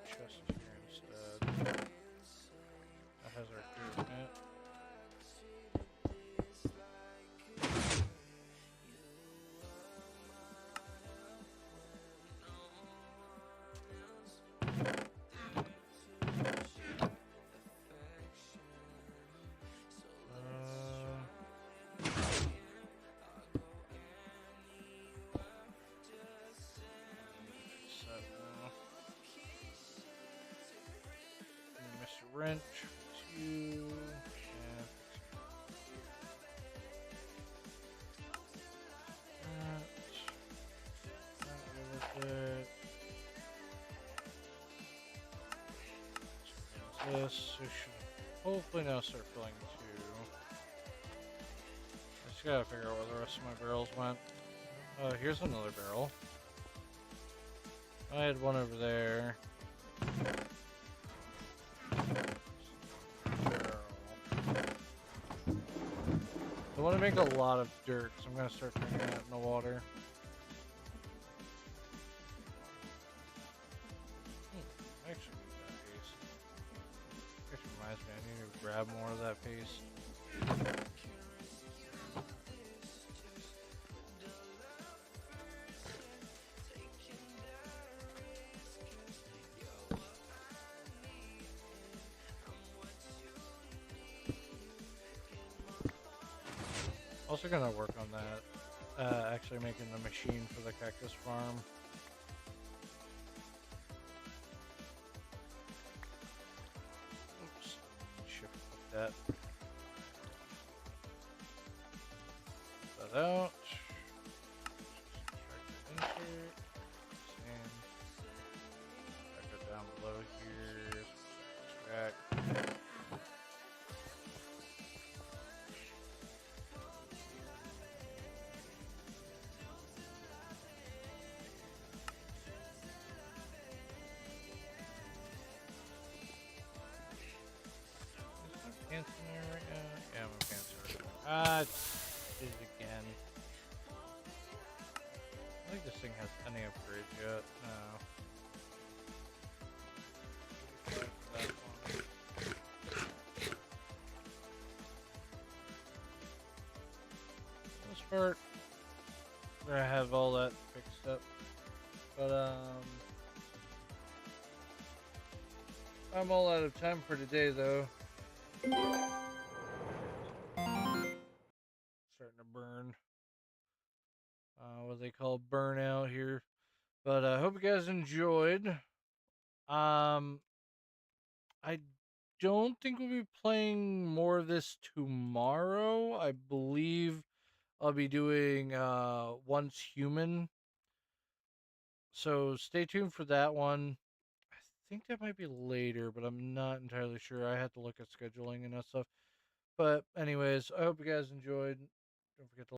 Chest here instead. That has our dirt in it. Mr. Wrench, 2, and that with it. This, we should hopefully now start filling 2. I just gotta figure out where the rest of my barrels went. Here's another barrel. I had one over there. I want to make a lot of dirt, so I'm going to start putting that in the water. Actually, need that paste. Actually reminds me, I need to grab more of that paste. Also gonna work on that, actually making the machine for the cactus farm. Oops, shift that. Put that out. Insert. Sand. Back it down below here. Extract. Pants in there right now? Yeah, my pants are right now. Ah, did it again. I don't think this thing has any upgrades yet. No. This part, where I have all that fixed up. But, I'm all out of time for today, though. Starting to burn. What they call burnout here. But I hope you guys enjoyed. I don't think we'll be playing more of this tomorrow. I believe I'll be doing Once Human So stay tuned for that one. I think that might be later, but I'm not entirely sure. I had to look at scheduling and that stuff. But anyways, I hope you guys enjoyed. Don't forget to